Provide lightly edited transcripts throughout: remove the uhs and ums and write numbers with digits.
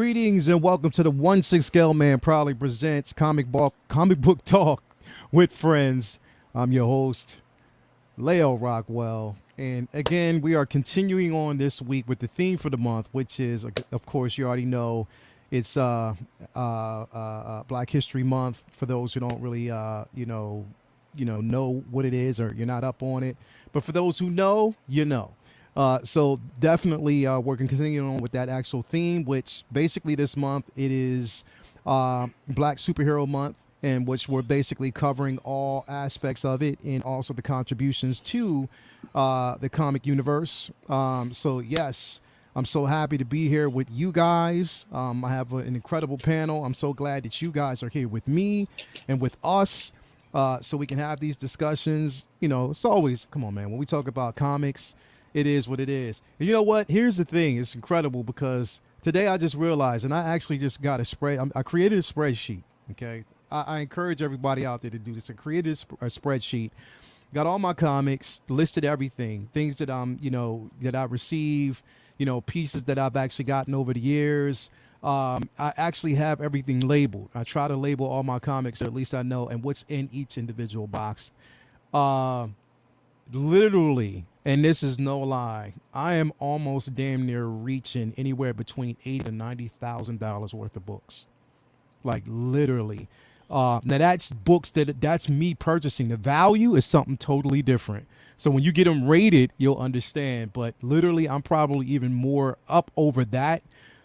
Greetings and welcome to the 1/6 Scale Man proudly presents comic book talk with friends. I'm your host, Leo Rockwell, and again we are continuing on this week with the theme for the month, which is, of course, you already know, it's Black History Month. For those who don't really know what it is, or you're not up on it, but for those who know, you know. So definitely we're continuing on with that actual theme, which basically this month it is Black Superhero Month, and which we're basically covering all aspects of it and also the contributions to the comic universe. So yes, I'm so happy to be here with you guys. I have an incredible panel. I'm so glad that you guys are here with me and with us, so we can have these discussions. You know, it's always, come on, man, when we talk about comics, it is what it is. And you know what? Here's the thing. It's incredible because today I just realized, and I actually just got I created a spreadsheet, okay? I encourage everybody out there to do this. I created a spreadsheet, got all my comics, listed everything, things that that I receive, pieces that I've actually gotten over the years. I actually have everything labeled. I try to label all my comics, so at least I know, and what's in each individual box. Literally, and this is no lie, I am almost damn near reaching anywhere between $80,000 to $90,000 worth of books. Like literally. Now that's books that's me purchasing. The value is something totally different. So when you get them rated, you'll understand. But literally, I'm probably even more up over that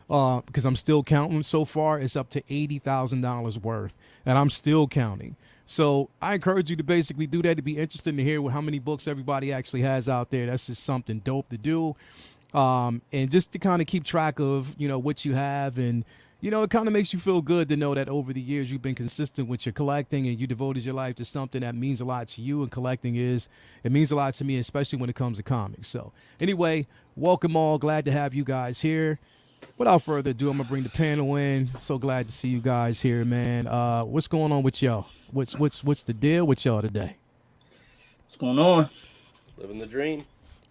because I'm still counting. So far, it's up to $80,000 worth, and I'm still counting. So I encourage you to basically do that, to be interested to hear how many books everybody actually has out there. That's just something dope to do. And just to kind of keep track of, what you have. And, it kind of makes you feel good to know that over the years you've been consistent with your collecting and you devoted your life to something that means a lot to you. And collecting it means a lot to me, especially when it comes to comics. So anyway, welcome all. Glad to have you guys here. Without further ado, I'm gonna bring the panel in. So glad to see you guys here, man. What's going on with y'all? What's the deal with y'all today? What's going on? Living the dream.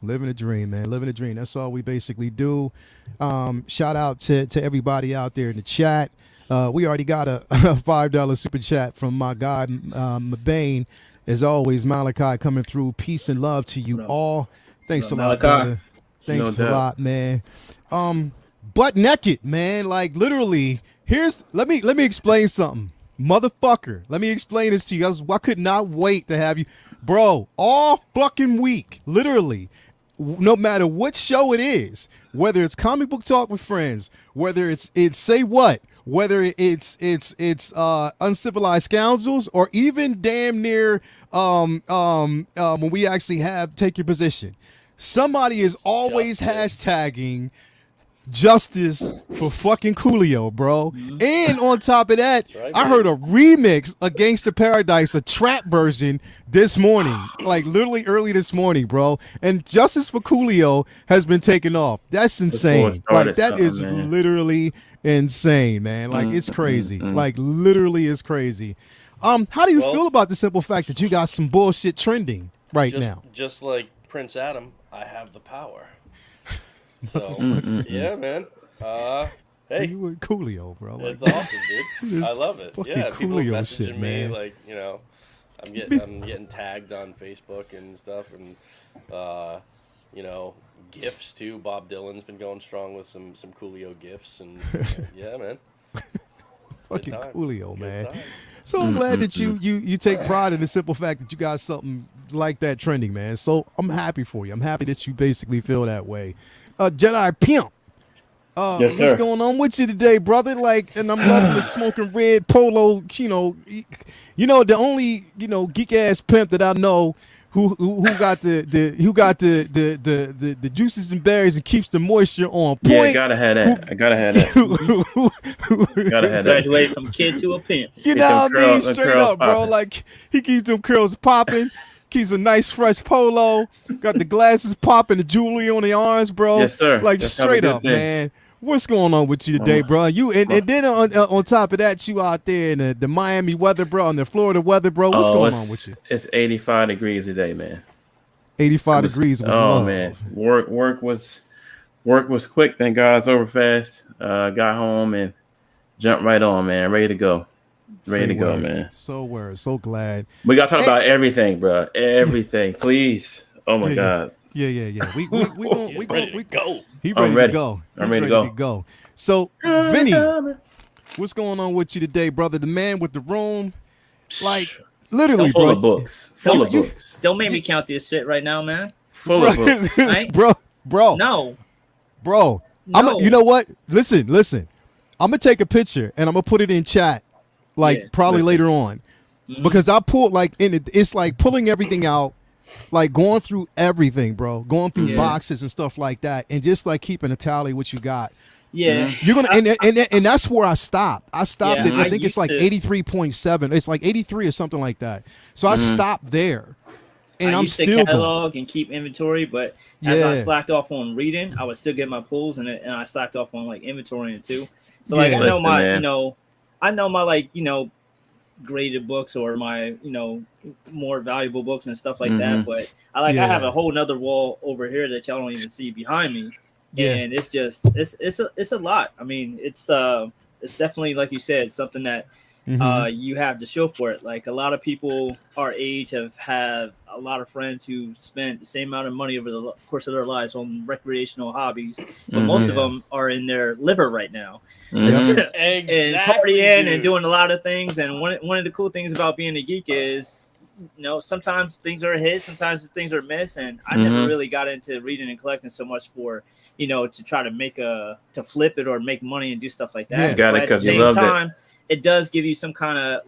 Living a dream, man. Living a dream. That's all we basically do. Shout out to everybody out there in the chat. We already got a $5 super chat from my guy Mabane. As always, Malachi coming through. Peace and love to you all. Thanks a lot, brother. Thanks a lot, man. Butt naked, man. Like literally. Let me explain something, motherfucker. Let me explain this to you. I could not wait to have you, bro. All fucking week, literally. No matter what show it is, whether it's comic book talk with friends, whether it's say what, whether it's uncivilized scoundrels, or even damn near when we actually have take your position, somebody is always hashtagging justice for fucking Coolio, bro. Mm-hmm. And on top of that, right, I heard a remix of Gangsta Paradise, a trap version, this morning, like literally early this morning, bro. And justice for Coolio has been taken off. That's insane. Like that is literally insane, man. Like it's crazy. Like literally is crazy. How do you feel about the simple fact that you got some bullshit trending right now? Just like Prince Adam, I have the power. So yeah, man. Hey, you were Coolio, bro. It's awesome, dude. I love it. Yeah, people messaging shit, me, man. Like, I'm getting tagged on Facebook and stuff, and gifts too. Bob Dylan's been going strong with some Coolio gifts, and yeah, man. Fucking Coolio, man. So I'm glad that you take pride in the simple fact that you got something like that trending, man. So I'm happy for you. I'm happy that you basically feel that way. Jedi Pimp. Yes, what's going on with you today, brother? Like, and I'm loving the smoking red polo. The only geek ass pimp that I know who got the juices and berries and keeps the moisture on point. Yeah, I gotta have that. Gotta have that. Graduate from kid to a pimp. You know what I mean? Straight up, bro. Like he keeps them curls popping. Keeps a nice fresh polo, got the glasses popping, the jewelry on the arms, bro. Yes, sir. Like that's straight up, man. What's going on with you today, bro? You and then on top of that, you out there in the Miami weather, bro, and the Florida weather, bro. What's going on with you? It's 85 degrees today, man. 85 degrees. With love. Man, work was Work was quick. Thank God it's over fast. Got home and jumped right on, man. Ready to go. Ready to go, man. So glad. We got to talk Hey. about everything, bro. Everything, please. Oh my God. Yeah. We going He's ready to go. He I'm ready to ready. go. I'm He's ready to go. So, Vinny, what's going on with you today, brother? The man with the room, like literally, Full bro. of books. Full of books. Don't make me count this shit right now, man. Full of books. Right? bro. No. You know what? Listen. I'm gonna take a picture and I'm gonna put it in chat, probably later on, because I pulled it's like pulling everything out, like going through everything, bro, going through boxes and stuff like that, and just like keeping a tally what you got. Yeah, you're gonna and that's where I stopped. I stopped at I think it's like 83.7. It's like 83 or something like that. So I stopped there. And I I'm used still to catalog and keep inventory, but as Yeah. I slacked off on reading, I would still get my pulls, and I slacked off on like inventorying too. So like Yeah. I know Listen, my, man. I know my like graded books or my more valuable books and stuff like that. But I have a whole nother wall over here that y'all don't even see behind me, and it's just it's a lot. I mean, it's definitely, like you said, something that you have to show for it. Like a lot of people our age have had a lot of friends who spent the same amount of money over the course of their lives on recreational hobbies, but most of them are in their liver right now. And partying and doing a lot of things. And one of the cool things about being a geek is, sometimes things are a hit, sometimes things are missed. And I never really got into reading and collecting so much for, to try to to flip it or make money and do stuff like that. Yeah. You got but it at the because you same loved time, it does give you some kind of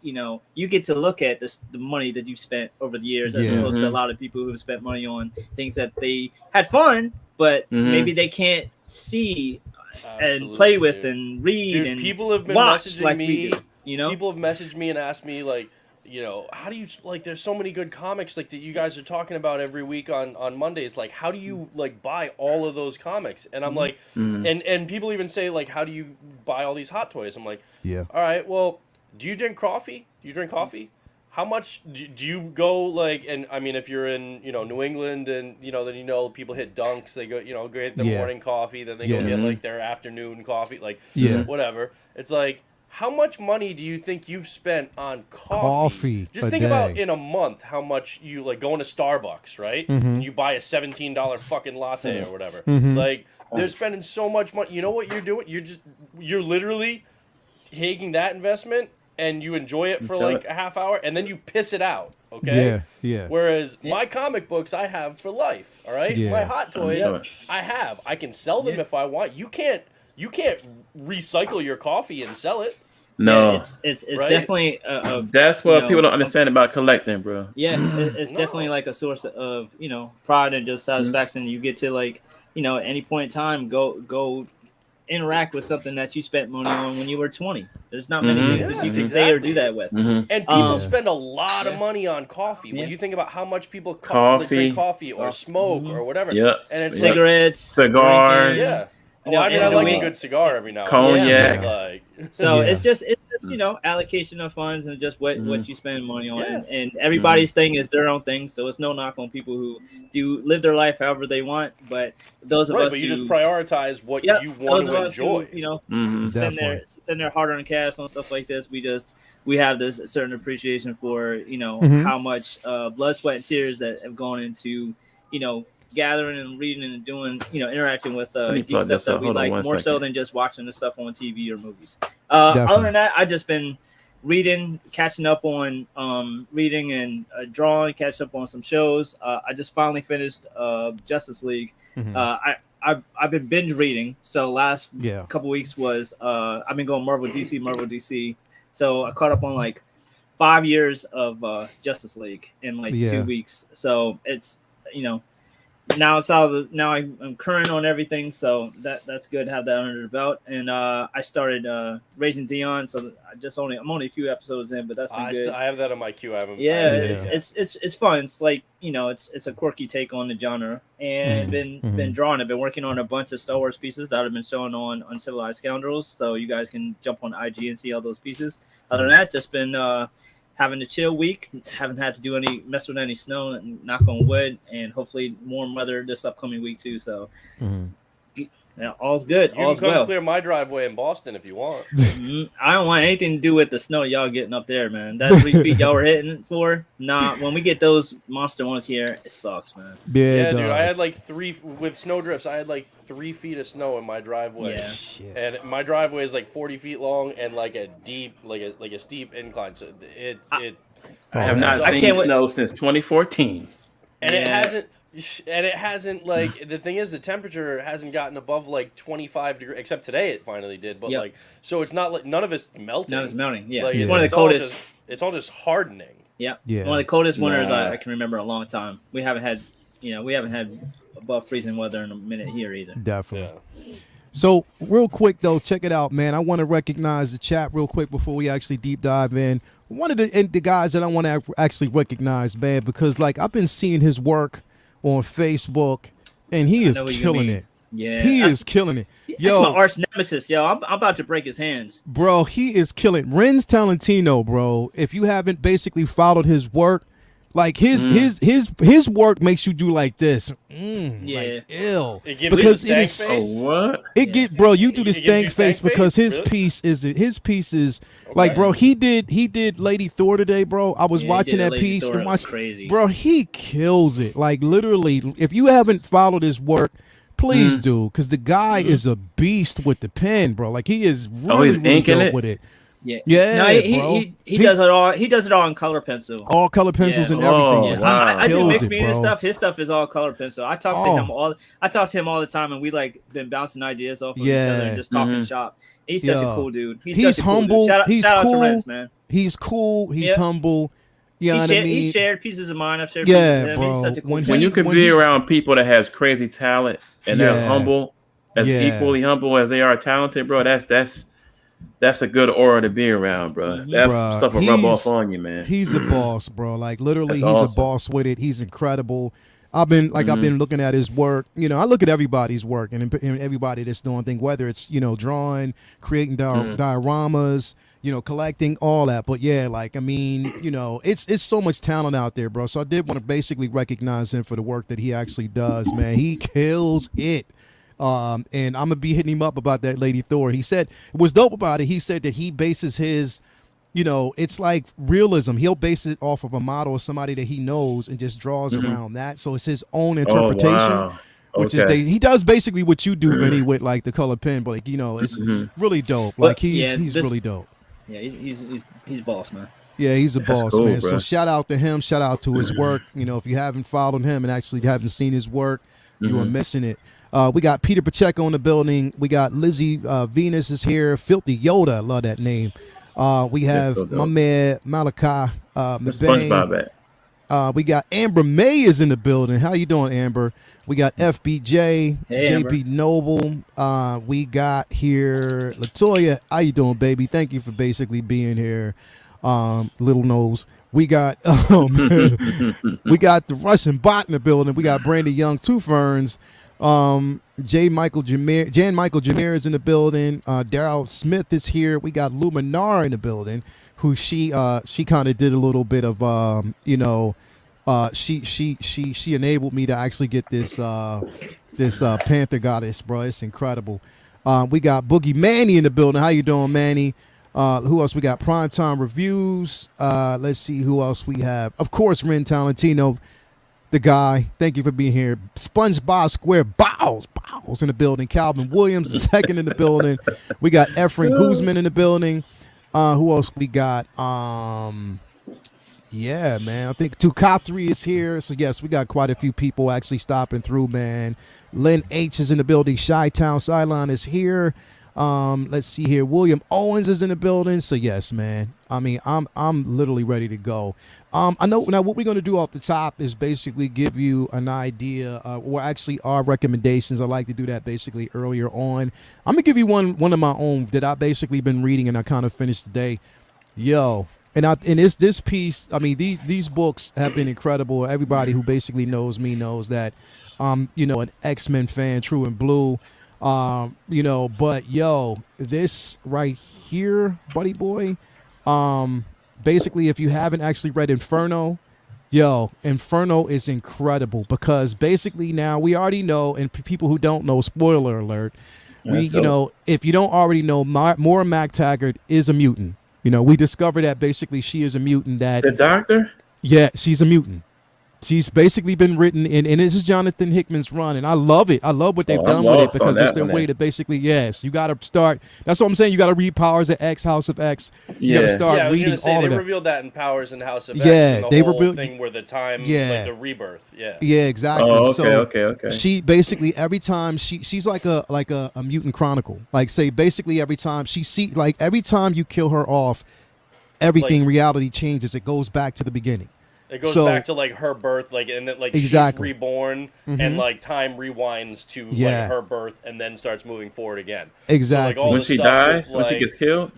you get to look at the money that you've spent over the years, as opposed to a lot of people who've spent money on things that they had fun, but maybe they can't see and play with and read. And people have been watch messaging like me. we do, People have messaged me and asked me how do you there's so many good comics that you guys are talking about every week on Mondays. Like, how do you buy all of those comics? And I'm like, and people even say how do you buy all these hot toys? I'm like, Yeah. All right, well, do you drink coffee? How much do you go and I mean, if you're in New England and then people hit Dunks, they go get the morning coffee, then they go get their afternoon coffee, whatever. It's like, how much money do you think you've spent on coffee? Just think about in a month how much you going to Starbucks, right? And you buy a $17 fucking latte or whatever. They're spending so much money. You know what you're doing? You're literally taking that investment and you enjoy it for a half hour and then you piss it out. Okay. Yeah. Whereas my comic books I have for life. All right. Yeah. My hot toys I can sell them if I want. You can't recycle your coffee and sell it. No. Yeah, it's Right? Definitely That's what people don't understand about collecting, bro. Yeah, it's definitely like a source of pride and just satisfaction. You get to at any point in time go interact with something that you spent money on when you were 20. There's not many things that you can say or do that with. And people spend a lot of money on coffee. When you think about how much people drink coffee or smoke or whatever. Yep. And it's cigarettes, cigars. drinking. Yeah. I mean, I like a good cigar every now and Cognac. then. So it's just allocation of funds and just what you spend money on. And everybody's thing is their own thing. So it's no knock on people who do live their life however they want. But those of us you just prioritize what you want to enjoy. Who, spend their hard-earned cash on stuff like this. We have this certain appreciation for how much blood, sweat, and tears that have gone into gathering and reading and doing interacting with geek stuff that we like more so than just watching the stuff on TV or movies. Other than that, I just been reading, catching up on reading and drawing, catching up on some shows. I just finally finished Justice League. I've been binge reading, so last couple weeks was I've been going Marvel DC. So I caught up on 5 years of Justice League in 2 weeks. So it's now it's out. Now I'm current on everything, so that's good to have that under the belt. And I started Raising Dion, so I'm only a few episodes in, but that's been good. I have that on my queue. It's fun. It's it's a quirky take on the genre, and been drawing. I've been working on a bunch of Star Wars pieces that have been shown on Uncivilized Scoundrels, so you guys can jump on IG and see all those pieces. Other than that, just been having a chill week. Haven't had to do mess with any snow, knock on wood, and hopefully warm weather this upcoming week too. So Yeah, all's good. You can All's come well. clear my driveway in Boston if you want. I don't want anything to do with the snow y'all getting up there, man. That 3 feet y'all were hitting for. Nah, when we get those monster ones here, it sucks, man. Yeah, dude. I had like 3 with snow drifts. I had like 3 feet of snow in my driveway. Yeah. Shit. And my driveway is like 40 feet long and like a deep, like a steep incline. So I have not seen snow since 2014, and it hasn't like the thing is the temperature hasn't gotten above like 25 degrees except today it finally did. But like so it's not like none of it's melting. None of it's melting. Yeah, like, it's one of the coldest. It's all just hardening. Yeah. One of the coldest winters I can remember in a long time. We haven't had above freezing weather in a minute here either. Definitely. Yeah. So real quick though, check it out, man. I want to recognize the chat real quick before we actually deep dive in. One of the guys that I want to actually recognize, man, because like I've been seeing his work on Facebook, and he is killing it. Yeah, he is killing it. Yo, that's my arch nemesis. Yo, I'm about to break his hands, bro. He is killing. Renz Talentino, bro. If you haven't basically followed his work, like his work makes you do like this. Like, ill. Because it is. Oh, what? Bro. You do the stank face because his piece is like, bro. He did Lady Thor today, bro. I was watching that piece and watching. Crazy. Bro, he kills it. Like literally, if you haven't followed his work, please do, because the guy is a beast with the pen, bro. Like he is really, really dope with it. Yeah. No, he does it all. He does it all in color pencil. All color pencils and everything. Yeah. Wow. I do mixed media stuff. His stuff is all color pencil. I talk to him all the time, and we like been bouncing ideas off of each other and just talking shop. He's such a cool dude. He's humble. He's cool. Out to Renz, man. He's cool. He's humble. You know what I mean? He shared pieces of mine. I've shared pieces of him. bro. He's such a cool when you can be around people that has crazy talent and they're humble, as equally humble as they are talented, bro, that's a good aura to be around, bro. That stuff will rub off on you, man. He's a boss, bro. Like literally, he's a boss with it. He's incredible. I've been looking at his work. You know, I look at everybody's work and everybody that's doing things, whether it's drawing, creating dioramas, collecting, all that. But yeah, like I mean, it's so much talent out there, bro. So I did want to basically recognize him for the work that he actually does, man. He kills it. And I'm gonna be hitting him up about that Lady Thor. He said what's dope about it. He said that he bases his, it's like realism. He'll base it off of a model of somebody that he knows and just draws around that. So it's his own interpretation. Oh, wow. Which is he does basically what you do, Vinny, with like the color pen, but like, it's really dope. Like he's really dope. Yeah, he's boss, man. Yeah, he's a boss, man. Bro. So shout out to him. Shout out to his work. If you haven't followed him and actually haven't seen his work, you are missing it. We got Peter Pacheco in the building. We got Lizzie Venus is here. Filthy Yoda, I love that name. We have my man Malachi McBain. We got Amber May is in the building. How you doing, Amber? We got FBJ, JP Noble. We got here Latoya. How you doing, baby? Thank you for basically being here. Little nose. We got we got the Russian bot in the building. We got Brandy Young, Two Ferns. Jan Michael Jameer is in the building. Daryl Smith is here. We got Luminar in the building, who she kind of did a little bit of she enabled me to actually get this Panther Goddess, bro. It's incredible. We got Boogie Manny in the building. How you doing, Manny? Who else we got? Primetime Reviews. Let's see who else we have. Of course, Ren Talentino, the guy. Thank you for being here. SpongeBob Square Bows in the building. Calvin Williams, the second in the building. We got Efren Guzman in the building. Who else we got? Yeah, man. I think Tukathri is here. So yes, we got quite a few people actually stopping through, man. Lynn H is in the building. Chi-Town Cylon is here. Let's see here. William Owens is in the building. So yes, man. I mean, I'm literally ready to go. I know now what we're gonna do off the top is basically give you an idea, or actually our recommendations. I like to do that basically earlier on. I'm gonna give you one of my own that I basically been reading and I kind of finished today. Yo. And it's this piece. I mean, these books have been incredible. Everybody who basically knows me knows that an X-Men fan, true and blue. But yo, this right here, buddy boy. Basically, if you haven't actually read Inferno, Yo, Inferno is incredible because basically now we already know, and people who don't know, spoiler alert, if you don't already know, Maura MacTaggert is a mutant. We discovered that basically she is a mutant. That The Doctor? Yeah, she's a mutant. She's basically been written in, and this is Jonathan Hickman's run, and I love it. I love what they've done with it because it's their way to basically, yes, you got to start. That's what I'm saying. You got to read Powers of X, House of X. You got to start reading all of that. They revealed that in Powers and House of X. Yeah, they revealed thing where the time, like the rebirth. Yeah, yeah, exactly. Oh, okay. She basically every time she's like a mutant chronicle. Like say basically every time every time you kill her off, everything reality changes. It goes back to the beginning. It goes back to like her birth, like and then like she's reborn, and like time rewinds to like her birth, and then starts moving forward again. Exactly. So, like, when she dies, when she gets killed.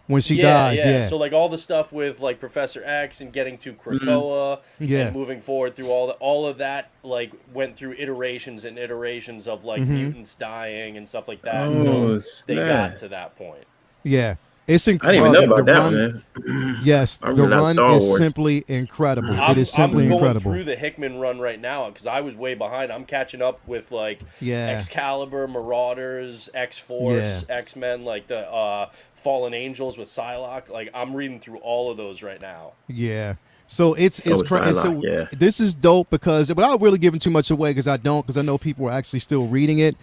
When she dies, yeah. So like all the stuff with like Professor X and getting to Krakoa, and moving forward through all of that, like went through iterations and iterations of like mutants dying and stuff like that until they got to that point. Yeah. It's incredible. I didn't even know about that, man. Yes, the run is simply incredible. It is simply incredible. I'm going through the Hickman run right now because I was way behind. I'm catching up with like Excalibur, Marauders, X-Force, X-Men, like the Fallen Angels with Psylocke. Like I'm reading through all of those right now. Yeah. So it's crazy. So this is dope because without really giving too much away because I know people are actually still reading it.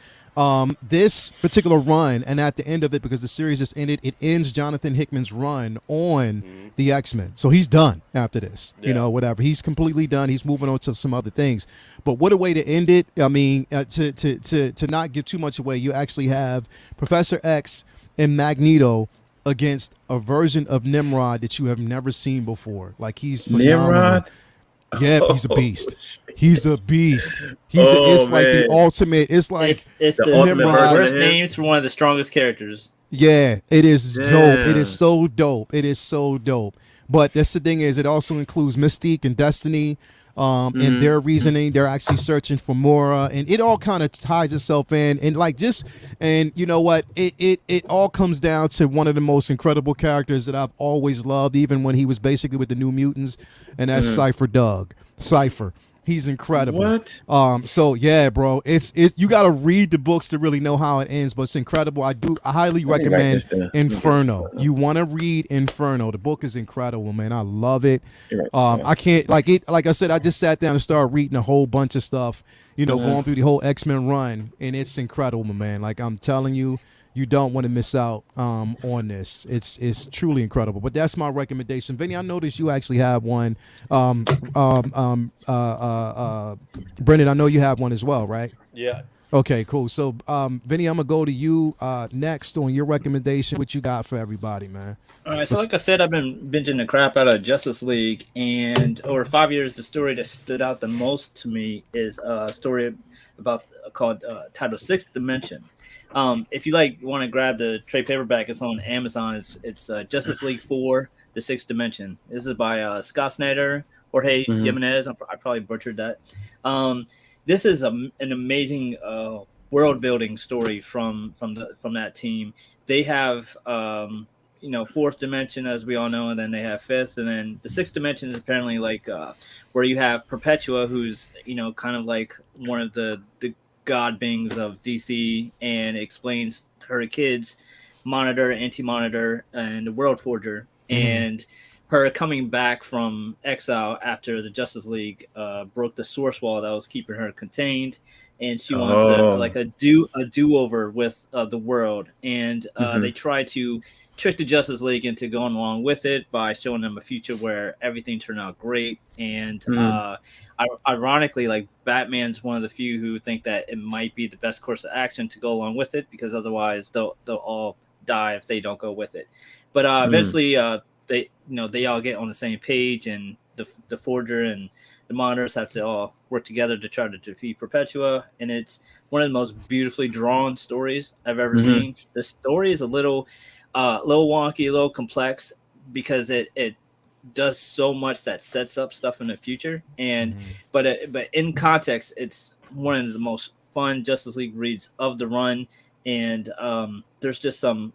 This particular run, and at the end of it, because the series just ended, it ends Jonathan Hickman's run on the X-Men. So he's done after this. Whatever. He's completely done. He's moving on to some other things. But what a way to end it. I mean, to not give too much away, you actually have Professor X and Magneto against a version of Nimrod that you have never seen before. Like he's phenomenal. Nimrod? Yeah, he's a beast. He's a beast. It's like the ultimate. It's like it's the worst names for one of the strongest characters. Yeah, it is dope. It is so dope. It is so dope. But that's the thing is, it also includes Mystique and Destiny. And their reasoning, they're actually searching for Mora, and it all kind of ties itself in, and you know what, it all comes down to one of the most incredible characters that I've always loved, even when he was basically with the New Mutants, and that's Cypher. He's incredible. What? So yeah, bro, you got to read the books to really know how it ends, but it's incredible. I highly recommend Inferno. You want to read Inferno. The book is incredible, man. I love it. I can't like I said, I just sat down and started reading a whole bunch of stuff, going through the whole X-Men run, and it's incredible, man. Like I'm telling you, you don't want to miss out on this. It's truly incredible. But that's my recommendation. Vinny, I noticed you actually have one. Brendan, I know you have one as well, right? Yeah. Okay, cool. So, Vinny, I'm gonna go to you next on your recommendation. What you got for everybody, man? All right. So, like I said, I've been binging the crap out of Justice League, and over 5 years, the story that stood out the most to me is a story called titled Sixth Dimension. If you want to grab the trade paperback, it's on Amazon. It's Justice League 4, The Sixth Dimension. This is by Scott Snyder, Jorge Jimenez. I probably butchered that. This is an amazing world building story from that team. They have fourth dimension, as we all know, and then they have fifth, and then the sixth dimension is apparently where you have Perpetua, who's kind of like one of the god beings of DC, and explains her kids, Monitor, Anti-Monitor, and the World Forger, and her coming back from exile after the Justice League broke the source wall that was keeping her contained, and she wants a do-over with the world, and they try to trick the Justice League into going along with it by showing them a future where everything turned out great. And ironically, Batman's one of the few who think that it might be the best course of action to go along with it, because otherwise they'll all die if they don't go with it. But eventually they all get on the same page, and the Forger and the Monitors have to all work together to try to defeat Perpetua. And it's one of the most beautifully drawn stories I've ever seen. The story is a little wonky, a little complex, because it does so much that sets up stuff in the future. And but in context, it's one of the most fun Justice League reads of the run. And there's just some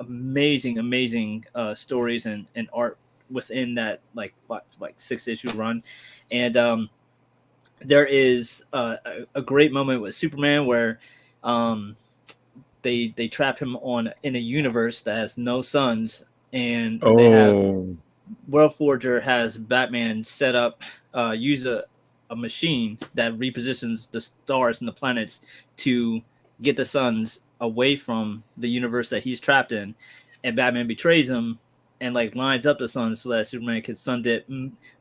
amazing stories and art within that like 6-issue run, and there is a great moment with Superman where they trap him in a universe that has no suns, and they have World Forger has Batman set up use a machine that repositions the stars and the planets to get the suns away from the universe that he's trapped in, and Batman betrays him and like lines up the suns so that Superman can sun dip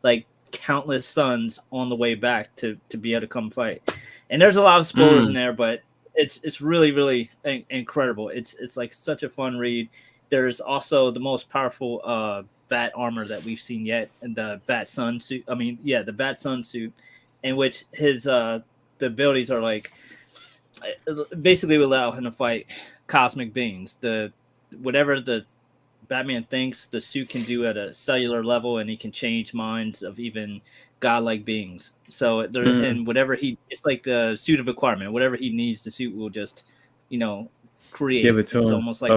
like countless suns on the way back to be able to come fight. And there's a lot of spoilers in there, but it's really, really incredible. It's like such a fun read. There's also the most powerful bat armor that we've seen yet, and the Bat Sun suit. I mean, yeah, the Bat Sun suit, in which his the abilities are like basically allow him to fight cosmic beings. Whatever the Batman thinks the suit can do at a cellular level, and he can change minds of even godlike beings. So there, and whatever it's like the suit of requirement. Whatever he needs, the suit will just, create. Give it to him. Almost like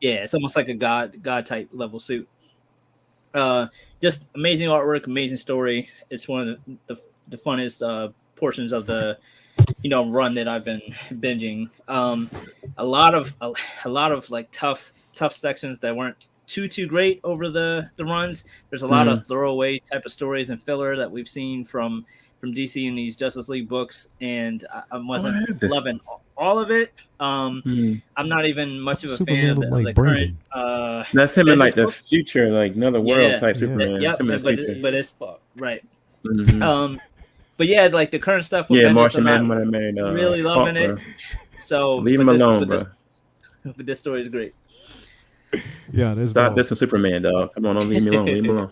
it's almost like a god type level suit. Just amazing artwork, amazing story. It's one of the funnest portions of the run that I've been binging. A lot of like tough sections that weren't too great over the runs. There's a lot of throwaway type of stories and filler that we've seen from DC in these Justice League books, and I wasn't loving all of it. I'm not even much of a fan of the current. That's him in like the future, like another world type Superman. Yeah, but it's right. But yeah, like the current stuff with Martian Manhunter, really loving it. So leave him alone, bro. But this story is great. Yeah, there's stop this and Superman, dog. Come on, don't leave me alone. Leave me alone.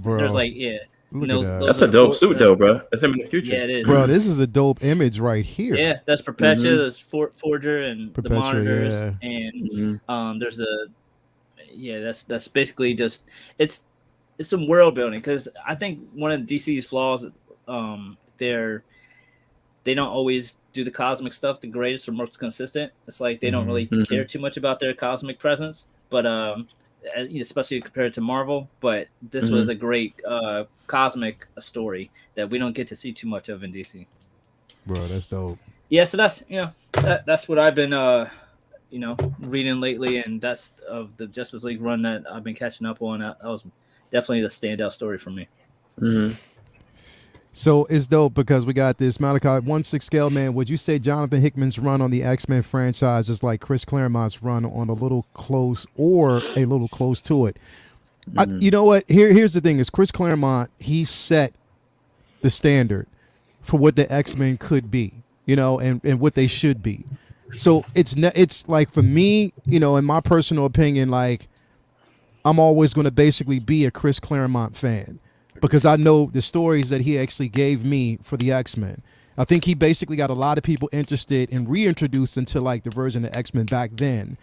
Bro, there's like that's a dope suit though, bro. That's him in the future. Yeah, it is. Bro, this is a dope image right here. Yeah, that's Perpetua, there's Forger and the monitors, and there's that's basically just it's some world building, because I think one of DC's flaws is they don't always do the cosmic stuff the greatest or most consistent. It's like they don't really care too much about their cosmic presence, but especially compared to Marvel. But this was a great cosmic story that we don't get to see too much of in DC. Bro, that's dope. Yeah, so that's that's what I've been reading lately, and that's of the Justice League run that I've been catching up on. That was definitely the standout story for me. So it's dope because we got this Malachi 1/6 scale, man. Would you say Jonathan Hickman's run on the X-Men franchise is like Chris Claremont's run on a little close or a little close to it? You know what? Here's the thing: is Chris Claremont, he set the standard for what the X-Men could be, and what they should be. So it's like, for me, in my personal opinion, like I'm always going to basically be a Chris Claremont fan, because I know the stories that he actually gave me for the X-Men. I think he basically got a lot of people interested and reintroduced into like the version of X-Men back then.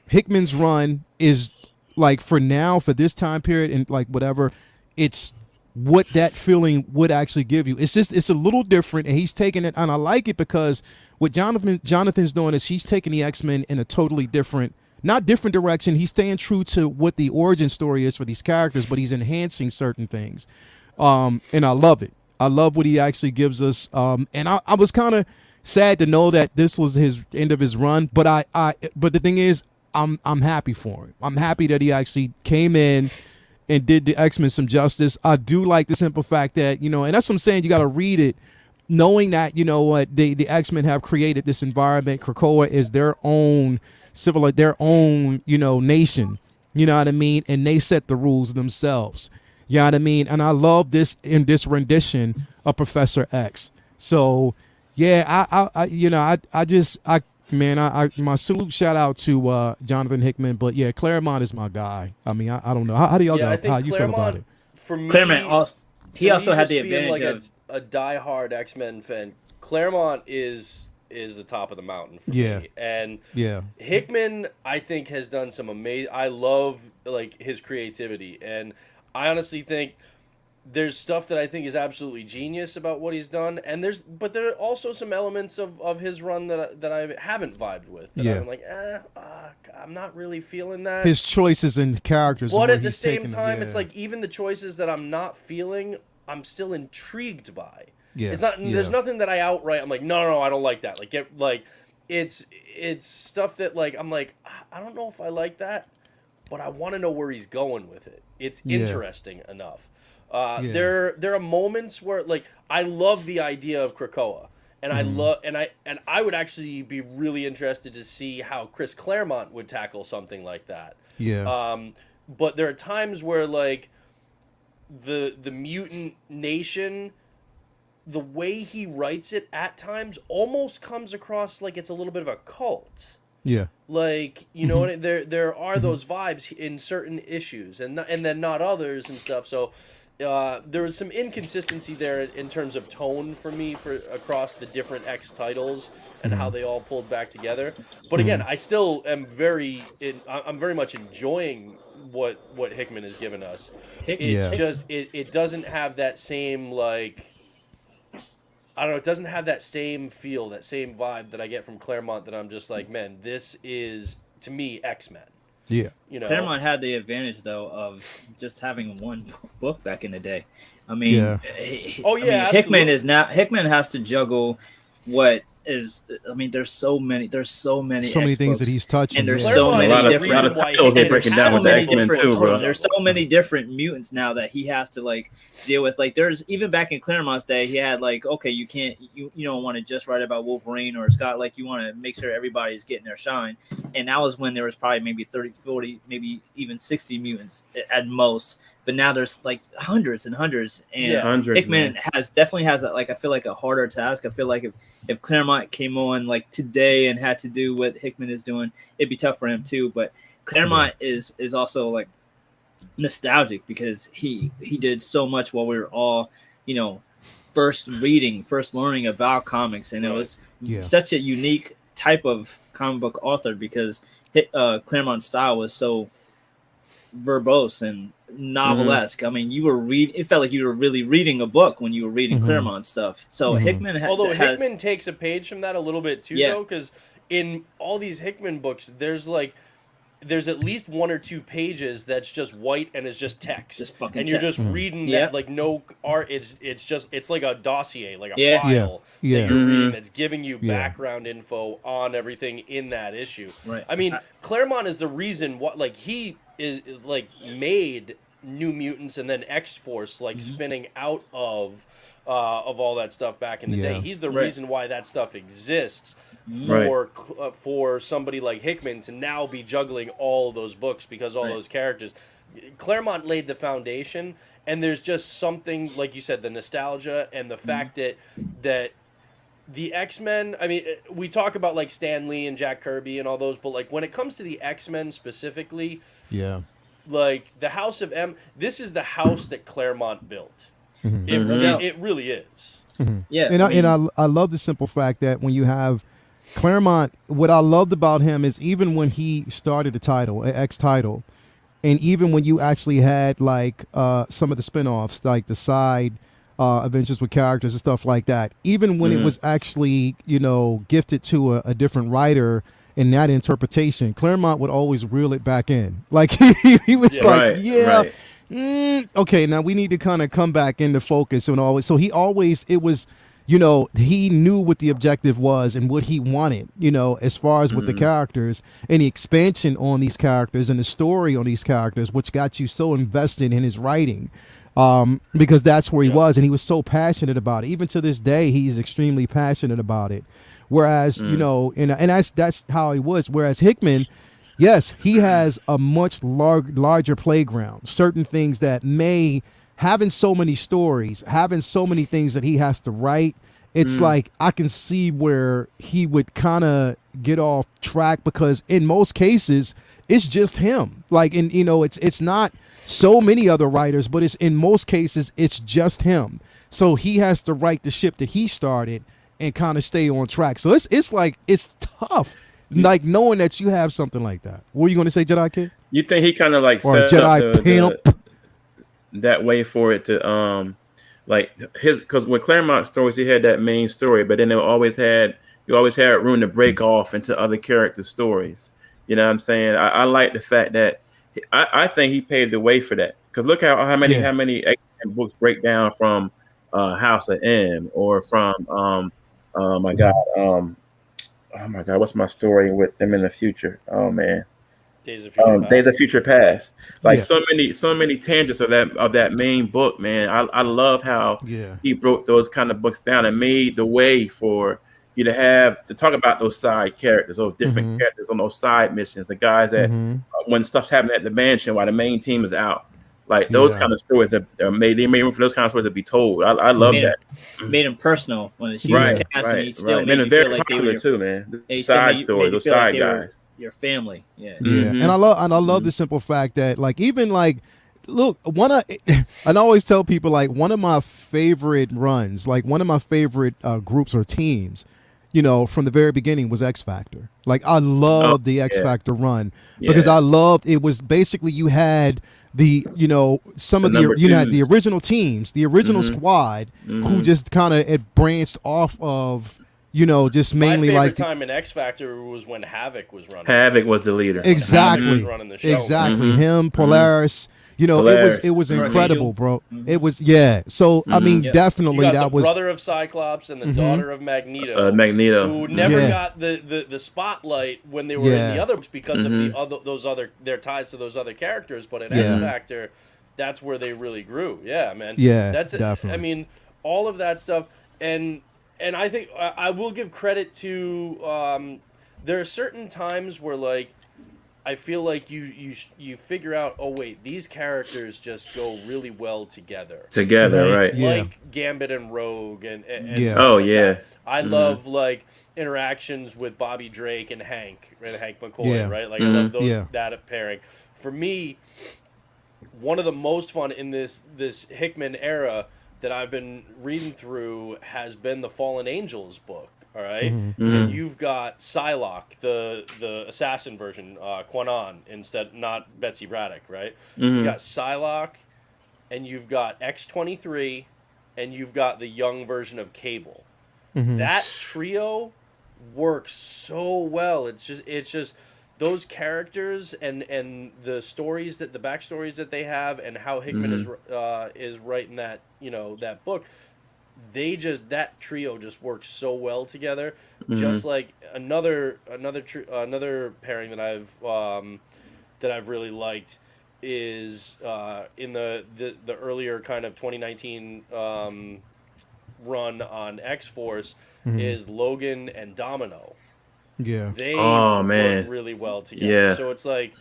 Hickman's run is like, for now, for this time period, and like whatever, it's what that feeling would actually give you. It's a little different, and he's taking it, and I like it because what Jonathan's doing is he's taking the X-Men in a totally different direction. He's staying true to what the origin story is for these characters, but he's enhancing certain things. And I love it. I love what he actually gives us. And I was kind of sad to know that this was his end of his run, but but the thing is, I'm happy for him. I'm happy that he actually came in and did the X-Men some justice. I do like the simple fact that, and that's what I'm saying, you got to read it knowing that, the X-Men have created this environment. Krakoa is their own their own, nation, you know what I mean? And they set the rules themselves, you know what I mean? And I love this in this rendition of Professor X. So yeah, my salute, shout out to Jonathan Hickman, but yeah, Claremont is my guy. I mean, I don't know. How do y'all how you feel about it? For me, Claremont also had the advantage like of a diehard X-Men fan. Claremont is the top of the mountain for me. And Hickman, I think, has done some amazing. I love like his creativity, and I honestly think there's stuff that I think is absolutely genius about what he's done, and but there are also some elements of his run that I haven't vibed with. That I'm like, I'm not really feeling that. His choices and characters, but at the same time, it's like even the choices that I'm not feeling, I'm still intrigued by. Yeah, it's not. There's nothing that I outright. I'm like, no, I don't like that. It's stuff that like I'm like, I don't know if I like that, but I want to know where he's going with it. It's interesting enough. There are moments where like I love the idea of Krakoa, and I would actually be really interested to see how Chris Claremont would tackle something like that. But there are times where like the mutant nation, the way he writes it at times almost comes across like it's a little bit of a cult. Like, you know, there are those vibes in certain issues and then not others and stuff. So there was some inconsistency there in terms of tone for me across the different X titles and how they all pulled back together. But again, I still am I'm very much enjoying what Hickman has given us. It's just it doesn't have that same like, I don't know, it doesn't have that same feel, that same vibe that I get from Claremont that I'm just like, man, this is, to me, X-Men. Yeah. You know? Claremont had the advantage, though, of just having one book back in the day. I mean, Hickman has to juggle what is, I mean, there's so many things that he's touching, and there's so many different titles they breaking down with the X-Men too, bro. There's so many different mutants now that he has to like deal with. Like, there's even back in Claremont's day, he had like, okay, you don't want to just write about Wolverine or Scott, like you want to make sure everybody's getting their shine. And that was when there was probably maybe 30, 40, maybe even 60 mutants at most. But now there's like hundreds and hundreds, and Hickman definitely has like, I feel like a harder task. I feel like if Claremont came on like today and had to do what Hickman is doing, it'd be tough for him too. But Claremont is also like nostalgic because he did so much while we were all, you know, first learning about comics, and it was such a unique type of comic book author because Claremont's style was so verbose and novelesque. I mean, it felt like you were really reading a book when you were reading Claremont stuff. So Hickman Hickman takes a page from that a little bit too, though, because in all these Hickman books, there's at least one or two pages that's just white and is just text, and you're just reading that, like no art. It's like a dossier, like a file that you're reading that's giving you background info on everything in that issue. Right. I mean, Claremont is the reason what, like, he is like made New Mutants and then X-Force like spinning out of all that stuff back in the day. He's the reason why that stuff exists. For somebody like Hickman to now be juggling all of those books because all those characters, Claremont laid the foundation, and there's just something, like you said, the nostalgia and the fact that the X-Men, I mean, we talk about like Stan Lee and Jack Kirby and all those, but like when it comes to the X-Men specifically, like the House of M, this is the house that Claremont built. It really is. I love the simple fact that when you have Claremont, what I loved about him is even when he started a title, an X title, and even when you actually had like some of the spinoffs, like the side adventures with characters and stuff like that, even when it was actually, you know, gifted to a different writer in that interpretation, Claremont would always reel it back in. Like he was okay, now we need to kind of come back into focus and always. So it was, you know, he knew what the objective was and what he wanted, you know, as far as with the characters and the expansion on these characters and the story on these characters, which got you so invested in his writing, because that's where he was, and he was so passionate about it. Even to this day, he's extremely passionate about it. Whereas, you know, and that's how he was. Whereas Hickman, yes, he has a much larger playground. Certain things that having so many stories, having so many things that he has to write, it's like I can see where he would kind of get off track because in most cases it's just him. Like, and you know, it's not so many other writers, but it's in most cases it's just him. So he has to write the ship that he started and kind of stay on track. So it's like it's tough, like knowing that you have something like that. What were you going to say, Jedi Kid? You think he kind of like or set Jedi up Pimp? that way for it to like because with Claremont stories he had that main story, but then you always had room to break off into other character stories. You know what I'm saying? I like the fact that I think he paved the way for that, because look how many X-Men books break down from House of M, or from oh my god what's my story with them in the future? Oh man. Days of Future Past. Days of Future Past. Like Yeah. so many tangents of that main book, man. I love how Yeah. he broke those kind of books down and made the way for you to talk about those side characters, those different characters on those side missions, the guys that when stuff's happening at the mansion while the main team is out. Like those kind of stories that are made, they made room for those kind of stories to be told. I love that. Made them personal when it's huge cast, and he still made you very feel like they were your, too, man. The he still side made stories, those side guys. Your family. Yeah. And I love the simple fact that, like, even like, look, and I always tell people, like, one of my favorite runs, like one of my favorite groups or teams, you know, from the very beginning was X Factor. Like, I loved the X Factor run because I loved, it was basically, you had the, you know, some of the, you had the original teams, the original squad who just kind of branched off of, you know, just mainly my favorite like time in X Factor was when Havoc was running. Havoc was the leader. Exactly. Was running the show. Exactly. Him, Polaris. You know, it was incredible, bro. It was So I mean, definitely you got that the was brother of Cyclops and the daughter of Magneto. Magneto, who never got the spotlight when they were in the other books because of their ties to those other characters. But in X Factor, that's where they really grew. Yeah, man. Yeah, that's definitely. I mean, all of that stuff, and I think I will give credit to. There are certain times where, like, I feel like you figure out, oh wait, these characters just go really well together. Right? Like Gambit and Rogue and oh like yeah. that. I love like interactions with Bobby Drake and Hank McCoy, right? Like I love those that pairing. For me, one of the most fun in this Hickman era that I've been reading through has been the Fallen Angels book. All right, and you've got Psylocke, the assassin version, Quanon instead, not Betsy Braddock, right? You got Psylocke, and you've got X-23, and you've got the young version of Cable. That trio works so well. It's just those characters and the stories the backstories that they have, and how Hickman is writing that that book. That trio just works so well together. Just like another pairing that I've really liked is in the earlier kind of 2019 run on X-Force is Logan and Domino. Yeah. They work really well together. Yeah. So it's like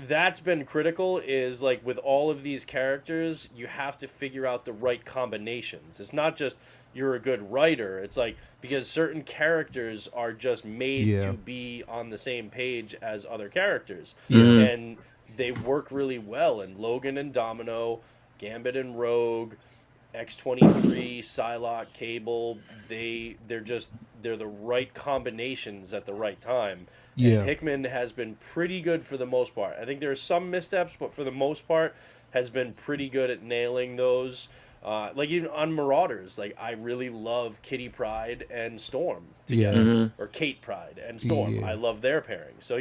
that's been critical, is like with all of these characters, you have to figure out the right combinations. It's not just you're a good writer. It's like, because certain characters are just made to be on the same page as other characters. And they work really well. And Logan and Domino, Gambit and Rogue, X-23, Psylocke, Cable, they're the right combinations at the right time. Yeah. And Hickman has been pretty good for the most part. I think there are some missteps, but for the most part has been pretty good at nailing those. Like even on Marauders, like I really love Kitty Pryde and Storm together, or Kate Pryde and Storm. I love their pairing. So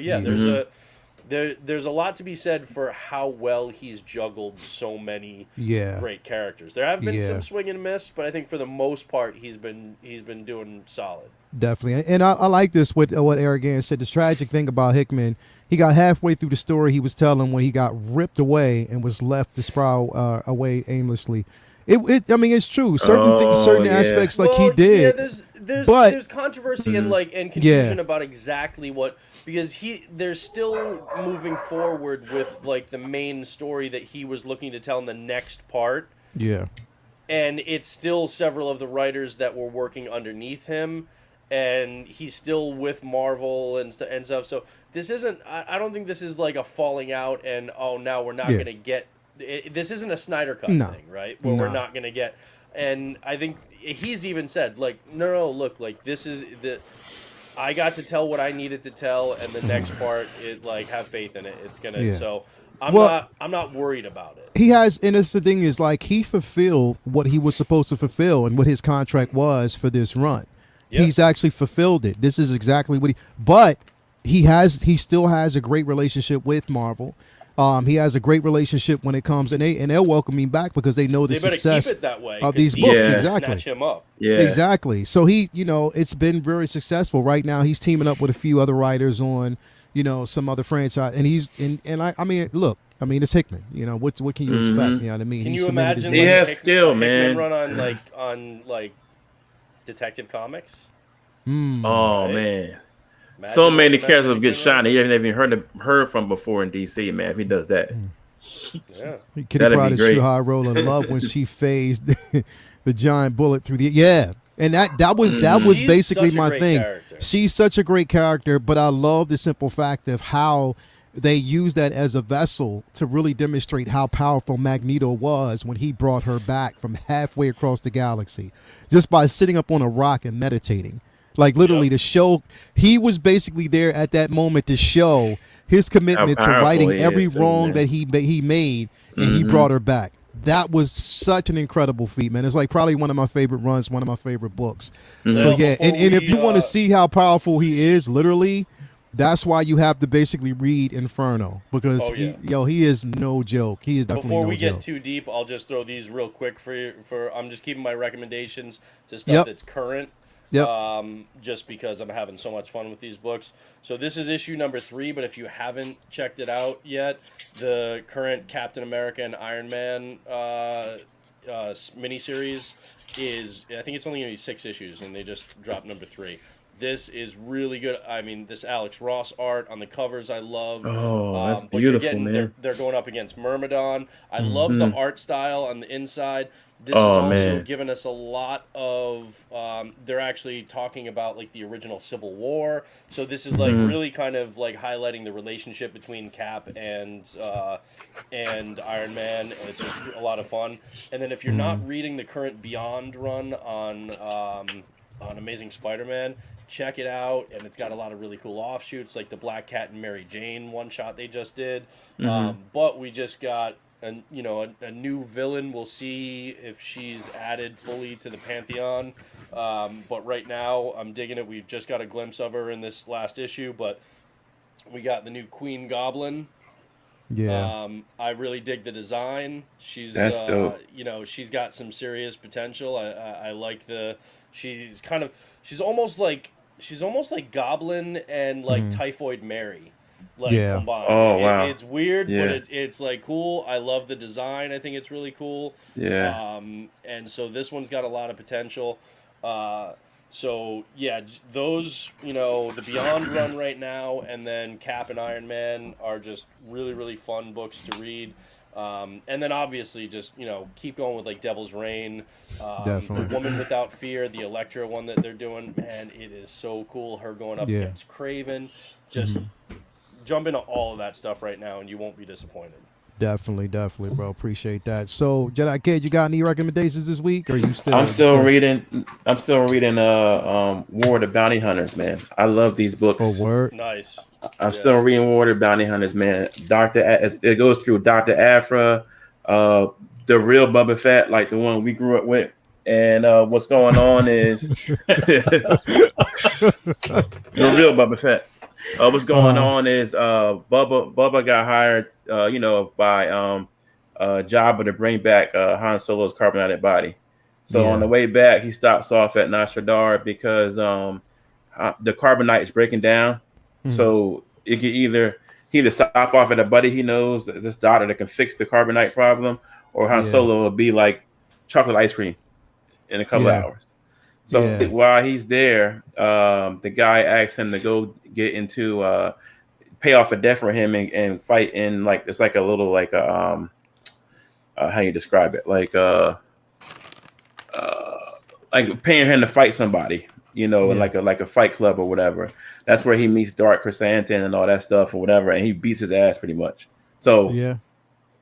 there's a lot to be said for how well he's juggled so many great characters. There have been some swing and miss, but I think for the most part he's been doing solid. Definitely. And I like this, what Eric Gann said. The tragic thing about Hickman, he got halfway through the story he was telling when he got ripped away and was left to sprawl away aimlessly. I mean, it's true. Certain aspects, like he did. Yeah, there's controversy and confusion about exactly what, because they're still moving forward with like the main story that he was looking to tell in the next part. Yeah. And it's still several of the writers that were working underneath him, and he's still with Marvel and stuff. So this isn't. I don't think this is like a falling out and now we're not going to get. This isn't a Snyder Cut thing, right? Where we're not going to get. And I think he's even said, like, no, look, like, this is I got to tell what I needed to tell, and the next part, have faith in it. It's gonna. So I'm not worried about it. He has, and it's the thing is, like, he fulfilled what he was supposed to fulfill and what his contract was for this run. Yep. He's actually fulfilled it. This is exactly what but he still has a great relationship with Marvel. He has a great relationship when it comes, and they'll welcome him back because they know the success keep it that way, of these books. Exactly, snatch him up. Yeah, exactly. So he, it's been very successful. Right now, he's teaming up with a few other writers on, some other franchise, and I mean, look, it's Hickman. What can you expect? You know what I mean? Can you imagine? He has skill, man. Run on Detective Comics. Oh man. Imagine so many characters will get shot and you haven't even heard from before in DC, man. If he does that, yeah, Kitty Pryde is high rolling love when she phased the giant bullet through and that was basically my thing. Character. She's such a great character, but I love the simple fact of how they used that as a vessel to really demonstrate how powerful Magneto was when he brought her back from halfway across the galaxy, just by sitting up on a rock and meditating. Like literally to show he was basically there at that moment to show his commitment to righting every wrong that he made, and he brought her back. That was such an incredible feat, man. It's like probably one of my favorite runs, one of my favorite books. So yeah, and if you want to see how powerful he is, literally, that's why you have to basically read Inferno, because he is no joke. He is definitely Before we no joke. get too deep, I'll just throw these real quick for I'm just keeping my recommendations to stuff that's current. Yep. Just because I'm having so much fun with these books. So this is issue number 3, but if you haven't checked it out yet, the current Captain America and Iron Man miniseries is, I think it's only going to be 6 issues, and they just dropped number 3. This is really good. I mean, this Alex Ross art on the covers I love. Oh, that's beautiful, man. They're going up against Myrmidon. I love the art style on the inside. This is also giving us a lot of. They're actually talking about like the original Civil War. So this is like really kind of like highlighting the relationship between Cap and Iron Man. And it's just a lot of fun. And then if you're not reading the current Beyond run on Amazing Spider-Man, check it out. And it's got a lot of really cool offshoots, like the Black Cat and Mary Jane one shot they just did. But we just got a new villain. We'll see if she's added fully to the Pantheon. But right now, I'm digging it. We've just got a glimpse of her in this last issue, but we got the new Queen Goblin. Yeah. I really dig the design. That's dope. She's got some serious potential. I like she's almost like Goblin and like Typhoid Mary. Combined. Oh wow! It's weird, but it's like cool. I love the design. I think it's really cool. Yeah. And so this one's got a lot of potential. So yeah, those the Beyond run right now, and then Cap and Iron Man are just really really fun books to read. And then obviously just keep going with like Devil's Reign, Definitely. The Woman Without Fear, the Elektra one that they're doing. Man, it is so cool. Her going up against Kraven, just. Jump into all of that stuff right now, and you won't be disappointed. Definitely, bro. Appreciate that. So, Jedi Kid, you got any recommendations this week? Or are you still? I'm still reading. War of the Bounty Hunters, man. I love these books. Oh, word. Nice. I'm still reading War of the Bounty Hunters, man. It goes through Dr. Aphra, the real Boba Fett, like the one we grew up with. And what's going on is the real Boba Fett. What's going on is Bubba got hired, by Jabba to bring back Han Solo's carbonated body. So on the way back, he stops off at Nostradar because the carbonite is breaking down. So it can either stop off at a buddy he knows, this doctor that can fix the carbonite problem, or Han Solo will be like chocolate ice cream in a couple of hours. So while he's there, the guy asks him to go get into pay off a debt for him and fight in like it's like a little like how you describe it, like paying him to fight somebody, in like a fight club or whatever. That's where he meets Dark Chrysanthemum and all that stuff or whatever, and he beats his ass pretty much. So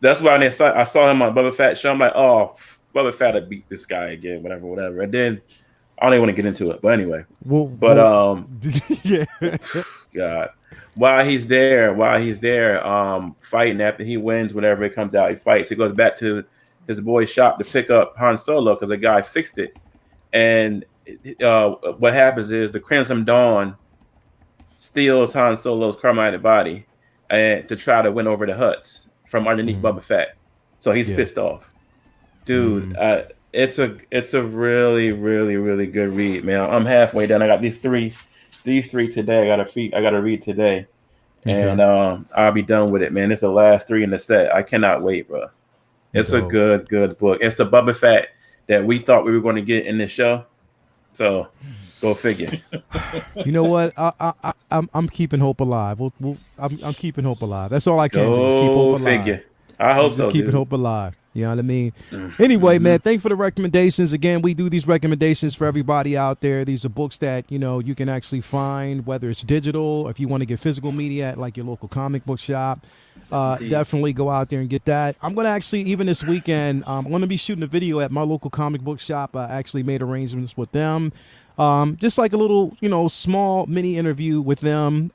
that's why I saw him on Boba Fett show. I'm like, oh, Boba Fett to beat this guy again, whatever. And then I don't even want to get into it, but anyway. God. while he's there, fighting after he wins, whatever it comes out, he fights. He goes back to his boy's shop to pick up Han Solo because the guy fixed it. And what happens is the Crimson Dawn steals Han Solo's carbonite body and to try to win over the Hutts from underneath Boba Fett. So he's pissed off, dude. It's a really, really, really good read, man. I'm halfway done. I got these three today. I gotta read today, and I'll be done with it, man. It's the last 3 in the set. I cannot wait, bro. It's a good book. It's the Boba Fett that we thought we were going to get in this show. So go figure. You know what? I'm keeping hope alive. I'm keeping hope alive. That's all I can do is keep hope alive. Figure. I hope so. Just keeping hope alive. You know what I mean? Anyway, man, thanks for the recommendations. Again, we do these recommendations for everybody out there. These are books that, you can actually find, whether it's digital, if you want to get physical media at like your local comic book shop. Definitely go out there and get that. I'm going to actually, even this weekend, I'm going to be shooting a video at my local comic book shop. I actually made arrangements with them. Just like a little, small mini interview with them.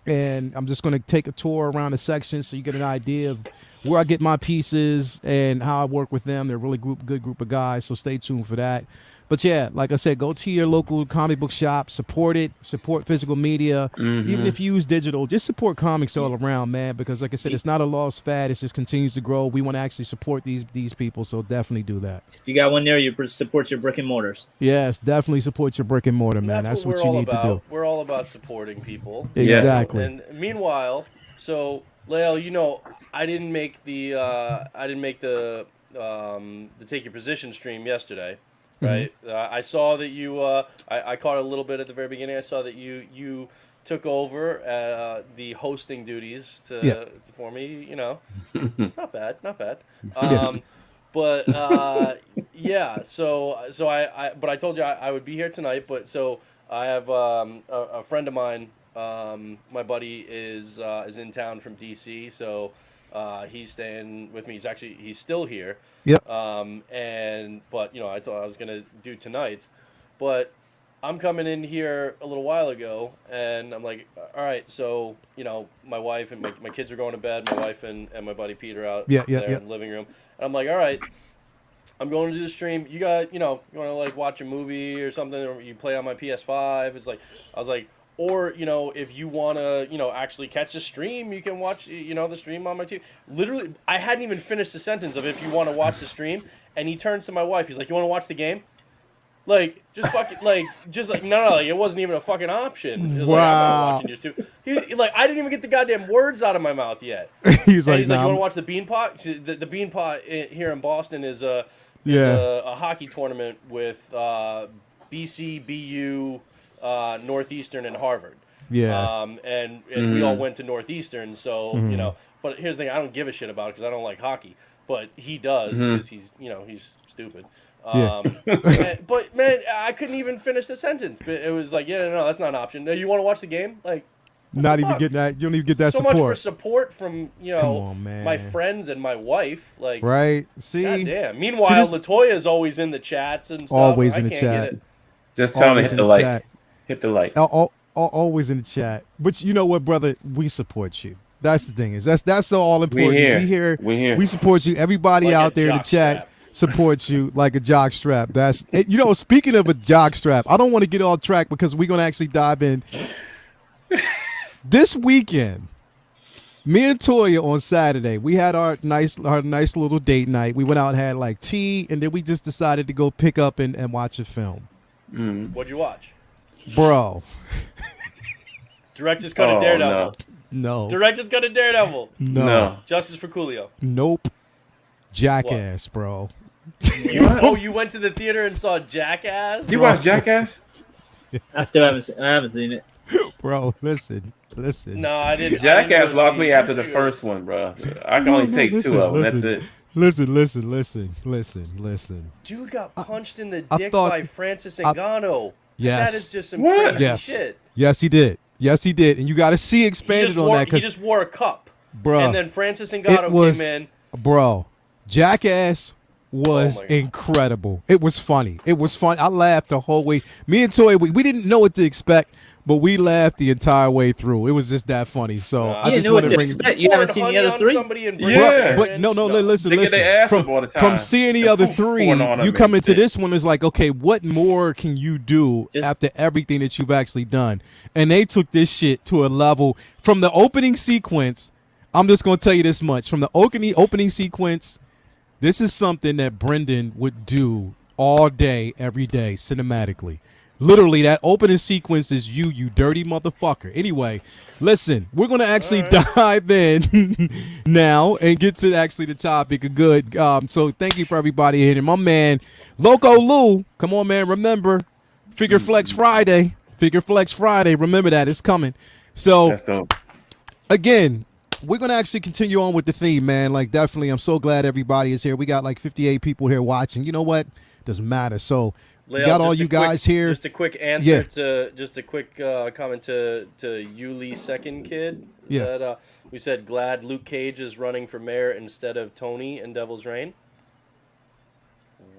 And I'm just going to take a tour around the section so you get an idea of where I get my pieces and how I work with them. They're a really good group of guys, so stay tuned for that. But yeah, like I said, go to your local comic book shop, support it, support physical media. Even if you use digital, just support comics all around, man, because like I said, it's not a lost fad. It just continues to grow. We want to actually support these people, so definitely do that. If you got one there, you support your brick and mortars. Yes, definitely support your brick and mortar, man. That's what you need to do. We're all about supporting people. Exactly. And meanwhile, so Lael, I didn't make the Take Your Position stream yesterday. Right, I saw that you. I caught a little bit at the very beginning. I saw that you took over the hosting duties for me. Not bad. But yeah. So I told you I would be here tonight. But so I have a friend of mine. My buddy is in town from DC. So. He's staying with me. He's still here. Yep. But I thought I was gonna do tonight, but I'm coming in here a little while ago, and I'm like, all right, so my wife and my kids are going to bed. My wife and my buddy Peter out there in the living room, and I'm like, all right, I'm going to do the stream. You got you want to like watch a movie or something, or you play on my PS5. It's like I was like. Or, if you want to, actually catch the stream, you can watch, the stream on my TV. Literally, I hadn't even finished the sentence of if you want to watch the stream. And he turns to my wife. He's like, you want to watch the game? Like, just fucking, no, it wasn't even a fucking option. It was like, I'm not watching your stream. I didn't even get the goddamn words out of my mouth yet. He's like, you want to watch the Bean Pot? The Bean Pot here in Boston is a hockey tournament with BC, BU, Northeastern and Harvard. Yeah. And we all went to Northeastern, so but here's the thing, I don't give a shit about it because I don't like hockey, but he does because he's stupid. But man, I couldn't even finish the sentence. But it was like, no, that's not an option. No, you want to watch the game? Like, not even getting that. You don't even get that support. So much for support from Come on, man. my friends and my wife. Like, right? See, goddamn. Meanwhile, Latoya's always in the chats and stuff. Always in the chat. Just tell me hit the like. Hit the like. Always in the chat. But you know what, brother? We support you. That's the thing. That's so all important. We here. We support you. Everybody like out there in the chat supports you like a jock strap. That's speaking of a jock strap, I don't want to get off track because we're gonna actually dive in. This weekend, me and Toya on Saturday, we had our nice little date night. We went out and had like tea, and then we just decided to go pick up and watch a film. What'd you watch? Bro. Director's Cut of Daredevil. No. Director's Cut of Daredevil. No. Justice for Coolio. Nope. Jackass, bro. You went to the theater and saw Jackass? You watched Jackass? I haven't seen it. Bro, listen. No, I didn't. Jackass lost me after the first one, bro. I can only take 2 of them. That's it. Listen. Dude got punched in the dick by Francis Ngannou. Yes. That is just some crazy shit. Yes, he did. And you got to see expanded on that. He just wore a cup. Bro. And then Francis Ngannou came in. Bro, Jackass was incredible. It was funny. I laughed the whole way. Me and Toy, we didn't know what to expect. but we laughed the entire way through. It was just that funny. So I you just know want what to to bring. expect. You haven't seen the other three. But no, listen. They get their ass up all the time. From seeing the other three, you come into this one is like, okay, what more can you do after everything that you've actually done? And they took this shit to a level from the opening sequence. I'm just gonna tell you this much: from the opening sequence, this is something that Brendan would do all day, every day, cinematically. Literally, that opening sequence is you dirty motherfucker. Anyway, listen, we're going to actually dive in now and get to actually the topic of good. So thank you for everybody here. And my man, Loco Lou, come on, man. Remember, Figure Flex Friday. Figure Flex Friday. Remember that. It's coming. So, that's dope. Again, we're going to actually continue on with the theme, man. Like, definitely, I'm so glad everybody is here. We got like 58 people here watching. You know what? Doesn't matter. So, we got all you guys here. Just a quick answer to, just a quick comment to Yuli second kid. Yeah. That, we said glad Luke Cage is running for mayor instead of Tony in Devil's Reign.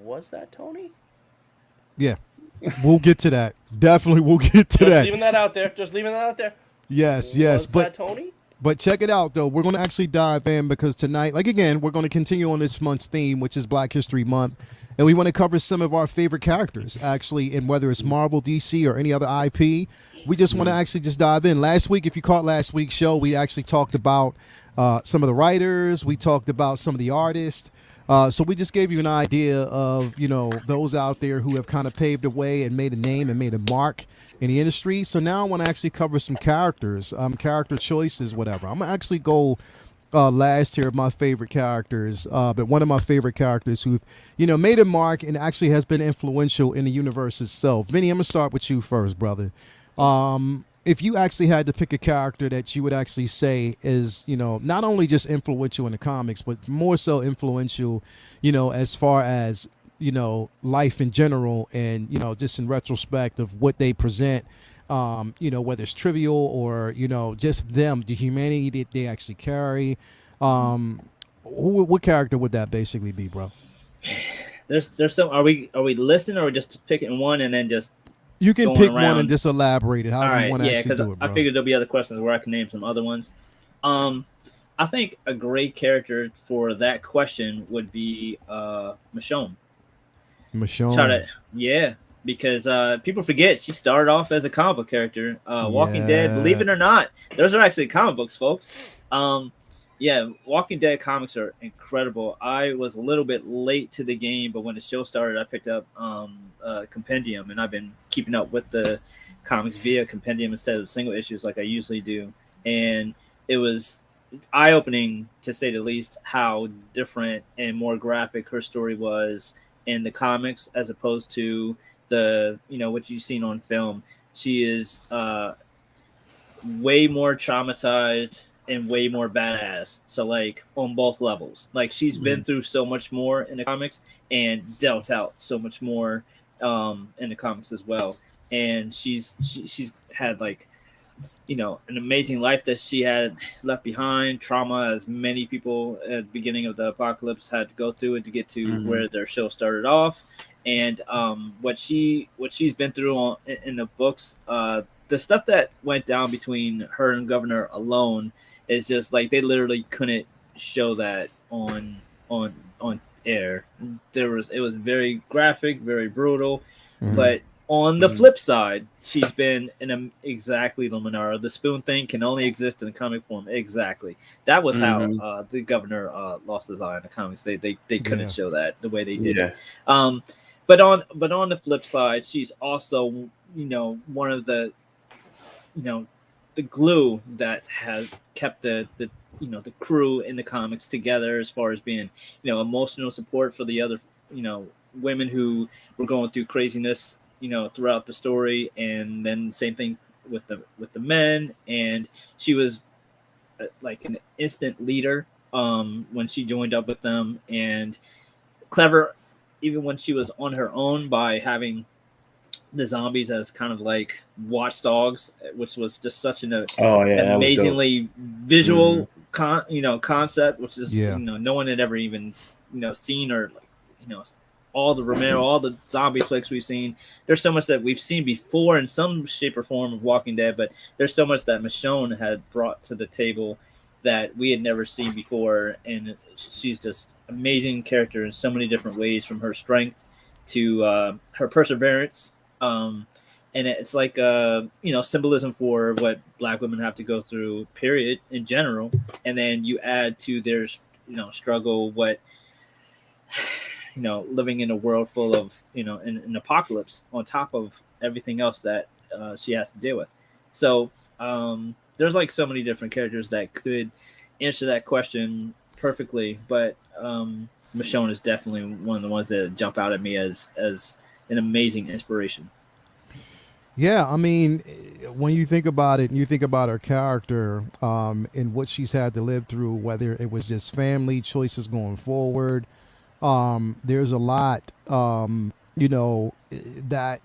Was that Tony? Yeah. We'll get to that. Definitely we'll get to that. Just leaving that out there. Yes. Was but that Tony? But check it out, though. We're going to actually dive in because tonight, like again, we're going to continue on this month's theme, which is Black History Month. And we want to cover some of our favorite characters, actually, in whether it's Marvel, DC, or any other IP. We just want to actually just dive in. Last week, if you caught last week's show, we actually talked about some of the writers. We talked about some of the artists. So we just gave you an idea of, those out there who have kind of paved the way and made a name and made a mark in the industry. So now I want to actually cover some characters, character choices, whatever. I'm going to actually go last here of my favorite characters, but one of my favorite characters who've, made a mark and actually has been influential in the universe itself. Vinny, I'm going to start with you first, brother. If you actually had to pick a character that you would actually say is, not only just influential in the comics, but more so influential, as far as, life in general and, just in retrospect of what they present, whether it's trivial or, just them, the humanity that they actually carry. What character would that basically be, bro? There's some. Are we listening, or are we just picking one and then just? You can pick one and just elaborate it. How you want to actually do it, bro? I figured there'll be other questions where I can name some other ones. I think a great character for that question would be Michonne. Michonne. Because people forget she started off as a comic book character. Walking Dead, believe it or not, those are actually comic books, folks. Walking Dead comics are incredible. I was a little bit late to the game, but when the show started, I picked up Compendium, and I've been keeping up with the comics via Compendium instead of single issues like I usually do. And it was eye-opening, to say the least, how different and more graphic her story was in the comics as opposed to the what you've seen on film. She is way more traumatized and way more badass. So like on both levels, like she's been through so much more in the comics and dealt out so much more in the comics as well. And she's had like an amazing life that she had left behind, trauma as many people at the beginning of the apocalypse had to go through it to get to where their show started off. And what she's been through in the books, the stuff that went down between her and Governor alone is just like they literally couldn't show that on air. It was very graphic, very brutal. But on the flip side, she's been in exactly Luminara. The spoon thing can only exist in the comic form. Exactly. That was how the Governor lost his eye in the comics. They couldn't show that the way they did it. But on the flip side, she's also one of the the glue that has kept the crew in the comics together, as far as being emotional support for the other women who were going through craziness throughout the story. And then same thing with the men. And she was like an instant leader when she joined up with them, and clever even when she was on her own by having the zombies as kind of like watchdogs, which was just such an amazingly visual concept, which is no one had ever even seen or all the Romero, all the zombie flicks we've seen. There's so much that we've seen before in some shape or form of Walking Dead, but there's so much that Michonne had brought to the table that we had never seen before, and she's just amazing character in so many different ways, from her strength to her perseverance. And it's like symbolism for what Black women have to go through, period, in general. And then you add to their struggle, what living in a world full of an apocalypse on top of everything else that she has to deal with. So there's like so many different characters that could answer that question perfectly, but Michonne is definitely one of the ones that jump out at me as an amazing inspiration. Yeah, I mean, when you think about it, and you think about her character and what she's had to live through, whether it was just family choices going forward, there's a lot, that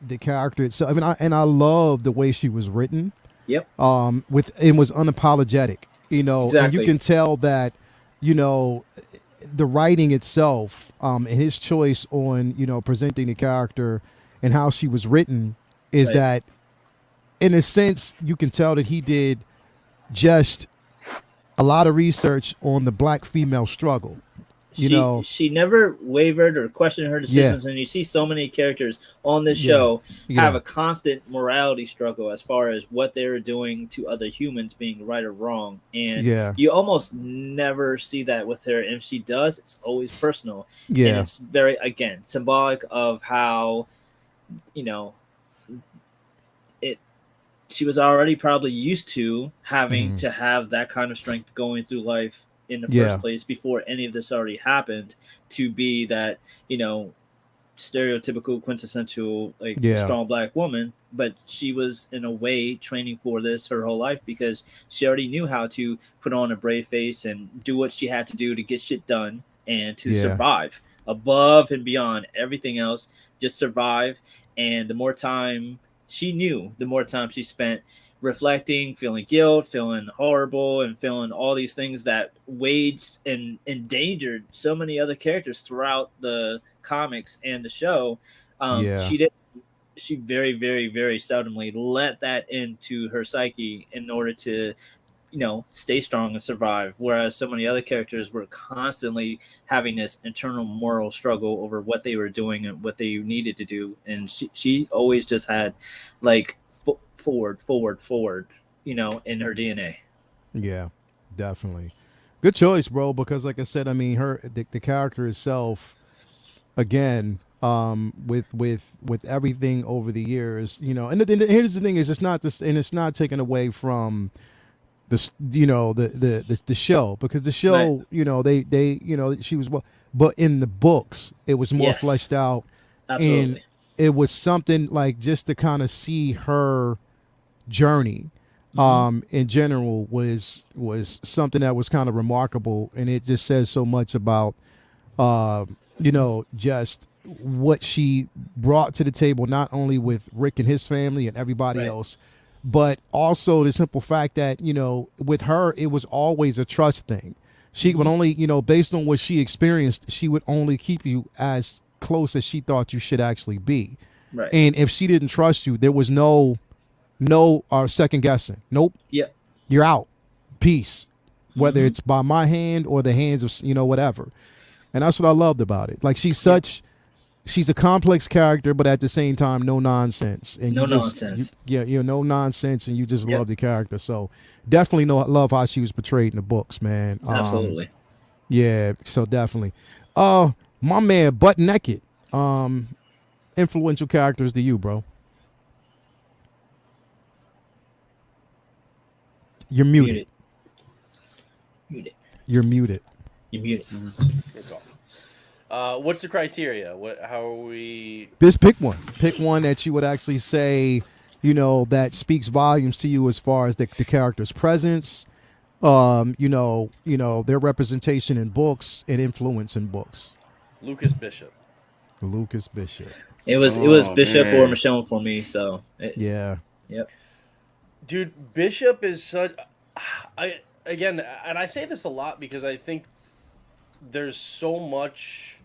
the character itself. I mean, I love the way she was written. Yep. It was unapologetic, exactly. And you can tell that, the writing itself, and his choice on, presenting the character and how she was written is right. That in a sense, you can tell that he did just a lot of research on the Black female struggle. She never wavered or questioned her decisions, and you see so many characters on this show have a constant morality struggle as far as what they're doing to other humans being right or wrong, and you almost never see that with her. And if she does, it's always personal, and it's very, again, symbolic of how she was already probably used to having to have that kind of strength going through life in the first place before any of this already happened, to be that stereotypical quintessential strong Black woman. But she was in a way training for this her whole life, because she already knew how to put on a brave face and do what she had to do to get shit done and to survive above and beyond everything else. Just survive. And the more time she knew, the more time she spent reflecting, feeling guilt, feeling horrible, and feeling all these things that waged and endangered so many other characters throughout the comics and the show. She very, very, very seldomly let that into her psyche in order to stay strong and survive, whereas so many other characters were constantly having this internal moral struggle over what they were doing and what they needed to do. And she always just had forward in her DNA. Yeah, definitely good choice, bro, because like I said, I mean, the character itself, again, with everything over the years, and here's the thing, is it's not taken away from the show, because the show, right. they she was, well, but in the books it was more fleshed out. Absolutely. And it was something like, just to kind of see her journey in general was something that was kind of remarkable, and it just says so much about just what she brought to the table, not only with Rick and his family and everybody else, but also the simple fact that, with her, it was always a trust thing. She would only, based on what she experienced, she would only keep you as close as she thought you should actually be. Right. And if she didn't trust you, there was no second guessing. Nope. Yeah. You're out. Peace. Whether it's by my hand or the hands of, whatever. And that's what I loved about it. Like, she's a complex character, but at the same time, no nonsense. And no nonsense. No nonsense, and you just love the character. So definitely love how she was portrayed in the books, man. Absolutely. Yeah, so definitely. My man, Butt Naked. Influential characters to you, bro. You're muted. You're muted. You're muted. What's the criteria? How are we? Just pick one. Pick one that you would actually say, that speaks volumes to you as far as the character's presence, their representation in books and influence in books. Lucas Bishop. It was Bishop or Michonne for me. So Yep. Dude, Bishop is such. And I say this a lot because I think there's so much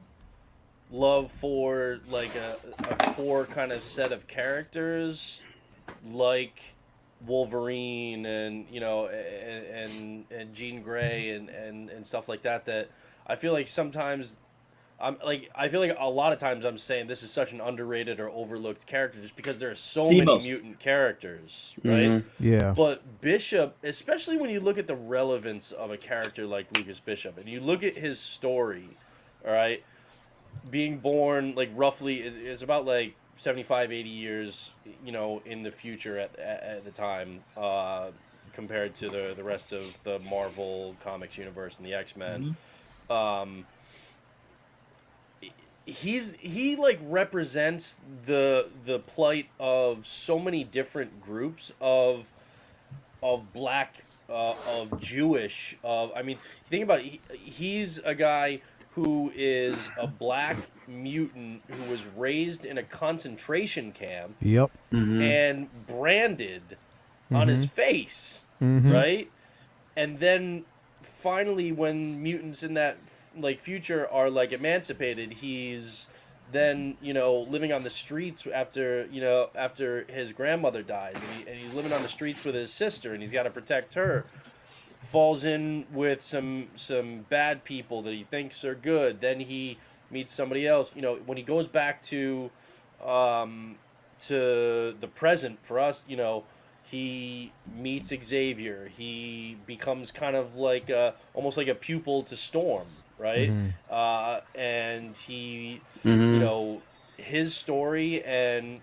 love for like a core kind of set of characters, like Wolverine and and Jean Grey and stuff like that. That I feel like sometimes I feel like a lot of times I'm saying this is such an underrated or overlooked character just because there are so many mutant characters, right? Mm-hmm. Yeah. But Bishop, especially when you look at the relevance of a character like Lucas Bishop, and you look at his story, all right, being born like roughly is about like 75, 80 years, in the future at the time, compared to the rest of the Marvel Comics universe and the X-Men. Mm-hmm. He like represents the plight of so many different groups of black, of Jewish, I mean, think about it. He's a guy who is a black mutant who was raised in a concentration camp. Yep. Mm-hmm. And branded on his face, right? And then finally, when mutants in that like future are like emancipated, he's then living on the streets after his grandmother dies, and he's living on the streets with his sister, and he's got to protect her. Falls in with some bad people that he thinks are good. Then he meets somebody else. When he goes back to the present for us, he meets Xavier. He becomes kind of like almost like a pupil to Storm, right? And he, his story and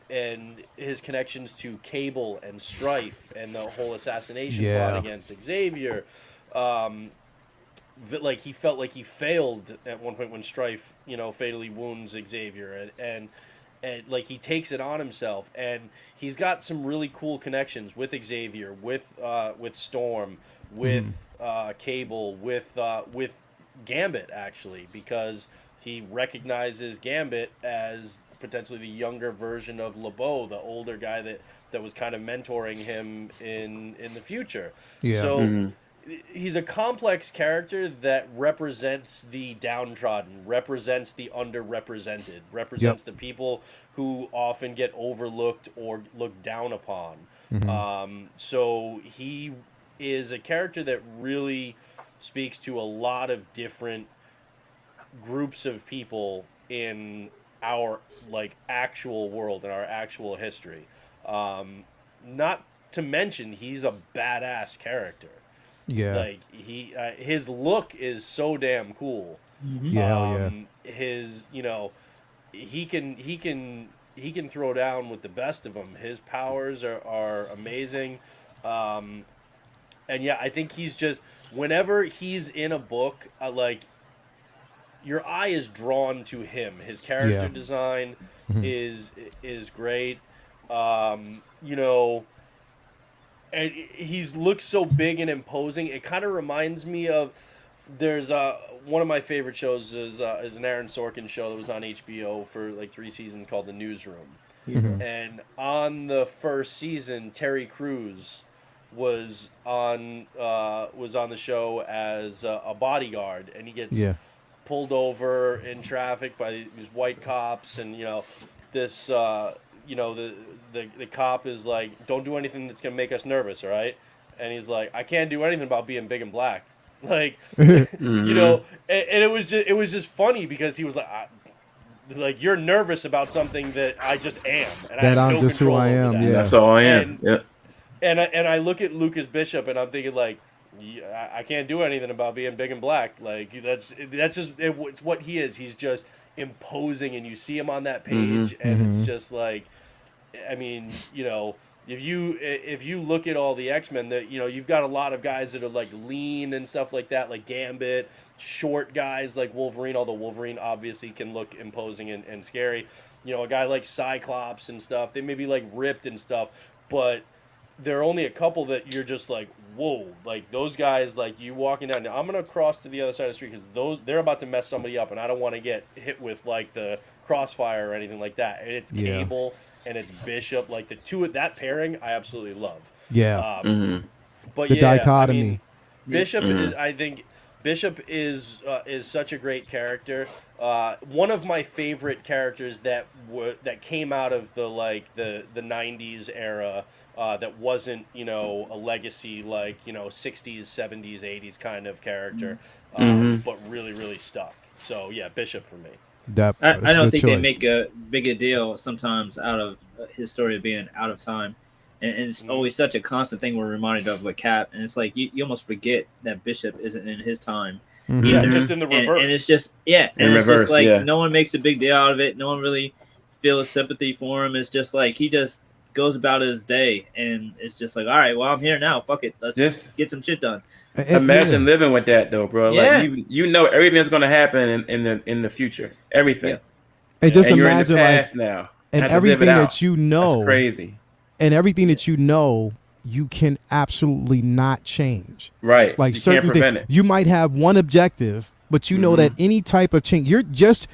his connections to Cable and Strife and the whole assassination plot against Xavier. Like he felt like he failed at one point when Strife, fatally wounds Xavier, and like he takes it on himself, and he's got some really cool connections with Xavier, with Storm, with Cable, with Gambit actually, because he recognizes Gambit as potentially the younger version of LeBeau, the older guy that was kind of mentoring him in the future. Yeah. So he's a complex character that represents the downtrodden, represents the underrepresented, represents the people who often get overlooked or looked down upon. So he is a character that really speaks to a lot of different groups of people in our like actual world and our actual history. Not to mention he's a badass character. Yeah, like his look is so damn cool. His he can throw down with the best of them. His powers are amazing. And yeah, I think he's just, whenever he's in a book, like your eye is drawn to him. His character design is great. And he looks so big and imposing. It kind of reminds me of, there's one of my favorite shows is an Aaron Sorkin show that was on HBO for like 3 seasons called The Newsroom. And on the first season, Terry Crews was on the show as a bodyguard, and he gets pulled over in traffic by these white cops, and this the cop is like, don't do anything that's gonna make us nervous, all right? And he's like, I can't do anything about being big and black, like and it was just funny because he was like you're nervous about something that I just am, and I have no control over that. That's all I am. And I look at Lucas Bishop and I'm thinking like, I can't do anything about being big and black. Like that's just it's what he is. He's just imposing, and you see him on that page, and it's just like, I mean, if you look at all the X-Men, that you've got a lot of guys that are like lean and stuff like that, like Gambit, short guys like Wolverine, although Wolverine obviously can look imposing and scary. A guy like Cyclops and stuff, they may be like ripped and stuff, but there are only a couple that you're just like, whoa, like those guys, like you walking down, I'm going to cross to the other side of the street because they're about to mess somebody up, and I don't want to get hit with like the crossfire or anything like that. And it's Cable and it's Bishop, like the two of that pairing I absolutely love. But the dichotomy. I mean, Bishop is, I think, Bishop is such a great character. One of my favorite characters that came out of the '90s era. That wasn't, a legacy 60s, 70s, 80s kind of character, but really, really stuck. So yeah, Bishop for me. I don't think they make a big a deal sometimes out of his story of being out of time, and it's always such a constant thing we're reminded of with Cap, and it's like you almost forget that Bishop isn't in his time. Yeah, just in the reverse. And it's just just like no one makes a big deal out of it. No one really feels sympathy for him. It's just like he just goes about his day, and it's just like, all right, well, I'm here now. Fuck it, let's just get some shit done. Imagine living with that though, bro. Yeah. Like you know everything's gonna happen in the future. Everything. And just and imagine you're in the past like now. And everything that That's crazy. And everything that you can absolutely not change. Right. Like you certain can't prevent things, it. you might have one objective, but you know that any type of change, you're just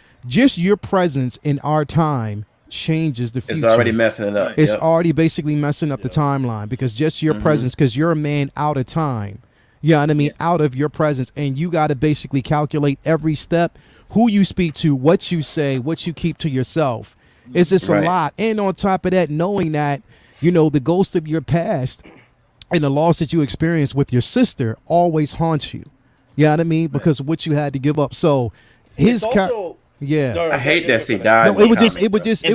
your presence in our time changes the future. It's already messing it up. It's already basically messing up the timeline because just your presence, because you're a man out of time. You know what I mean? Out of your presence. And you got to basically calculate every step, who you speak to, what you say, what you keep to yourself. It's just a lot. And on top of that, knowing that, the ghost of your past and the loss that you experienced with your sister always haunts you. You know what I mean? Because of what you had to give up. So his I hate that she died. No, it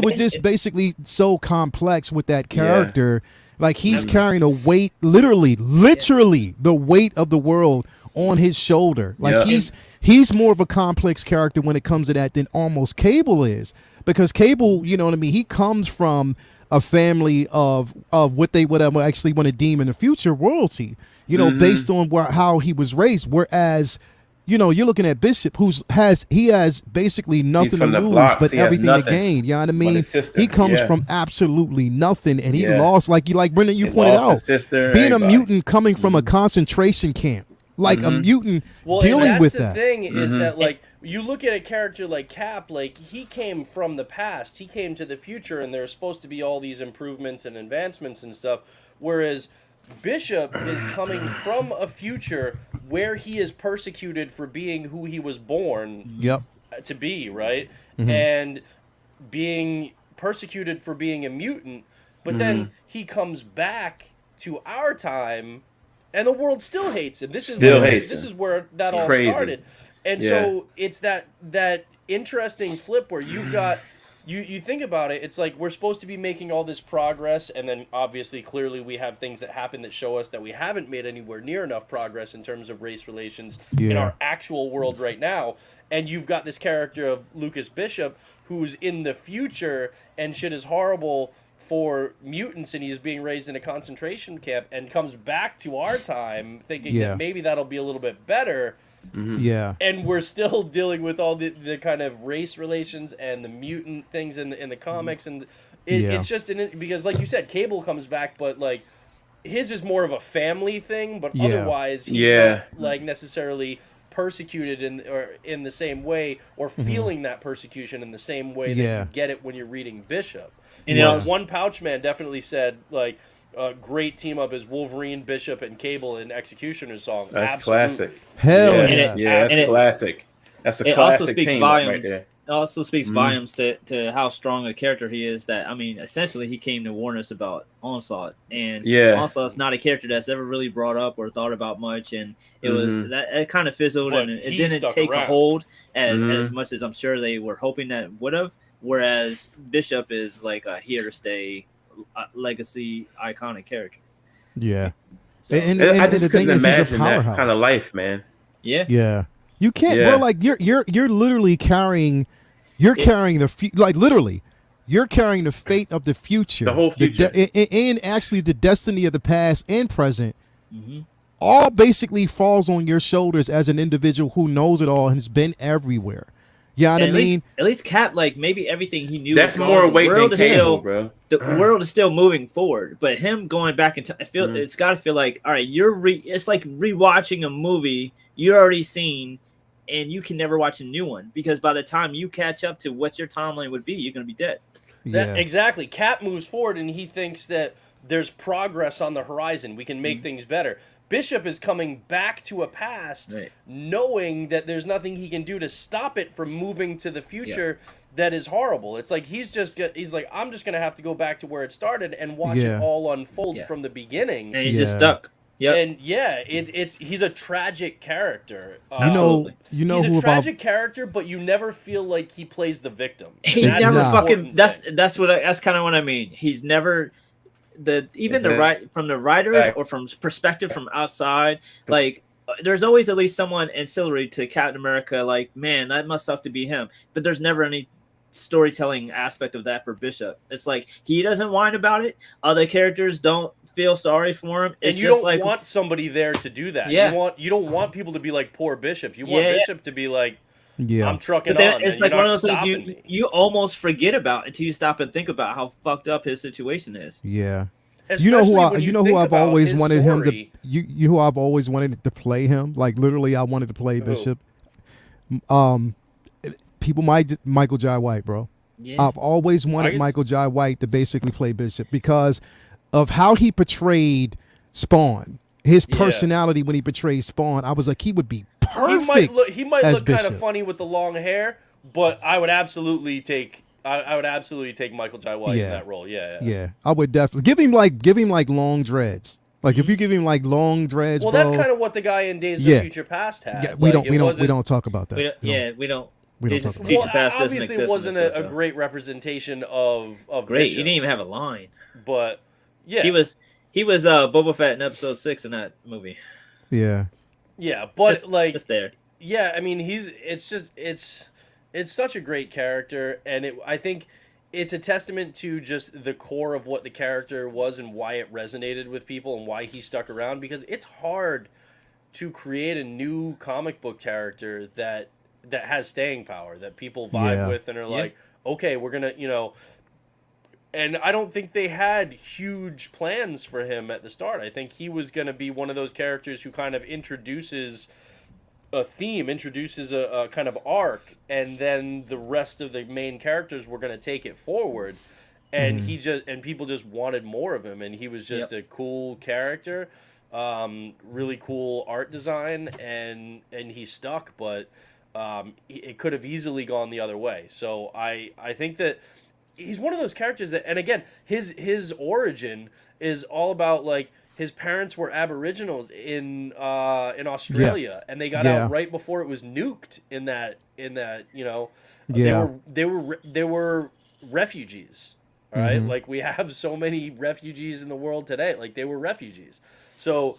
was just basically so complex with that character. Like he's carrying a weight, literally the weight of the world on his shoulder. Like he's more of a complex character when it comes to that than almost Cable is. Because Cable, you know what I mean, he comes from a family of what they would actually want to deem in the future royalty, based on how he was raised. Whereas, you're looking at Bishop, he has basically nothing to lose but everything to gain. You know what I mean? He comes from absolutely nothing, and he lost, like Brendan, you pointed out, being a mutant coming from a concentration camp, like a mutant dealing with that. The thing is that you look at a character like Cap, like he came from the past, he came to the future, and there's supposed to be all these improvements and advancements and stuff, whereas Bishop is coming from a future where he is persecuted for being who he was born to be, right? And being persecuted for being a mutant, but then he comes back to our time and the world still hates him. This is where that all started. And so it's that interesting flip where you've got you think about it, it's like we're supposed to be making all this progress, and then obviously clearly we have things that happen that show us that we haven't made anywhere near enough progress in terms of race relations in our actual world right now. And you've got this character of Lucas Bishop who's in the future and shit is horrible for mutants, and he's being raised in a concentration camp and comes back to our time thinking that maybe that'll be a little bit better. And we're still dealing with all the kind of race relations and the mutant things in the comics, and it's just because, like you said, Cable comes back, but like his is more of a family thing, but otherwise he's not like necessarily persecuted in the same way or feeling that persecution in the same way that you get it when you're reading Bishop. And One Pouch Man definitely said like a great team up is Wolverine, Bishop, and Cable in Executioner's Song. That's classic. Hell that's classic. That's a classic team right there. It also speaks volumes to how strong a character he is. That essentially he came to warn us about Onslaught, and Onslaught's not a character that's ever really brought up or thought about much, and it was that it kind of fizzled, and it didn't take a hold as much as I'm sure they were hoping that it would have. Whereas Bishop is like a here to stay, legacy, iconic character. Yeah, so, and I just couldn't imagine that kind of life, man. Yeah. You can't, bro. Like you're literally carrying, carrying the literally, you're carrying the fate of the future, the whole future, and actually the destiny of the past and present. All basically falls on your shoulders as an individual who knows it all and has been everywhere. You know what I mean? At least Cap, like maybe everything he knew. That's more weight than Cable, bro. The world is still moving forward, but him going back into, I feel it's got to feel like, all right, it's like rewatching a movie you already seen, and you can never watch a new one because by the time you catch up to what your timeline would be, you're gonna be dead. Exactly. Cap moves forward, and he thinks that there's progress on the horizon. We can make things better. Bishop is coming back to a past, knowing that there's nothing he can do to stop it from moving to the future. That is horrible. It's like he's like, I'm just gonna have to go back to where it started and watch it all unfold from the beginning. And he's just stuck. Yeah, and he's a tragic character. You know he's a tragic character, but you never feel like he plays the victim. He never fucking. That's kind of what I mean. He's never from the writers or from perspective from outside. Like, there's always at least someone ancillary to Captain America. Like, man, that must suck to be him. But there's never any storytelling aspect of that for Bishop. It's like he doesn't whine about it. Other characters don't feel sorry for him. It's and you just don't want somebody there to do that. You don't want people to be like poor Bishop. You want Bishop to be like, I'm trucking on. It's like one of those things you almost forget about until you stop and think about how fucked up his situation is. Yeah. Especially who I've always wanted him to who I've always wanted to play him. Like, literally, I wanted to play Bishop. Michael Jai White, bro. Yeah. I've always wanted Michael Jai White to basically play Bishop because of how he portrayed Spawn. His personality when he portrayed Spawn, I was like, he would be perfect. He might look kind of funny with the long hair, but I would absolutely take Michael Jai White in that role. Yeah. I would definitely give him like long dreads. Like, if you give him like long dreads, that's kind of what the guy in Days of Future Past had. Yeah, we don't talk about that. We don't. Obviously, it wasn't a great representation of great. Bishop. He didn't even have a line. But he was Boba Fett in episode 6 in that movie. Yeah. Yeah, but just there. Yeah, I mean, it's such a great character, and I think it's a testament to just the core of what the character was and why it resonated with people and why he stuck around, because it's hard to create a new comic book character that has staying power, that people vibe with and are like, okay, we're gonna, and I don't think they had huge plans for him at the start. I think he was gonna be one of those characters who kind of introduces a theme, introduces a kind of arc, and then the rest of the main characters were gonna take it forward. And people just wanted more of him, and he was just a cool character, really cool art design, and he stuck, but it could have easily gone the other way. So I think that he's one of those characters that, and again, his origin is all about, like, his parents were Aboriginals in Australia, and they got out right before it was nuked. They were refugees. All right, like, we have so many refugees in the world today. Like, they were refugees. So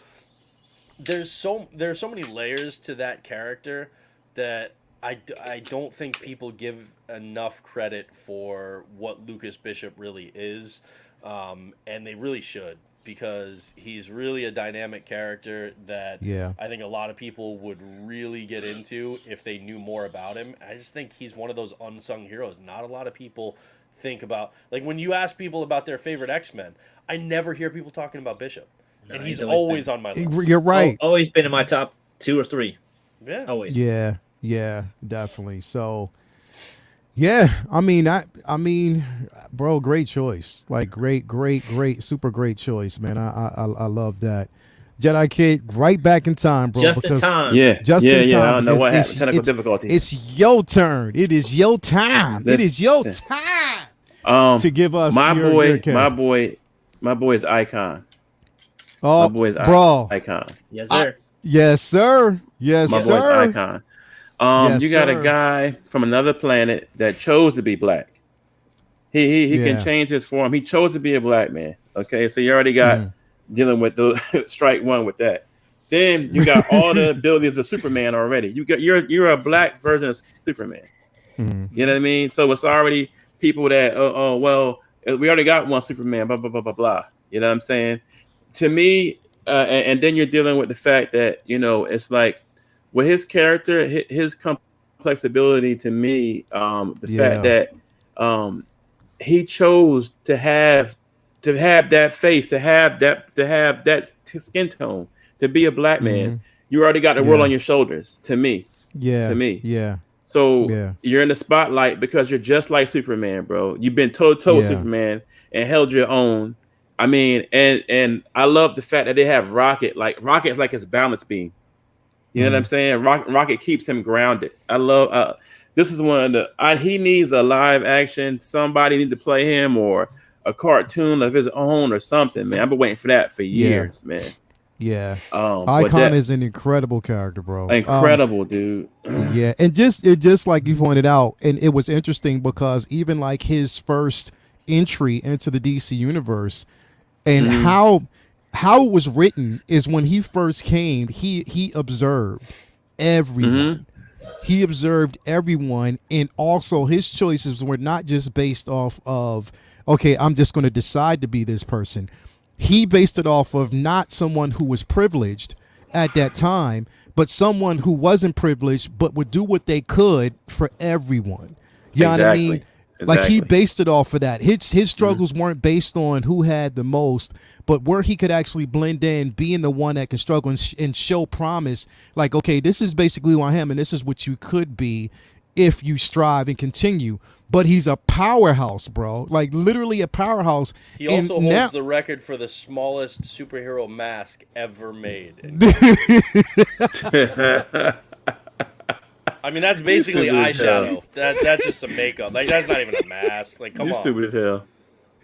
there's so many layers to that character that I don't think people give enough credit for what Lucas Bishop really is, and they really should, because he's really a dynamic character that I think a lot of people would really get into if they knew more about him. I just think he's one of those unsung heroes. Not a lot of people think about, like, when you ask people about their favorite X-Men, I never hear people talking about Bishop, and he's always on my list. You're right. Always been in my top 2 or 3. Yeah, always. Yeah, definitely. So, I mean, bro, great choice. Like, great, super great choice, man. I love that. Jedi Kid, right back in time, bro. Just in time. Yeah, just in time. I don't know what happened. Technical difficulties. It's your turn. It is your time. It is your time to give us my boy's Icon. Oh, my boy's bro, Icon. Yes, sir. Yes, sir. Yes, my sir. boy's Icon. You got a guy from another planet that chose to be black. He can change his form. He chose to be a black man. Okay, so you already got dealing with the strike one with that. Then you got all the abilities of Superman already. You're a black version of Superman. You know what I mean? So it's already people that well, we already got one Superman. Blah blah blah blah blah. You know what I'm saying? To me, and then you're dealing with the fact that, it's like, with his character, his complex ability, to me, the fact that he chose to have that face, to have that skin tone, to be a black man. You already got the world on your shoulders. To me. So you're in the spotlight because you're just like Superman, bro. You've been toe-to-toe with Superman and held your own. I mean, and I love the fact that they have Rocket. Like Rocket's like his balance beam. You know what I'm saying? Rocket keeps him grounded. I love. This is one of the. He needs a live action. Somebody needs to play him or a cartoon of his own or something. Man, I've been waiting for that for years, man. Yeah. Icon Icon is an incredible character, bro. Incredible, dude. Yeah, and just like you pointed out, and it was interesting because even like his first entry into the DC universe and how it was written is when he first came, he observed everyone. He observed everyone, and also his choices were not just based off of, okay, I'm just going to decide to be this person. He based it off of not someone who was privileged at that time, but someone who wasn't privileged but would do what they could for everyone. You know what I mean? Like he based it off of that. His struggles weren't based on who had the most, but where he could actually blend in, being the one that can struggle and show promise. Like, okay, this is basically who I am, and this is what you could be if you strive and continue. But he's a powerhouse, bro. Like literally a powerhouse. He also holds the record for the smallest superhero mask ever made. I mean, that's basically eyeshadow. That's just some makeup. Like that's not even a mask. Like, come on. You stupid as hell.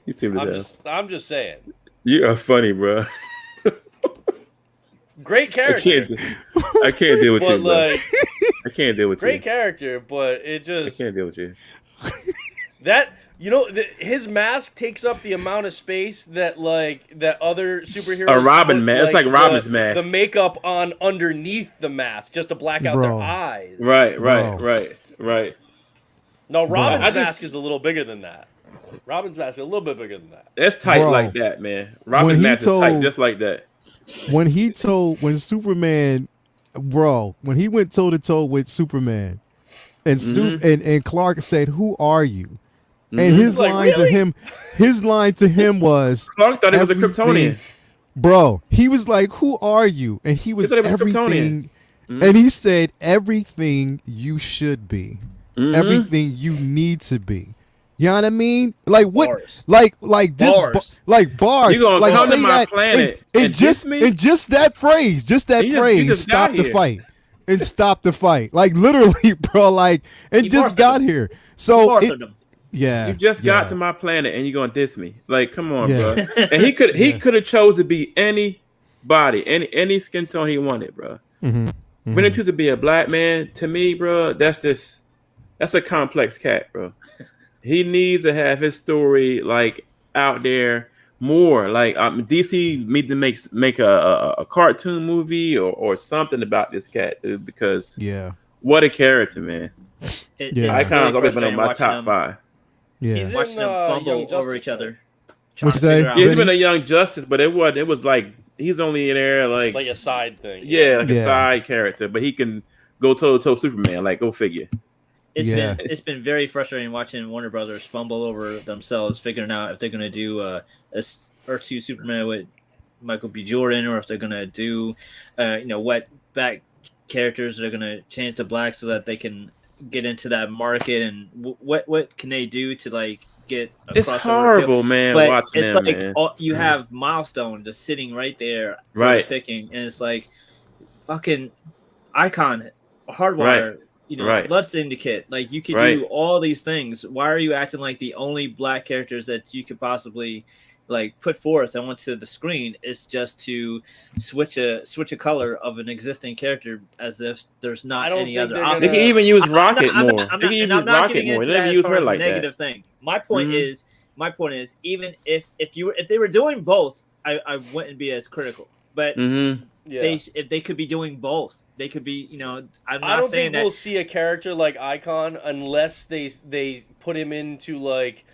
You stupid as hell. I'm just saying. You are funny, bro. Great character. I can't deal with you, bro. Like, I can't deal with you. Great character, but it just. I can't deal with you. That his mask takes up the amount of space that other superheroes. A Robin mask. It's like Robin's mask. The makeup on underneath the mask just to black out their eyes. Right. No, Robin's mask is a little bigger than that. Robin's mask is a little bit bigger than that. It's tight like that, man. Robin's mask is tight just like that. When Superman, bro, when he went toe to toe with Superman, and Clark said, "Who are you?" And his line to him was, Clark thought he was a Kryptonian. Bro, he was like, "Who are you?" And he was everything. And he said, "Everything you should be, everything you need to be." You know what I mean? Like what? Bars. Like this? Bars. Like bars? You gonna like come say to my that planet and just that phrase, stop the fight. And stop the fight. Like literally, bro. Like it just got here. So yeah, you just got to my planet and you're gonna diss me. Like, come on, bro. And he could have chose to be anybody, any skin tone he wanted, bro. When he chose to be a black man, to me, bro, that's a complex cat, bro. He needs to have his story like out there more. Like DC need to make a cartoon movie or something about this cat, dude, because what a character, man. Icon's always been on my top 5. Yeah, watching them fumble over each other. What you say? He's been a Young Justice, but it was like he's only in there like a side thing. Yeah, like a side character, but he can go toe to toe Superman. Like, go figure. It's been very frustrating watching Warner Brothers fumble over themselves, figuring out if they're gonna do a Earth 2 Superman with Michael B. Jordan, or if they're gonna do what back characters they're gonna change to black so that they can get into that market, and what can they do to like get a it's horrible, man. But watching it's them, like man. You have Milestone just sitting right there, right, picking, and it's like fucking Icon, Hardwire. Right. Blood Syndicate. Like you could do all these things. Why are you acting like the only black characters that you could possibly like put forth onto the screen is just to switch a color of an existing character as if there's not any other option? They can even use Rocket more. They can use I'm not Rocket more. They never use her like negative that. Thing. My point is even if they were doing both, I wouldn't be as critical. But if they could be doing both, they could be. I don't think we'll see a character like Icon unless they put him into like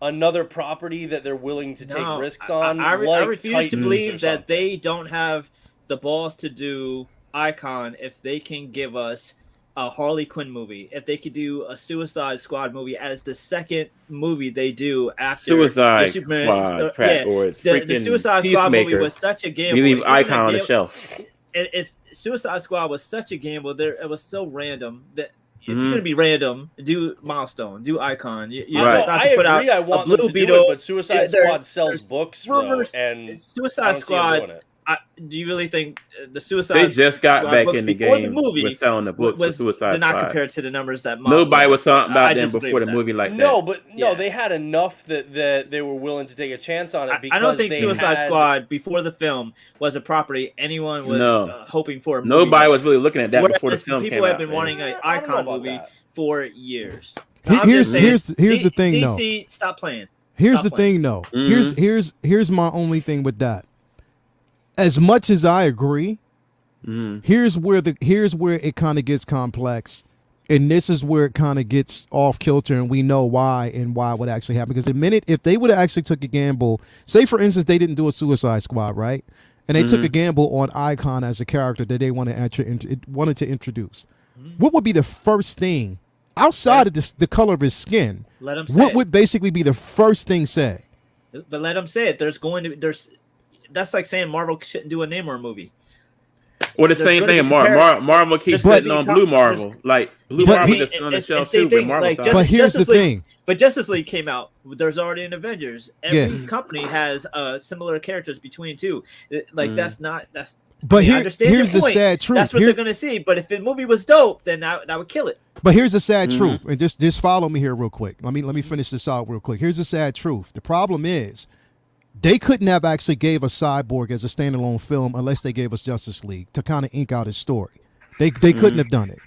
another property that they're willing to take risks on. I refuse to believe that they don't have the balls to do Icon if they can give us a Harley Quinn movie, if they could do a Suicide Squad movie as the second movie they do after Suicide Squad, or the Suicide Squad movie was such a gamble. You leave Icon on the shelf. If Suicide Squad was such a gamble, it was so random that if you're gonna be random, do Milestone, do Icon. You're Right. about to put out I want a Blue them to Beetle, do it, but Suicide Squad sells books, bro, and I Suicide don't see them doing Squad. it. Do you really think the Suicide? They just got Squad back books in the before game the movie with selling the books for Suicide they're not Squad. compared to the numbers that Milestone Nobody was talking about I them disagree before the with that. movie like that. No, but they had enough that they were willing to take a chance on it. Because I don't think they Suicide had... Squad before the film was a property anyone was hoping for. A movie Nobody with. was really looking at that before the film came out. People have been wanting an Icon movie that. for years. Here's the thing, though. DC, stop playing. Here's the thing, though. Here's my only thing with that. As much as I agree, here's where it kind of gets complex, and this is where it kind of gets off kilter, and we know why and why it would actually happen. Because the minute if they would have actually took a gamble, say for instance they didn't do a Suicide Squad, right, and they took a gamble on Icon as a character that they wanted to introduce, what would be the first thing outside of the color of his skin? Let him say what would basically be the first thing said? But let him say it. That's like saying Marvel shouldn't do a Namor movie. Or the same thing. Marvel keeps sitting on Blue Marvel. Like Blue Marvel is on the shelf too. But here's the thing. But Justice League came out. There's already an Avengers. Every company has similar characters between two. That's not. But here's the sad truth. That's what they're gonna see. But if the movie was dope, then that would kill it. But here's the sad truth, and just follow me here real quick. Let me finish this out real quick. Here's the sad truth. The problem is, they couldn't have actually gave us Cyborg as a standalone film unless they gave us Justice League to kind of ink out his story. They couldn't have done it.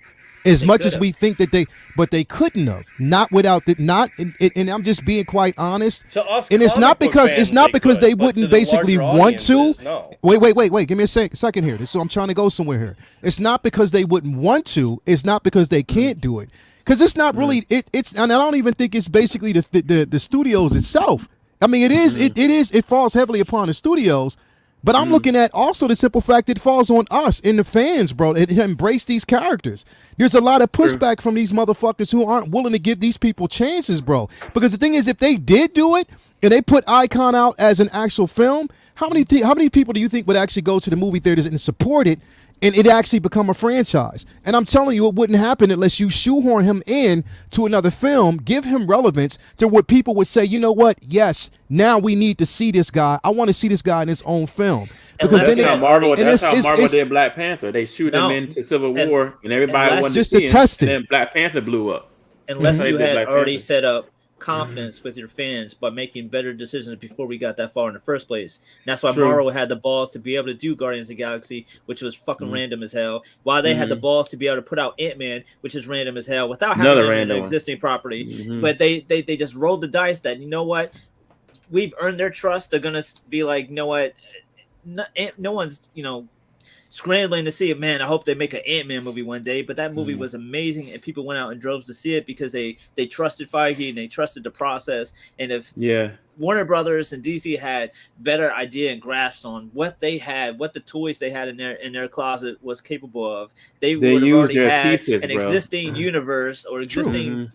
As much as we think that they couldn't have. Not without and I'm just being quite honest. To us, and it's not because they wouldn't basically want to. No. Wait. Give me a second here. So I'm trying to go somewhere here. It's not because they wouldn't want to. It's not because they can't do it. Because it's not really. It's and I don't even think it's basically the studios itself. I mean, it is. It falls heavily upon the studios. But I'm looking at also the simple fact that it falls on us and the fans, bro, to embrace these characters. There's a lot of pushback from these motherfuckers who aren't willing to give these people chances, bro. Because the thing is, if they did do it and they put Icon out as an actual film, how many people do you think would actually go to the movie theaters and support it and it actually become a franchise? And I'm telling you, it wouldn't happen unless you shoehorn him in to another film, give him relevance to what people would say, you know what? Yes, now we need to see this guy. I want to see this guy in his own film. Because that's how Marvel did Black Panther. They shoot him into Civil War, and everybody wanted just to see test him. it. And then Black Panther blew up. Unless you had already set up confidence with your fans by making better decisions before we got that far in the first place. And that's why Marvel had the balls to be able to do Guardians of the Galaxy, which was fucking random as hell. While they had the balls to be able to put out Ant-Man, which is random as hell, without having an existing property. But they just rolled the dice that, you know what, we've earned their trust. They're gonna be like, you know what, no one's, scrambling to see it. Man, I hope they make an Ant-Man movie one day. But that movie was amazing, and people went out in droves to see it because they trusted Feige and they trusted the process. And if Warner Brothers and DC had better idea and grasp on what they had, what the toys they had in their closet was capable of, they would have already had an existing universe or existing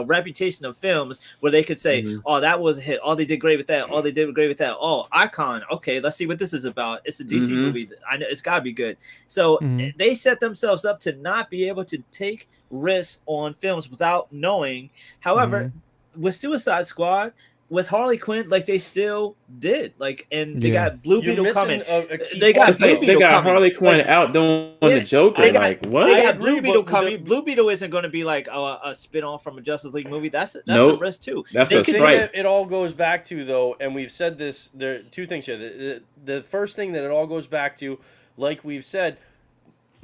reputation of films where they could say, oh, that was a hit. Oh, they did great with that. Oh, they did great with that. Oh, Icon. Okay, let's see what this is about. It's a DC movie. I know it's got to be good. So they set themselves up to not be able to take risks on films without knowing. However, with Suicide Squad, with Harley Quinn, they still did. And they got Blue Beetle coming. They got Harley Quinn out doing the Joker. They got Blue Beetle coming. Blue Beetle isn't going to be like a spin-off from a Justice League movie. That's a risk too. That's a strike. It all goes back to, though, and we've said this, there are two things here. The first thing that it all goes back to, like we've said,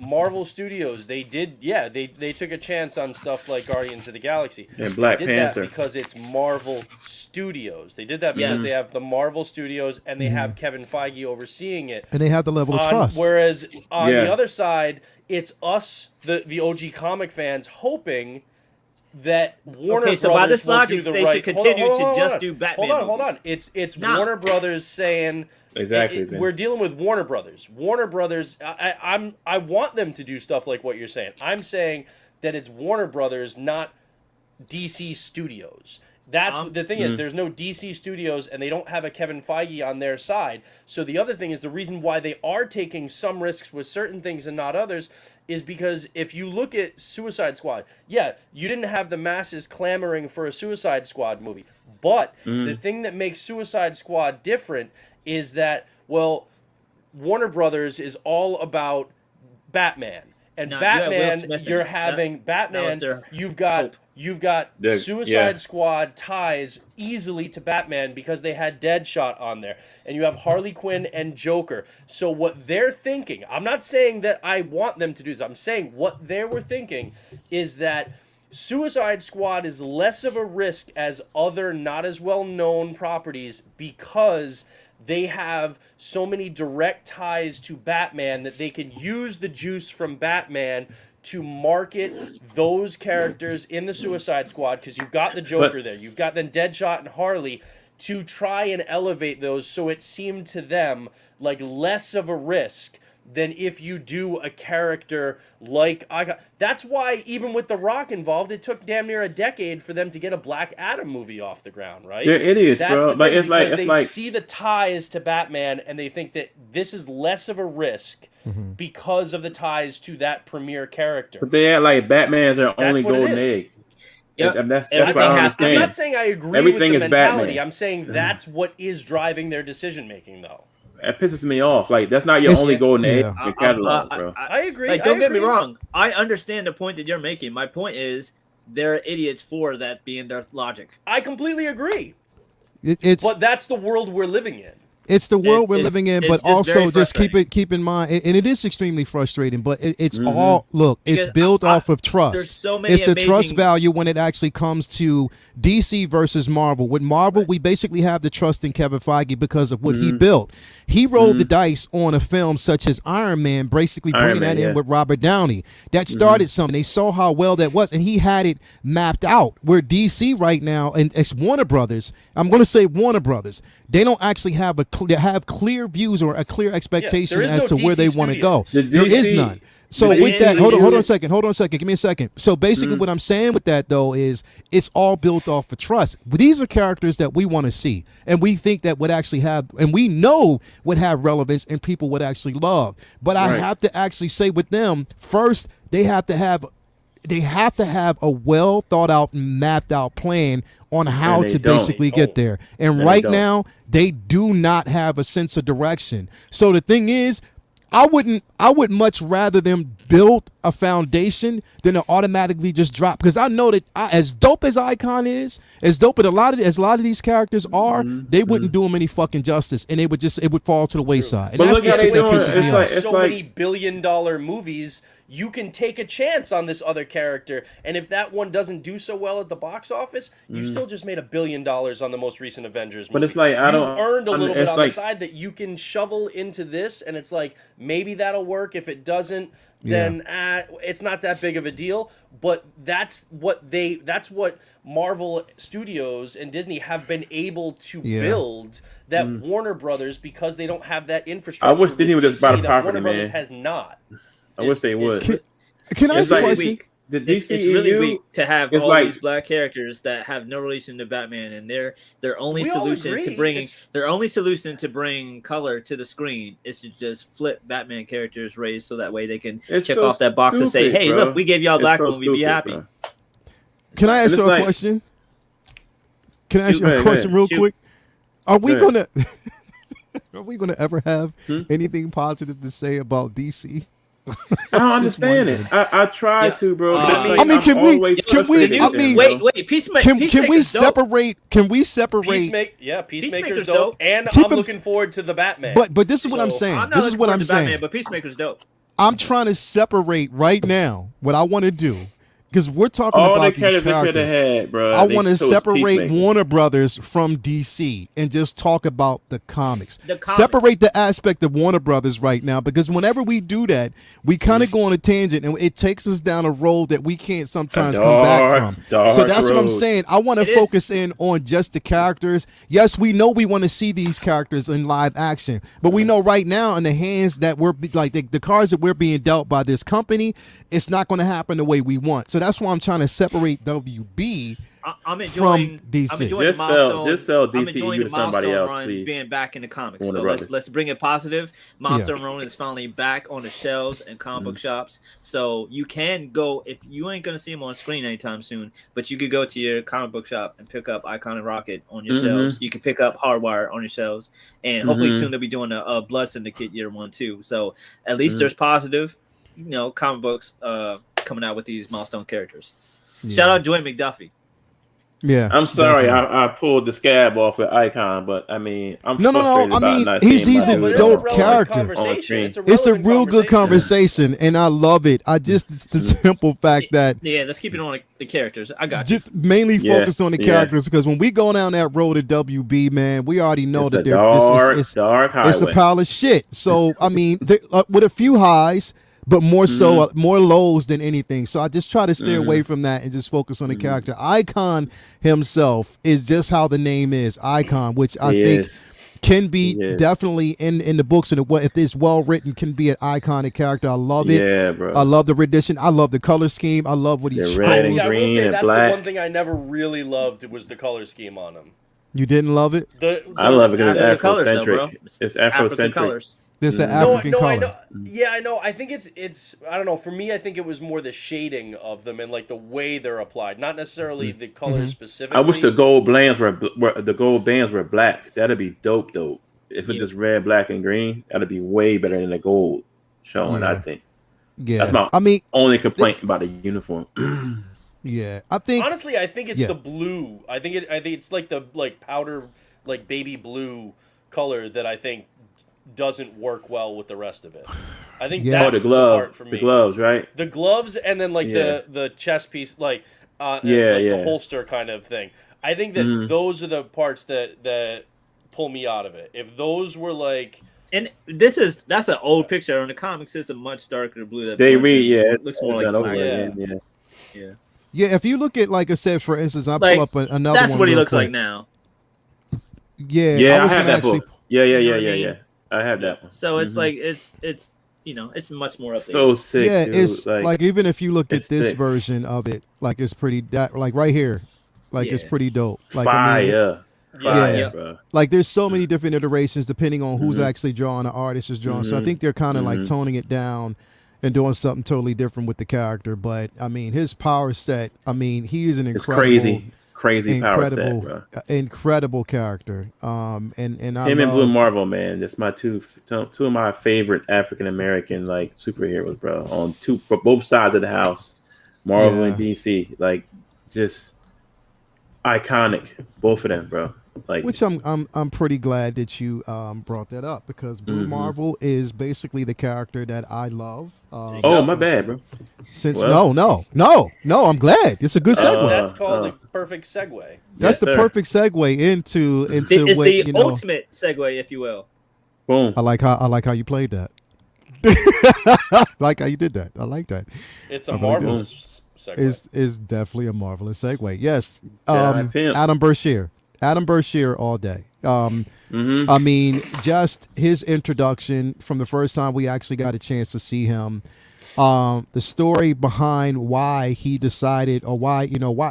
Marvel Studios, they took a chance on stuff like Guardians of the Galaxy. And Black Panther. That because it's Marvel Studios. They did that because they have the Marvel Studios and they have Kevin Feige overseeing it. And they have the level of trust. Whereas on the other side, it's us, the OG comic fans, hoping that Warner Brothers by this logic, will do they should continue to just do Batman movies. Hold on. It's Warner Brothers saying... Exactly. We're dealing with Warner Brothers. Warner Brothers, I want them to do stuff like what you're saying. I'm saying that it's Warner Brothers, not DC Studios. That's the thing is there's no DC Studios and they don't have a Kevin Feige on their side. So the other thing is the reason why they are taking some risks with certain things and not others is because if you look at Suicide Squad, yeah, you didn't have the masses clamoring for a Suicide Squad movie. But the thing that makes Suicide Squad different is that, well, Warner Brothers is all about Batman. And Batman, you're having Batman. You've got Suicide Squad ties easily to Batman because they had Deadshot on there, and you have Harley Quinn and Joker. So what they're thinking, I'm not saying that I want them to do this. I'm saying what they were thinking is that Suicide Squad is less of a risk as other not as well known properties because they have so many direct ties to Batman that they can use the juice from Batman to market those characters in the Suicide Squad because you've got the Joker there. You've got then Deadshot and Harley to try and elevate those so it seemed to them like less of a risk than if you do a character like that's why even with The Rock involved, it took damn near a decade for them to get a Black Adam movie off the ground, right? They're idiots, bro. Like they see the ties to Batman and they think that this is less of a risk because of the ties to that premier character. But they act like Batman's their only golden egg. Yep. And that's what I understand. I'm not saying I agree Everything with the is mentality. Batman. I'm saying that's what is driving their decision making, though. That pisses me off. Like that's not your only golden egg in your catalog, bro. I agree. Like, don't get me wrong. I understand the point that you're making. My point is they're idiots for that being their logic. I completely agree. But that's the world we're living in. It's the world we're living in, but also just keep in mind, and it is extremely frustrating. But it's all it's built off of trust. There's so many it's a trust value when it actually comes to DC versus Marvel. With Marvel, we basically have the trust in Kevin Feige because of what he built. He rolled the dice on a film such as Iron Man, basically bringing that in with Robert Downey. That started something. They saw how well that was, and he had it mapped out. Where DC right now, and it's Warner Brothers. I'm going to say Warner Brothers. They don't actually have clear views or a clear expectation as to where they want to go. There is none. So with that, hold on a second. Give me a second. So basically what I'm saying with that, though, is it's all built off of trust. These are characters that we want to see, and we think that would actually have, and we know would have relevance and people would actually love. But I have to actually say with them, first, they have to have a well thought out, mapped out plan on how to basically get there. And right now, they do not have a sense of direction. So the thing is, I would much rather them build a foundation than to automatically just drop, because I know that as dope as Icon is, as dope as a lot of these characters are, they wouldn't do them any fucking justice, and it would fall to the wayside. And but that's look the shit that pisses me off. So many billion-dollar movies, you can take a chance on this other character, and if that one doesn't do so well at the box office, you still just made $1 billion on the most recent Avengers movie. But it's like you earned a little bit on the side that you can shovel into this, and it's like maybe that'll work. If it doesn't, then it's not that big of a deal. But that's what Marvel Studios and Disney have been able to build. That Warner Brothers, because they don't have that infrastructure. I wish Disney would just buy the property, Warner Brothers man. has not. I wish they would. Can I ask a question? It's really weak to have all these black characters that have no relation to Batman, and their only solution to bring color to the screen is to just flip Batman characters raised so that way they can check off that box and say, "Hey, look, we gave y'all a black one. We'd be happy." Bro. Can I ask you a question? Can I ask you a question real quick? Are we gonna ever have anything positive to say about DC? I don't understand it. I try to, bro. I mean, can we? Wait. Can we separate? Peacemaker's dope. And I'm looking forward to the Batman. But this is what I'm saying. This is what I'm saying. Batman, but Peacemaker's dope. I'm trying to separate right now what I want to do. Because we're talking about these characters. I want to separate Warner Brothers from DC and just talk about the comics. Separate the aspect of Warner Brothers right now, because whenever we do that, we kind of go on a tangent and it takes us down a road that we can't sometimes come back from. So that's what I'm saying. I want to focus in on just the characters. Yes, we know we want to see these characters in live action, but we know right now in the hands that we're like the cards that we're being dealt by this company, it's not going to happen the way we want. So that's why I'm trying to separate WB I'm enjoying from DC. I'm enjoying the Milestone. Just sell I'm DCU enjoying to the somebody Milestone else, run please. being back in the comics. Warner So Brothers. let's bring it positive. Milestone run is finally back on the shelves and comic book shops. So you can go, if you ain't gonna see them on screen anytime soon, but you could go to your comic book shop and pick up Icon and Rocket on your shelves. You can pick up Hardwire on your shelves, and hopefully soon they'll be doing a Blood Syndicate year 1 too. So at least there's positive, comic books coming out with these Milestone characters. Shout out Joy McDuffie. Yeah, I'm sorry, I pulled the scab off with Icon, but I mean, I'm no. frustrated I about mean, not he's seeing my a dude dope on character. screen. It's a real good conversation, and I love it. It's the simple fact that let's keep it on the characters. I got you. Just mainly focus on the characters, because when we go down that road at WB, man, we already know It's that a dark highway. It's a pile of shit. So I mean, with a few highs, but more so more lows than anything. So I just try to stay away from that and just focus on the character. Icon himself is just how the name is, Icon, which I think can be definitely in the books, and if it's well written, can be an iconic character. I love it. Yeah, bro. I love the rendition. I love the color scheme. I love what he chose. Red and green I will say and that's black. the one thing I never really loved was the color scheme on him. You didn't love it? I love it because it's African colors, Afrocentric. It's Afrocentric. colors. There's the African color. I know. Yeah, I know. I think it's. I don't know. For me, I think it was more the shading of them and like the way they're applied, not necessarily the colors specifically. I wish the gold bands were black. That'd be dope. If it's just red, black, and green, that'd be way better than the gold showing. I think. Yeah, that's my only complaint about the uniform. Yeah, I think honestly, I think it's the blue. I think it's like the powder, like baby blue color that I think doesn't work well with the rest of it. I think that's the part for me. The gloves, right? The gloves, and then the chest piece, the holster kind of thing. I think that those are the parts that pull me out of it. If those were like, and that's an old picture. On the comics, it's a much darker blue. It looks more like black. Yeah, if you look at, like I said, for instance, I pull up another. That's one what he real looks quick. like now. Yeah, I have that book. Yeah. I have that one. So it's like it's it's much more updated. So sick. Yeah, dude. it's like even if you look at this version of it, like it's pretty like right here, like it's pretty dope. Like fire. Bro. Like there's so many different iterations depending on who's actually drawing, the artist is drawing. So I think they're kind of like toning it down and doing something totally different with the character. But I mean, his power set. I mean, he is an incredible. Crazy power set, bro. Incredible character. And I him and Blue Marvel, man. That's my two of my favorite African American like superheroes, bro. On both sides of the house, Marvel and DC, like just iconic, both of them, bro. Like, which I'm pretty glad that you brought that up, because Blue Marvel is basically the character that I love. My bad, bro. Since no, I'm glad. It's a good segue. That's called the perfect segue. That's the perfect segue into it's what, the ultimate segue, if you will. Boom. I like how you played that. Like how you did that. I like that. It's a marvelous segue. Is definitely a marvelous segue. Yes. Adam Berkshire all day. I mean, just his introduction from the first time we actually got a chance to see him. The story behind why he decided, or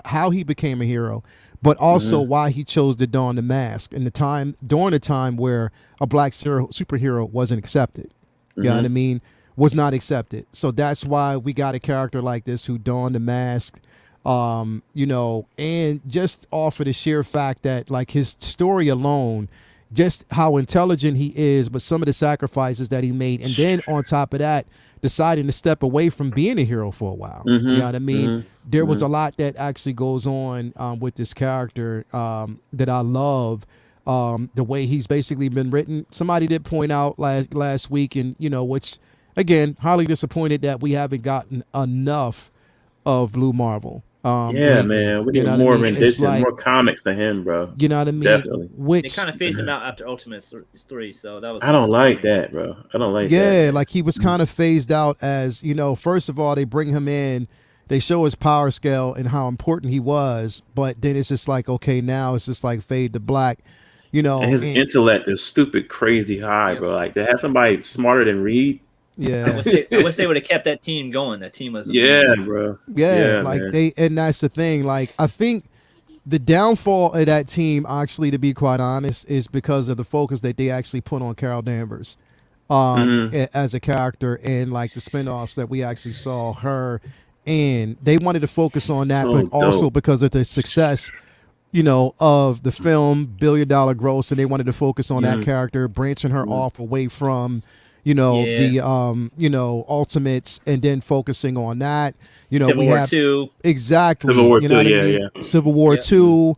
how he became a hero, but also why he chose to don the mask during the time where a black superhero wasn't accepted. You know what I mean? Was not accepted. So that's why we got a character like this who donned the mask. And just off of the sheer fact that, like, his story alone, just how intelligent he is, but some of the sacrifices that he made, and then on top of that, deciding to step away from being a hero for a while. You know what I mean? There was a lot that actually goes on with this character that I love. The way he's basically been written. Somebody did point out last week, and which again, highly disappointed that we haven't gotten enough of Blue Marvel. Man, we need more renditions, more comics to him, bro. You know what I mean? Definitely. They kind of phased him out after Ultimate 3, so that was. I don't like that, bro. I don't like that. Yeah, like he was kind of phased out as, first of all, they bring him in, they show his power scale and how important he was, but then it's just like, okay, now it's just like fade to black, And his intellect is stupid, crazy high, bro. Like, to have somebody smarter than Reed. Yeah, I wish they would have kept that team going. That team was bro. Yeah, like man. And that's the thing. Like, I think the downfall of that team, actually, to be quite honest, is because of the focus that they actually put on Carol Danvers as a character, and like the spinoffs that we actually saw her in. They wanted to focus on that, but also because of the success, of the film, $1 billion gross, and they wanted to focus on that character, branching her off away from the Ultimates, and then focusing on that. Civil War 2. Exactly. Civil War 2, what I mean? Civil War 2.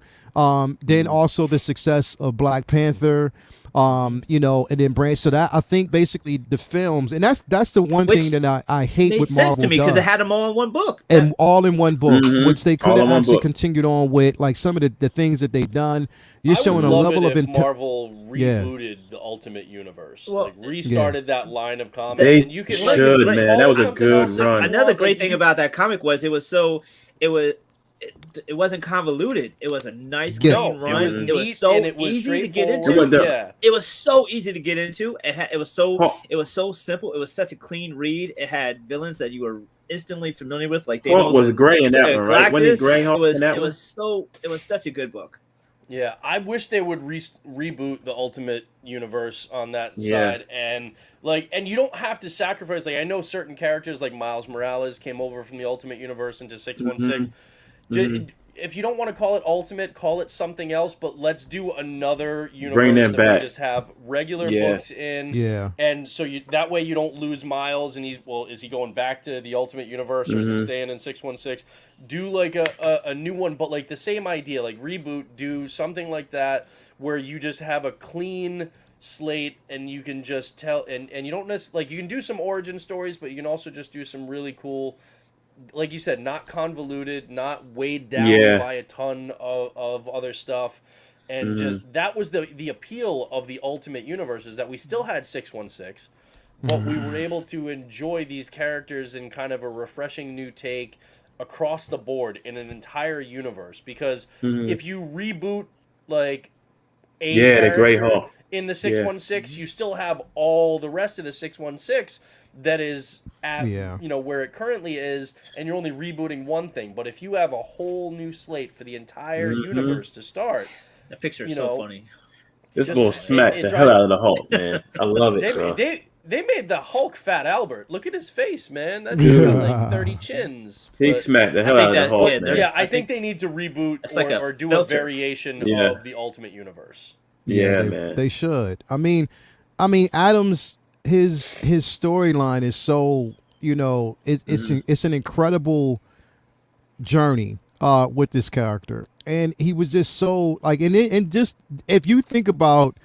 Then also the success of Black Panther. And then branch. So that, I think, basically the films, and that's the one thing that I hate with Marvel. Makes sense to me because it had them all in one book, and all in one book, which they could have actually continued on with, like some of the things that they've done. You're showing a level of Marvel rebooted the Ultimate Universe, like restarted that line of comics. They and you could, should, man. That was a good run. Another great thing about that comic was it wasn't convoluted. It was a nice clean run. It was so easy to get into. It was so easy to get into. It was so simple. It was such a clean read. It had villains that you were instantly familiar with, like Hulk was Gray in that one, right? When did Gray Hulk in that one? It was such a good book. Yeah, I wish they would reboot the Ultimate Universe on that side, and you don't have to sacrifice. Like, I know certain characters like Miles Morales came over from the Ultimate Universe into 616. If you don't want to call it Ultimate, call it something else, but let's do another universe. Bring them back. We just have regular books in. Yeah. And so that way you don't lose Miles, and is he going back to the Ultimate Universe, or is he staying in 616? Do like a new one, but like the same idea, like reboot, do something like that where you just have a clean slate, and you can just tell, and you don't necessarily, like, you can do some origin stories, but you can also just do some really cool, like you said, not convoluted, not weighed down by a ton of other stuff. And just that was the appeal of the Ultimate Universe, is that we still had 616, but we were able to enjoy these characters in kind of a refreshing new take across the board in an entire universe. Because if you reboot like a the Grey Hawk in the 616, you still have all the rest of the 616 that is at where it currently is, and you're only rebooting one thing. But if you have a whole new slate for the entire universe to start, that picture is so funny. This will smack the hell out of the Hulk, man. I love it. They made the Hulk Fat Albert. Look at his face, man. That dude got like 30 chins. He smacked the hell out of the Hulk, man. Yeah, I think they need to reboot or do a variation of the Ultimate Universe. Yeah, man. They should. I mean, Adams, his storyline is so, it's an incredible journey with this character, and he was just so like, and just if you think about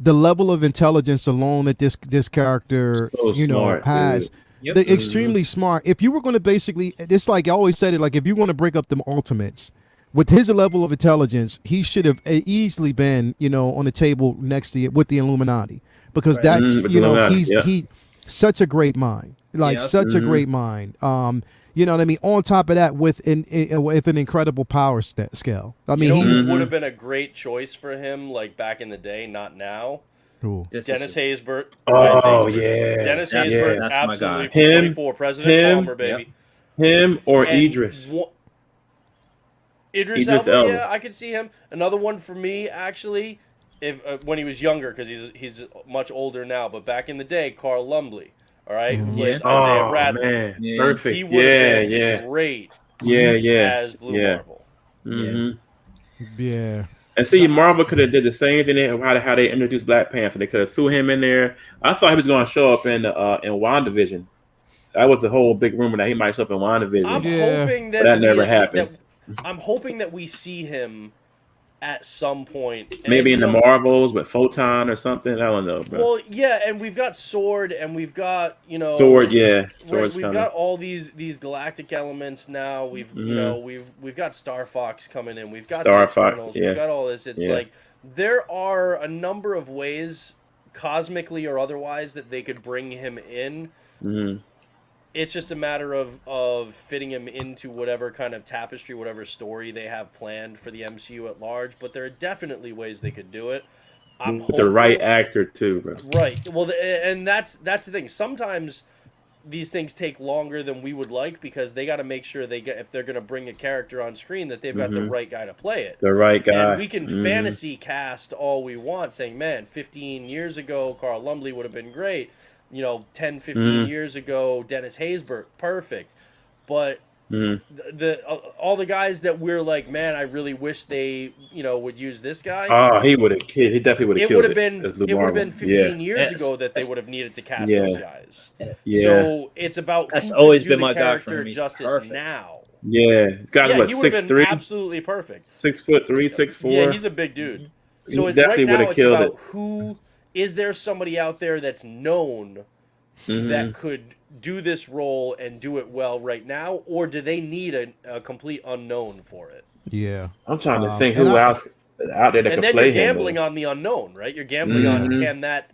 the level of intelligence alone that this character smart, has. Extremely smart. If you were going to basically, it's like I always said it, like if you want to break up them Ultimates, with his level of intelligence, he should have easily been, on the table next to it with the Illuminati, because that's, he such a great mind, such a great mind. You know what I mean? On top of that, with an incredible power scale. I mean, he would have been a great choice for him, like back in the day, not now. Cool. Dennis Haysbert. Dennis Haysbert, absolutely. Him, President Palmer, baby. Him or Idris. Idris Elba, yeah, I could see him. Another one for me, actually, if when he was younger, because he's much older now, but back in the day, Carl Lumbly. All right, who plays Isaiah Bradley. Man. Perfect. He would have been great. As Blue Marvel. Yeah. And see, Marvel could have did the same thing. How they introduced Black Panther, they could have threw him in there. I thought he was going to show up in WandaVision. That was the whole big rumor that he might show up in WandaVision. I'm hoping that never happened. I'm hoping that we see him at some point. Maybe in the Marvels with Photon or something. I don't know, bro. Well, yeah, and we've got Sword, and we've got, Sword, yeah. We've got all these galactic elements now. We've we've got Star Fox coming in. We've got Star Fox, We've got all this. It's like there are a number of ways, cosmically or otherwise, that they could bring him in. It's just a matter of fitting him into whatever kind of tapestry, whatever story they have planned for the MCU at large. But there are definitely ways they could do it. With the right actor too, bro. Right. Well, and that's the thing. Sometimes these things take longer than we would like because they got to make sure if they're going to bring a character on screen that they've got the right guy to play it. The right guy. And we can fantasy cast all we want, saying, man, 15 years ago, Carl Lumbly would have been great. 10, 15 years ago, Dennis Haysbert, perfect. But all the guys that we're like, man, I really wish they, would use this guy. Oh, he would have killed. He definitely would have killed it. It would have been 15 years ago that they would have needed to cast those guys. Yeah. So it's about that's always been my character justice perfect. Now. Yeah, guy what, he would have 6'3", been absolutely perfect. 6'3", 6'4". Yeah, he's a big dude. So he definitely would have killed it. Who is there somebody out there that's known that could do this role and do it well right now, or do they need a complete unknown for it? Yeah, I'm trying to think who else out there that can play him. And then you're gambling on the unknown, right? You're gambling on can that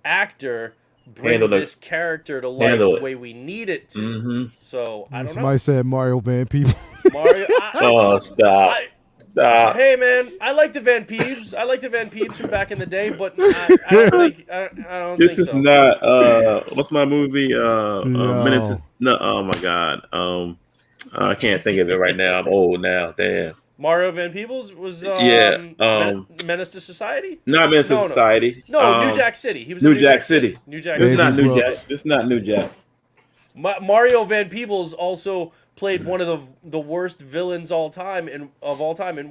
actor bring this character to life the way we need it to. So I don't know. Somebody said Mario Van Peebles. Mario, stop. Hey man, I like the Van Peeves. I like the Van Peeves from back in the day, but I don't think this is so. not. What's my movie? Minutes. No. Oh my god. I can't think of it right now. I'm old now. Damn. Mario Van Peebles was Menace to Society. Not Menace to Society. No, New Jack City. He was New Jack City. New Jack. This is not New Jack. This is not New Jack. Mario Van Peebles also played one of the worst villains of all time in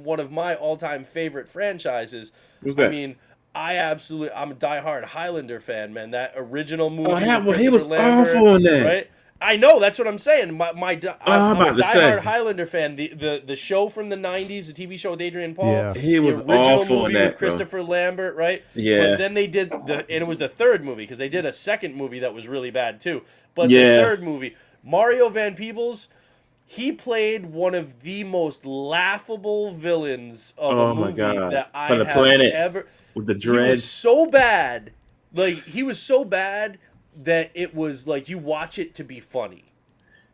one of my all-time favorite franchises. Who's that? I mean, I'm a diehard Highlander fan, man. That original movie. He was awful in that. Right? I know, that's what I'm saying. I'm a diehard Highlander fan. The show from the 90s, the TV show with Adrian Paul. He was awful in that. With Christopher Lambert, right? Yeah. But then they did and it was the third movie because they did a second movie that was really bad too. But the third movie, Mario Van Peebles, he played one of the most laughable villains of a movie that I have ever. With the dreads. He was so bad. He was so bad that it was like you watch it to be funny.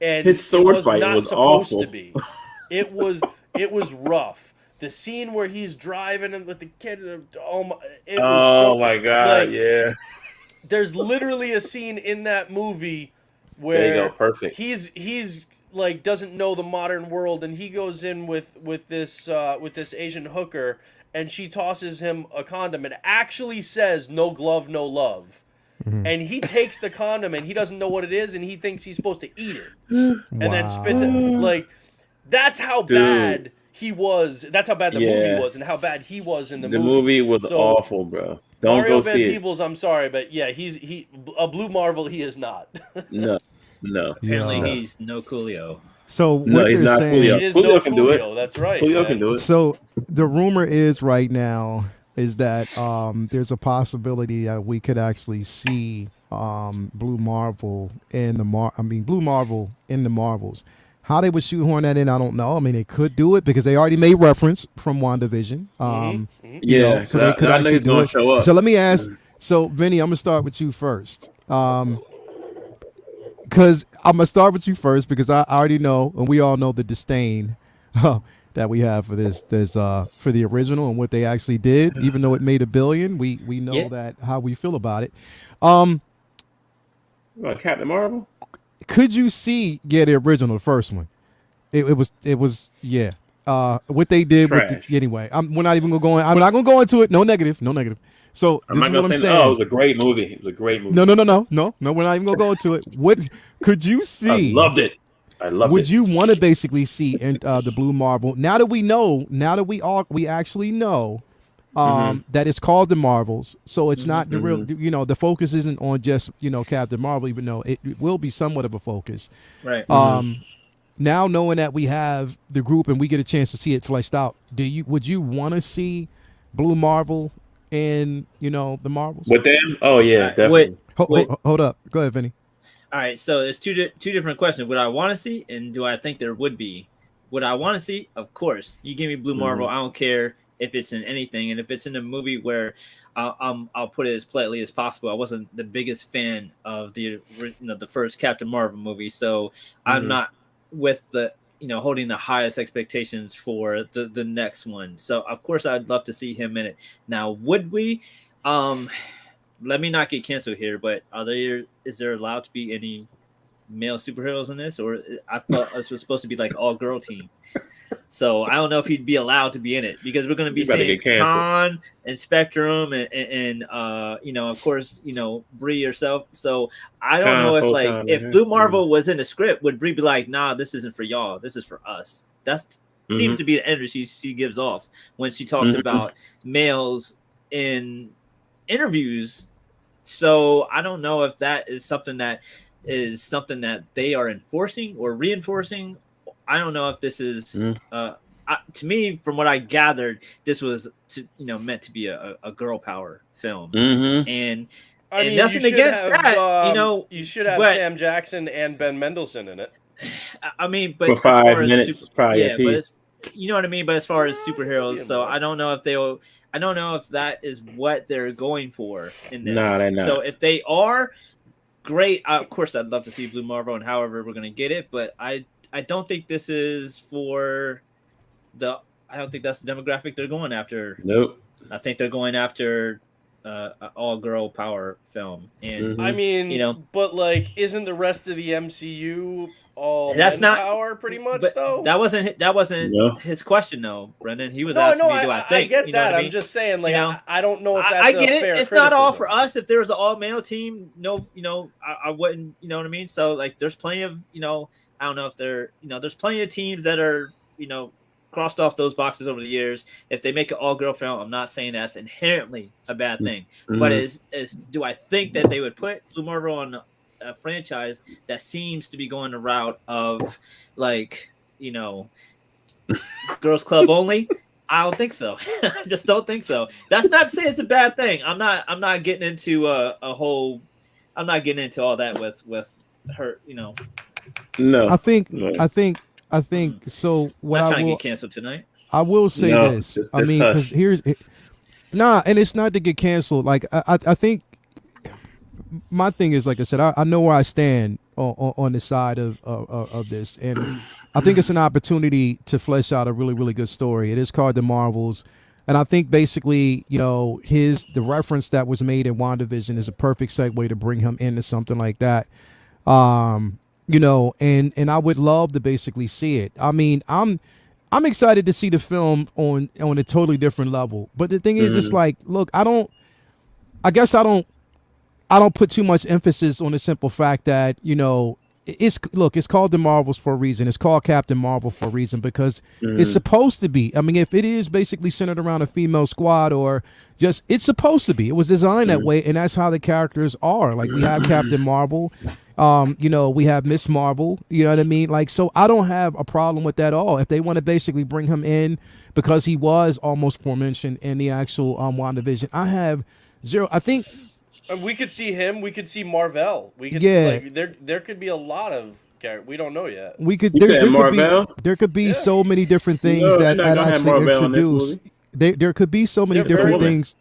And his sword fight was supposed awful. To be. It was rough. The scene where he's driving and with the kid, my god, yeah. There's literally a scene in that movie where there you go, perfect. He's like doesn't know the modern world, and he goes in with this Asian hooker, and she tosses him a condom and actually says "no glove, no love." And he takes the condom and he doesn't know what it is and he thinks he's supposed to eat it. And then spits it. That's how bad he was. That's how bad the movie was and how bad he was in the movie. The movie was awful, bro. Don't Mario go Van see it. Peebles, I'm sorry, but yeah, he a Blue Marvel he is not. No. Apparently he's no Coolio. So he's not Coolio. He is Coolio no can do it. Coolio, that's right. Coolio can do it. So the rumor is right now is that there's a possibility that we could actually see Blue Marvel in the Marvels. How they would shoehorn that in, I don't know. I mean, they could do it because they already made reference from WandaVision. So they could actually do it. Show up. So let me ask. So Vinny, I'm gonna start with you first. Because I'm gonna start with you first because I already know, and we all know the disdain that we have for this for the original and what they actually did. Even though it made $1 billion, we know that how we feel about it. Captain Marvel? Could you see the original, the first one? It was what they did with anyway. We're not even gonna go in. I'm not gonna go into it. No negative. So I'm not gonna say. Oh, it was a great movie. It was a great movie. No. We're not even gonna go into it. What could you see? I loved it. Would you want to basically see in the Blue Marvel? Now that we know, we actually know that it's called the Marvels, so it's not the real. The focus isn't on just Captain Marvel, even though it will be somewhat of a focus. Right. Now knowing that we have the group and we get a chance to see it fleshed out, would you want to see Blue Marvel in the Marvels with them? Oh yeah, definitely. Hold up. Go ahead, Vinny. All right, so it's two different questions. Would I want to see, and do I think there would be? Would I want to see? Of course. You give me Blue Marvel. I don't care if it's in anything, and if it's in a movie where I'll put it as politely as possible. I wasn't the biggest fan of the first Captain Marvel movie, so I'm not with the holding the highest expectations for the next one. So of course I'd love to see him in it. Now, would we? Let me not get canceled here, but is there allowed to be any male superheroes in this, or I thought this was supposed to be like all girl team. So I don't know if he'd be allowed to be in it because we're going to be seeing Khan and Spectrum and of course, Bree herself. So I don't know if Blue Marvel was in the script, would Bree be like, nah, this isn't for y'all. This is for us. That seems to be the energy she gives off when she talks about males in interviews. So I don't know if that is something that they are enforcing or reinforcing. I don't know if this is to me, from what I gathered, this was meant to be a girl power film, and I mean, nothing against that. You should have Sam Jackson and Ben Mendelsohn in it. I mean, but for 5 minutes, probably a piece. But you know what I mean. But as far as superheroes, so I don't know if I don't know if that is what they're going for in this. No, they're not. So if they are, great. Of course, I'd love to see Blue Marvel and however we're going to get it, but I don't think this is for I don't think that's the demographic they're going after. Nope. I think they're going after an all-girl power film. And I mean, but like, isn't the rest of the MCU all power pretty much though? That wasn't his question though, Brendan. He was asking me, do I think? I get that. I'm just saying, like, I don't know if that's I get it. Fair it's criticism. Not all for us. If there was an all-male team, I wouldn't. You know what I mean? So like, there's plenty of I don't know if they're there's plenty of teams that are crossed off those boxes over the years. If they make an all-girl film, I'm not saying that's inherently a bad thing, but do I think that they would put Blue Marvel on a franchise that seems to be going the route of like girls club only? I don't think so. I just don't think so. That's not to say it's a bad thing. I'm not getting into a whole. I'm not getting into all that with her. No, I think so. What I'm trying to get canceled tonight. I will say this. I mean, because and it's not to get canceled. Like I think my thing is, like I said, I know where I stand on the side of this, and I think it's an opportunity to flesh out a really, really good story. It is called The Marvels, and I think basically, the reference that was made in WandaVision is a perfect segue to bring him into something like that. And I would love to basically see it. I mean, I'm excited to see the film on a totally different level. But the thing is, it's like, look, I don't put too much emphasis on the simple fact that, it's called The Marvels for a reason. It's called Captain Marvel for a reason because it's supposed to be. I mean, if it is basically centered around a female squad or just, it's supposed to be. It was designed that way, and that's how the characters are. Like, we have Captain Marvel. We have Miss Marvel, you know what I mean? Like, so I don't have a problem with that at all. If they want to basically bring him in because he was almost forementioned in the actual WandaVision, I have zero. I think we could see him. We could see Marvel. We could see, there could be a lot of characters. We don't know yet. We could. There could be so many different things that actually introduce. There could be so many different things.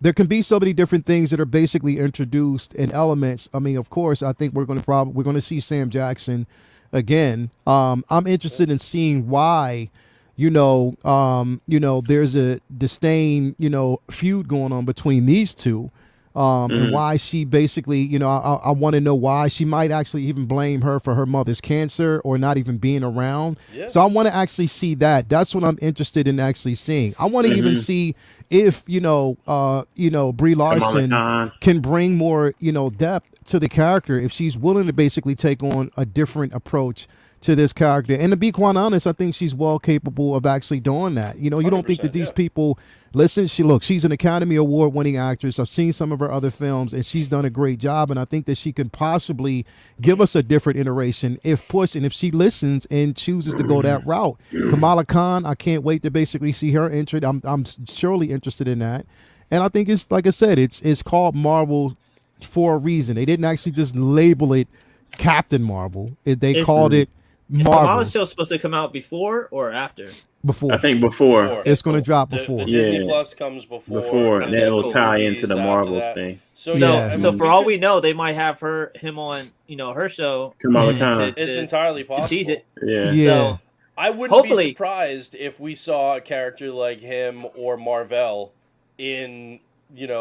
There can be so many different things that are basically introduced in elements. I mean, of course, I think we're going to see Sam Jackson again. I'm interested in seeing why, there's a disdain, feud going on between these two. And why she basically, I want to know why she might actually even blame her for her mother's cancer or not even being around. Yeah. So I want to actually see that. That's what I'm interested in actually seeing. I want to even see if, Brie Larson can bring more, depth to the character if she's willing to basically take on a different approach to this character. And to be quite honest, I think she's well capable of actually doing that. You don't think that these people listen. She's an Academy Award winning actress. I've seen some of her other films and she's done a great job. And I think that she can possibly give us a different iteration if pushed and if she listens and chooses to go that route. Kamala Khan, I can't wait to basically see her entered. I'm surely interested in that. And I think it's, like I said, it's called Marvel for a reason. They didn't actually just label it Captain Marvel. They called it Marvel. Is Kamala's show supposed to come out before or after? Before. I think before. It's going to drop before. The Disney Plus comes before. And then it'll tie into the Marvels thing. So for all we know, they might have him on, her show. Kamala Khan. It's entirely possible. To tease it. Yeah. So I wouldn't be surprised if we saw a character like him or Marvel in, lead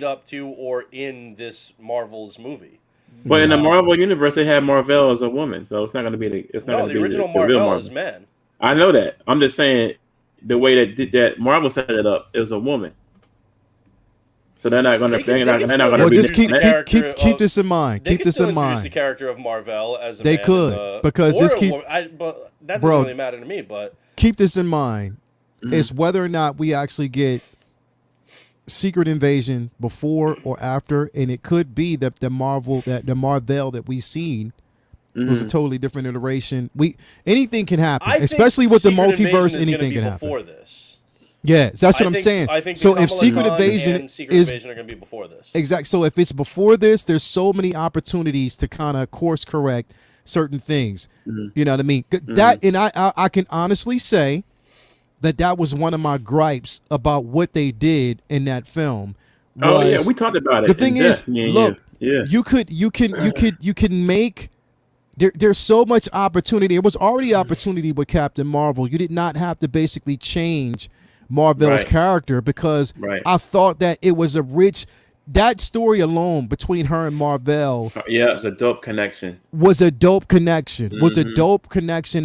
up to or in this Marvel's movie. But in the Marvel universe, they had Marvel as a woman, so it's not going to be the original Marvel is man. I know that. I'm just saying the way that Marvel set it up, it was a woman. So they're not going to. They're not going to. Well, just keep this in mind. Keep this in mind. The character of Marvel as a they man could because this but that doesn't really matter to me. But keep this in mind. It's whether or not we actually get Secret Invasion before or after, and it could be that the Marvel that we've seen was a totally different iteration. Anything can happen, especially with the multiverse. Anything can happen before this. Yeah, that's what I'm saying. I think so if Secret Invasion are going to be before this. Exactly. So if it's before this, there's so many opportunities to kind of course correct certain things. You know what I mean? That, and I can honestly say that was one of my gripes about what they did in that film. We talked about it. The thing is, look, you can make. There's so much opportunity. There was already opportunity with Captain Marvel. You did not have to basically change Marvel's character because I thought that it was that story alone between her and Marvel. Yeah, it was a dope connection. Was a dope connection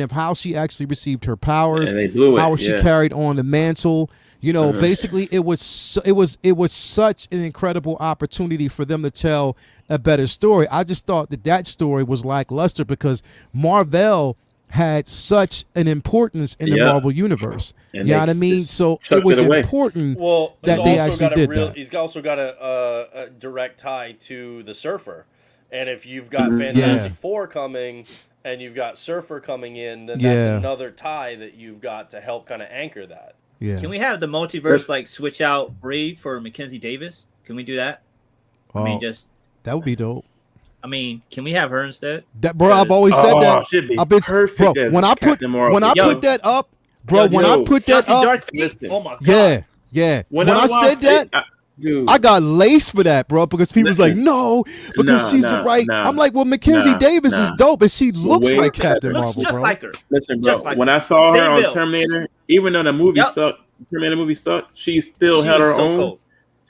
of how she actually received her powers, and they blew it, how she carried on the mantle. You know, basically it was such an incredible opportunity for them to tell a better story. I just thought that story was lackluster because Marvel had such an importance in the Marvel universe. And you know what I mean? So it was important that they actually did that. He's also got a direct tie to the Surfer. And if you've got Fantastic Four coming and you've got Surfer coming in, then that's another tie that you've got to help kind of anchor that. Yeah. Can we have the multiverse switch out Bree for Mackenzie Davis? Can we do that? I mean, that would be dope. I mean, can we have her instead? That, bro, I've always said that. I've been perfect. Bro, when I put that up, bro, when I put that up, oh my god, yeah. When I said that, I got laced for that, bro, because people was like, no, because she's the right. I'm like, well, Mackenzie Davis is dope, and she looks like Captain Marvel, just bro. like her. Listen, bro, when I saw her on Terminator, even though the movie sucked, Terminator movie sucked, she still had her own. Cool.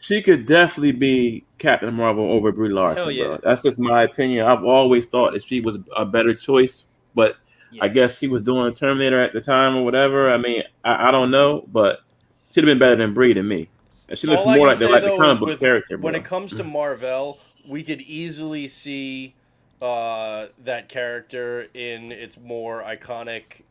She could definitely be Captain Marvel over Brie Larson, bro. That's just my opinion. I've always thought that she was a better choice, but I guess she was doing Terminator at the time or whatever. I mean, I don't know, but she'd have been better than Brie to me. And she looks more like the comic book character, bro. When it comes to Marvel, we could easily see that character in its more iconic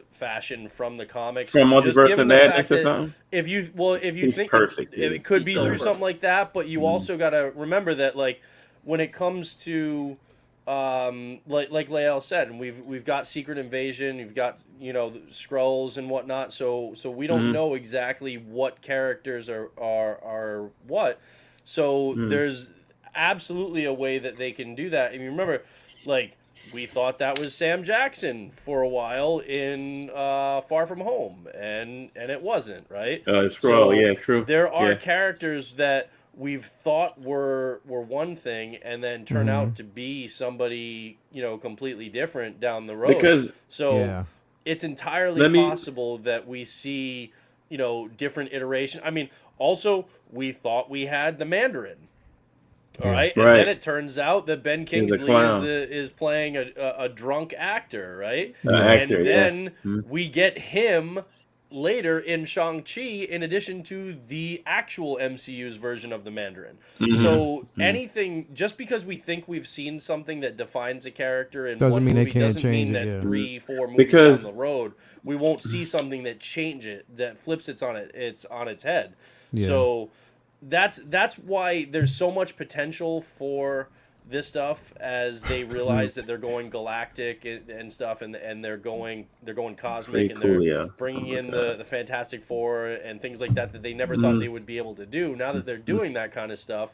fashion from the comics. From Multiverse of Madness or something? If you think perfect, it could be through something like that, but you also got to remember that, like, when it comes to like Lael said, and we've got Secret Invasion, you've got Skrulls and whatnot, so we don't know exactly what characters are what. So there's absolutely a way that they can do that. And you remember, like, we thought that was Sam Jackson for a while in Far From Home, and it wasn't, right? Skrull, true. There are characters that we've thought were one thing and then turn out to be somebody completely different down the road. It's entirely possible that we see different iterations. I mean, also we thought we had the Mandarin. All right, and then it turns out that Ben Kingsley is playing a drunk actor, right? And then we get him later in Shang-Chi, in addition to the actual MCU's version of the Mandarin. So anything, just because we think we've seen something that defines a character in one movie, doesn't mean that 3-4 movies down the road we won't see something that flips it on its head. Yeah. So that's why there's so much potential for this stuff as they realize that they're going galactic and stuff, and they're going cosmic, and they're bringing in the Fantastic Four and things like that they never thought they would be able to do. Now that they're doing that kind of stuff,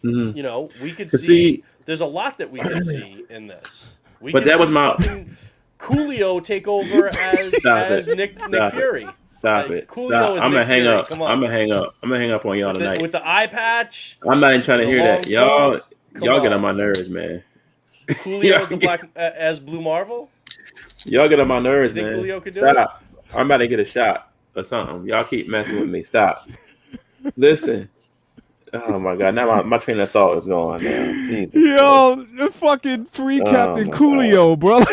we could see there's a lot that we could see in this. That was my Coolio take over as Nick Fury. Stop it. Stop. I'm gonna hang up. I'm gonna hang up on y'all tonight. With the eye patch. I'm not even trying to hear that. Y'all get on my nerves, man. Coolio as the black as Blue Marvel? Y'all get on my nerves, man. Coolio could do it? I'm about to get a shot or something. Y'all keep messing with me. Stop. Listen. Oh my god! Now my train of thought is gone now. Jesus Yo, the fucking free Captain Coolio, bro.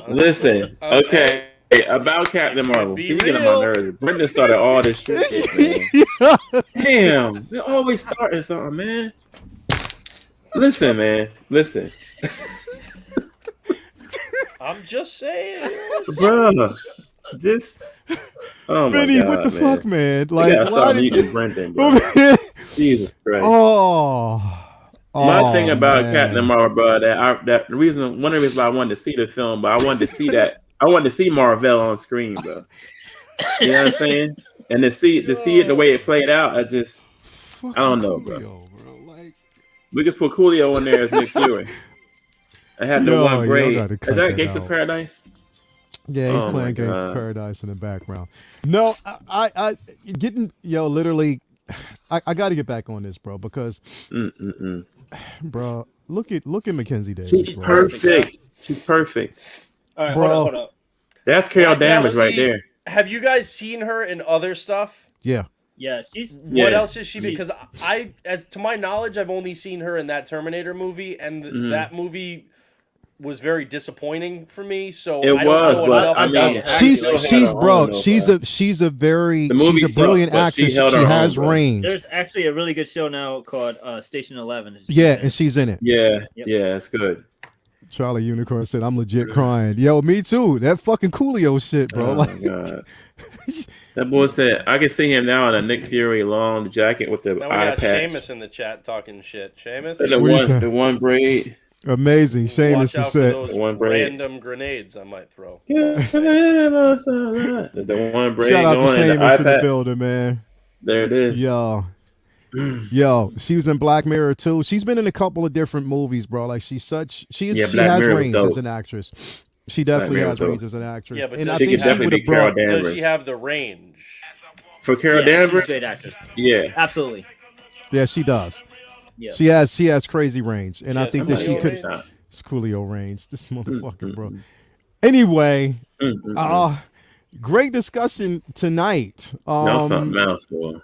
Listen, okay. About Captain Marvel. See, you get on my nerves. Brendan started all this shit, man. Damn, they always starting something, man. Listen, man. Listen. I'm just saying, Bro. Just oh my Benny, god, what the man. fuck, man? You Like, gotta why start did muting Brendan, bro. Jesus Christ. My thing about Captain Marvel, bro, that the reason, one of the reasons why I wanted to see the film, but I wanted to see that, I wanted to see Marvel on screen, bro. You know what I'm saying? And to see it the way it played out, I don't know, bro. Like, we could put Coolio in there as Nick Fury. I had the one braid. Is that Gangsta Paradise? Yeah, he's playing Gangsta Paradise in the background. No, I getting literally. I got to get back on this, bro, because, bro, look at Mackenzie Davis. She's perfect. She's perfect. All right, bro. Hold up. That's Carol Danvers right there. Have you guys seen her in other stuff? Yeah. Yeah, she's. What else is she? Because as to my knowledge, I've only seen her in that Terminator movie, and that movie was very disappointing for me. So it she's a brilliant actress. She has range. There's actually a really good show now called Station 11. And she's in it. Yeah, it's good. Charlie Unicorn said, "I'm legit crying." Yo, me too. That fucking Coolio shit, bro. Oh my god. That boy said, "I can see him now in a Nick Fury long jacket with the eye patch." Seamus in the chat talking shit. Seamus, the one braid. Amazing. Seamus has said, those random grenades I might throw. The one braid. Shout out to Seamus in the iPad. building, man. There it is. Yo, she was in Black Mirror too. She's been in a couple of different movies, bro. Like she has range as an actress. She definitely has range as an actress. Yeah, but and does I think she would have brought. Does she have the range? For Carol Danvers, she's a great actress. Yeah, absolutely. Yeah, she does. Yeah. She has crazy range, and I think that she could. It's Coolio range. This motherfucker, bro. Anyway, great discussion tonight.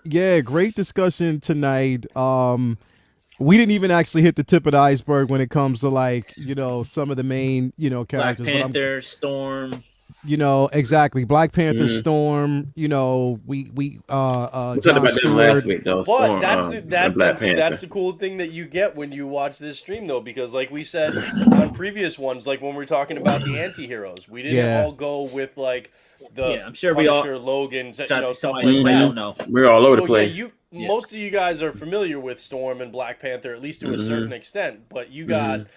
Yeah, great discussion tonight. We didn't even actually hit the tip of the iceberg when it comes to some of the main characters. Black Panther, Storm. Exactly. Black Panther, Storm. We talked about them last week, though. But that's the cool thing that you get when you watch this stream, though, because like we said on previous ones, like when we were talking about the anti-heroes, we didn't all go with like the I'm sure Punisher, we all Logan, stuff like that. I don't know. We're all over the place. Most of you guys are familiar with Storm and Black Panther, at least to a certain extent, but you got.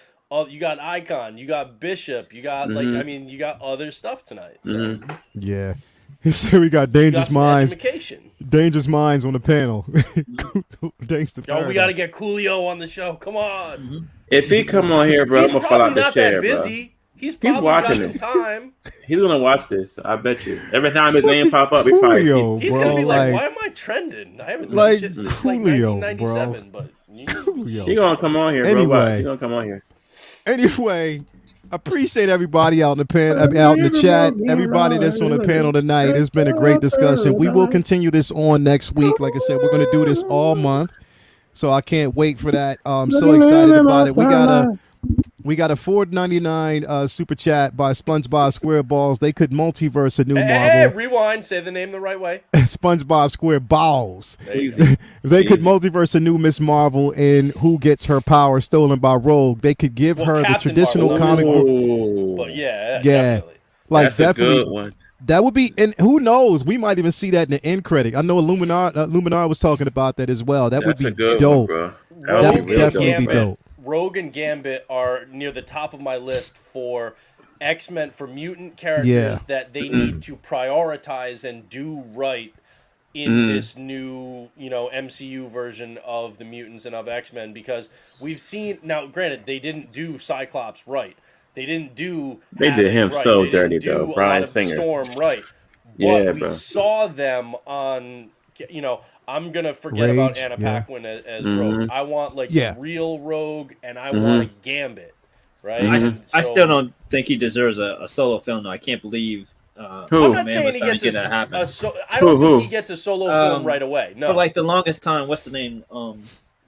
You got Icon, you got Bishop, you got you got other stuff tonight. So. Yeah. So we got Dangerous Minds. Dangerous Minds on the panel. Yo, we got to get Coolio on the show. Come on. If he come on here, bro, I'm gonna fall out the chair, bro. He's watching this. Time. He's gonna watch this. I bet you. Every time his name pop up, he's gonna be like, "Why am I trending? I haven't done shit since Coolio, 1997." Bro. But he gonna come on here, bro. He gonna come on here. Anyway, appreciate everybody out in the chat. Everybody that's on the panel tonight. It's been a great discussion. We will continue this on next week. Like I said, we're going to do this all month, so I can't wait for that. I'm so excited about it. We got a $4.99 super chat by SpongeBob SquareBalls. They could multiverse a new Marvel. Hey, rewind. Say the name the right way. SpongeBob SquareBalls. They could multiverse a new Miss Marvel in Who Gets Her Power Stolen by Rogue. They could give her the traditional comic book. But definitely. Like that's definitely. A good one. That would be, and who knows? We might even see that in the end credit. I know Luminar was talking about that as well. That would be dope. Bro. That would definitely be dope. Rogue and Gambit are near the top of my list for X-Men, for mutant characters that they need to prioritize and do right in this new, MCU version of the mutants and of X-Men, because we've seen, now granted, they didn't do Cyclops right. They didn't do They did him right. so they dirty, didn't though. Bryan Singer. Storm right. But we saw them on, I'm going to forget about Anna Paquin as Rogue. I want, real Rogue, and I want a Gambit, right? I still don't think he deserves a solo film, though. I can't believe Who? I'm not saying he gets I don't think he gets a solo film right away. No, for like the longest time. What's the name?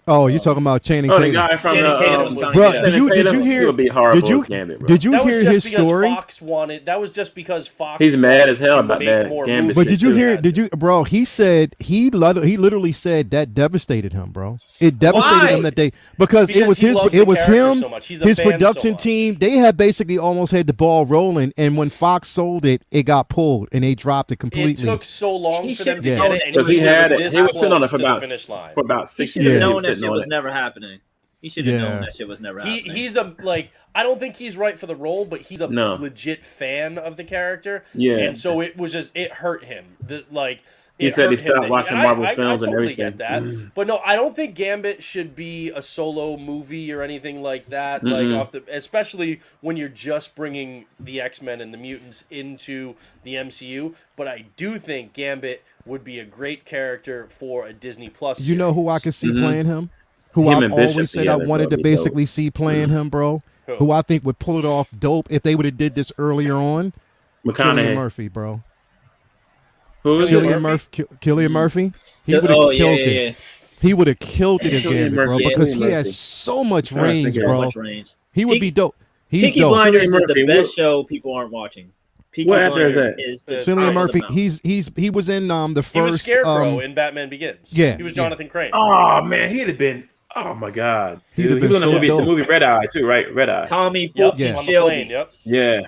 Oh, you're talking about Channing the Tatum. guy from Channing Tatum was trying bro, to did you hear? He would be horrible as Gambit, bro. Did you that hear was just his because story? Fox wanted. That was just because Fox. He's mad as hell to about make that more Gambit. But did you hear? Shit. Bro? He said he literally said that devastated him, bro. It devastated him that day because it was him, so his production team. They had basically almost had the ball rolling, and when Fox sold it, it got pulled and they dropped it completely. It took so long for them to get it because he had it. He was sitting on it for about 6 years. He should have known that shit was never happening. He should have known that shit was never happening. He's I don't think he's right for the role, but he's a legit fan of the character. Yeah, and so it hurt him. He said he stopped watching Marvel films and everything. Get that, but no, I don't think Gambit should be a solo movie or anything like that. Especially when you're just bringing the X-Men and the mutants into the MCU. But I do think Gambit would be a great character for a Disney Plus series. You know who I could see playing him? Who I always said I wanted to basically see playing him, bro. Who I think would pull it off dope if they would have did this earlier on. Cillian Murphy, bro. Who is Cillian Murphy? He would have killed it. He would have killed it as Gambit, bro, because he has so much range, bro. He would be dope. He's Peaky dope. Blinders is the best show people aren't watching. Peaky Blinders is the Cillian Murphy. He was in the first. He was Scarecrow in Batman Begins. Yeah, he was Jonathan Crane. Oh man, he'd have been. Oh my God, he was in the movie Red Eye too, right? Red Eye. Tommy Shelby. Yep. Yeah.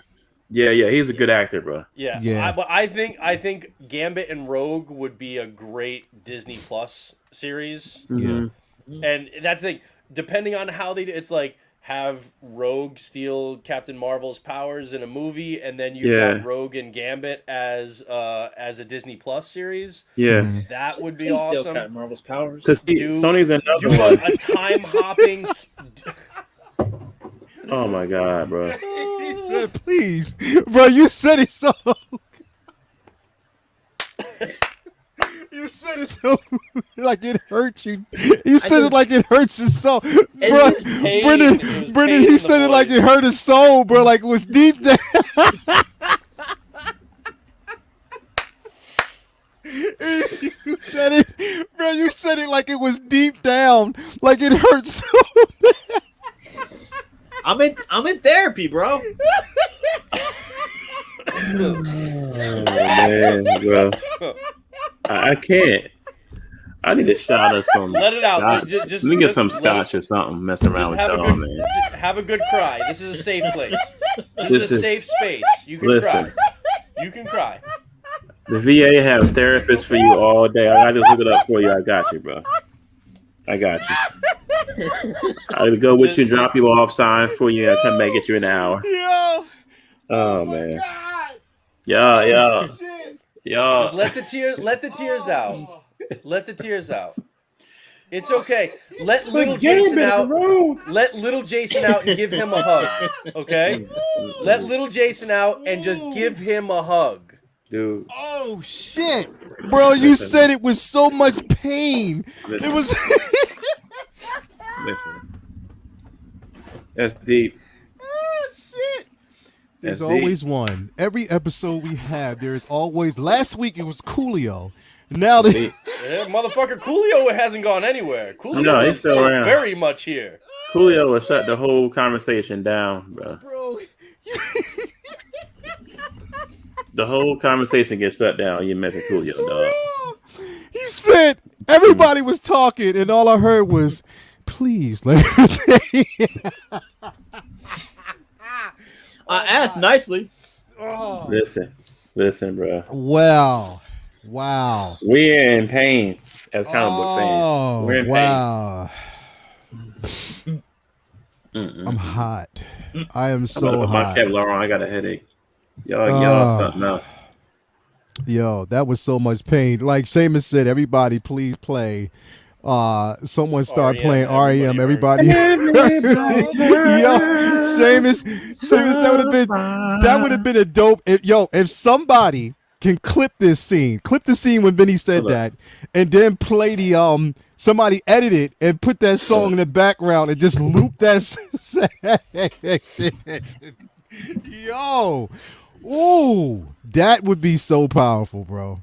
He's a good actor, bro. Yeah. But I think Gambit and Rogue would be a great Disney Plus series. Yeah. And that's the thing. Depending on how they do, it's like have Rogue steal Captain Marvel's powers in a movie, and then you got Rogue and Gambit as a Disney Plus series. Yeah, that would be awesome. Steal Captain Marvel's powers. Because Sony's another one. A time hopping. Oh my God, bro! He said, "Please, bro." You said it so. You said it so like it hurts you. You said it like it hurts his soul, bro. Brendan, he said it like it hurt his soul, bro. Like it was deep down. You said it, bro. You said it like it was deep down, like it hurts so bad. I'm in therapy, bro. Oh man, bro. I can't. I need a shot of some. Let it out. Let me get some scotch or something. Mess around with y'all, man. Have a good cry. This is a safe place. This is a safe space. You can cry. You can cry. The VA have therapists for you all day. I just look it up for you. I got you, bro. I got you. I'll go with you, drop you off, sign for you, and come back get you in an hour. Oh man. Yo. Just let the tears out. Let the tears out. It's okay. Let little Jason out. Let little Jason out and give him a hug. Okay? Let little Jason out and just give him a hug. Dude. Oh shit. Bro, you said it was so much pain. It was Listen. That's deep. Oh shit. There's That's always deep. one. Every episode we have, there is always. Last week it was Coolio. Now they. Motherfucker, Coolio hasn't gone anywhere. Coolio he's still around. Very much here. Coolio will shut the whole conversation down, bro. The whole conversation gets shut down. You mentioned Coolio, dog. You said everybody was talking, and all I heard was, "Please let." I asked nicely. Oh. Listen, bro. Wow. We're in pain as comic book fans. We're in pain. I'm hot. I am so hot. My Kevlar on. I got a headache. Y'all something else. Yo, that was so much pain. Like Seamus said, everybody please play. Someone start playing REM. Everybody. Yo, Seamus, that would have been a dope. If somebody can clip the scene when Vinny said that, and then play the somebody edit it and put that song in the background and just loop that. Yo, Ooh, that would be so powerful, bro.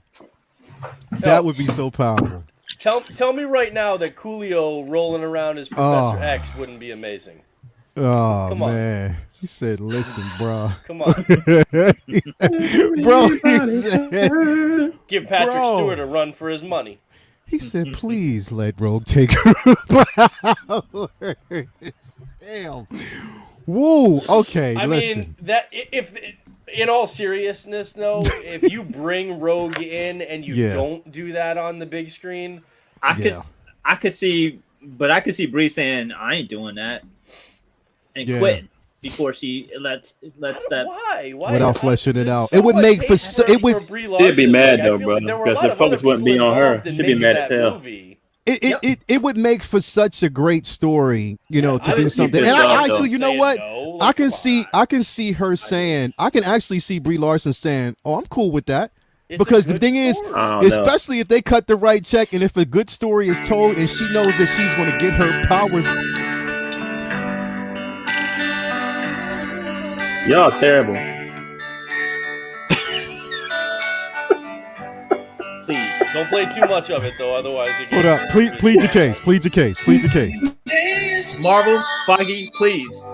That would be so powerful. Tell me right now that Coolio rolling around as Professor X wouldn't be amazing. Oh, Come on. man. He said, listen, bro. Come on. Bro, he said, Give Patrick Stewart a run for his money. He said, please let Rogue take her powers. Damn. Woo. Okay, I listen. mean, that if in all seriousness, though, if you bring Rogue in and you don't do that on the big screen, I could see Bree saying, I ain't doing that, and quitting before she lets that. Why? Without fleshing it out. So it would make for it would. She'd be mad though, bro, because the focus wouldn't be on her. She'd be mad as hell. It would make for such a great story, to do something. And I actually, you know what? I can see her saying, I can actually see Brie Larson saying, "Oh, I'm cool with that." Because the thing is, especially if they cut the right check and if a good story is told and she knows that she's going to get her powers. Y'all terrible. Please don't play too much of it, though. Otherwise, hold up. Plead your case. Plead your case. Plead your case. Marvel, Feige, please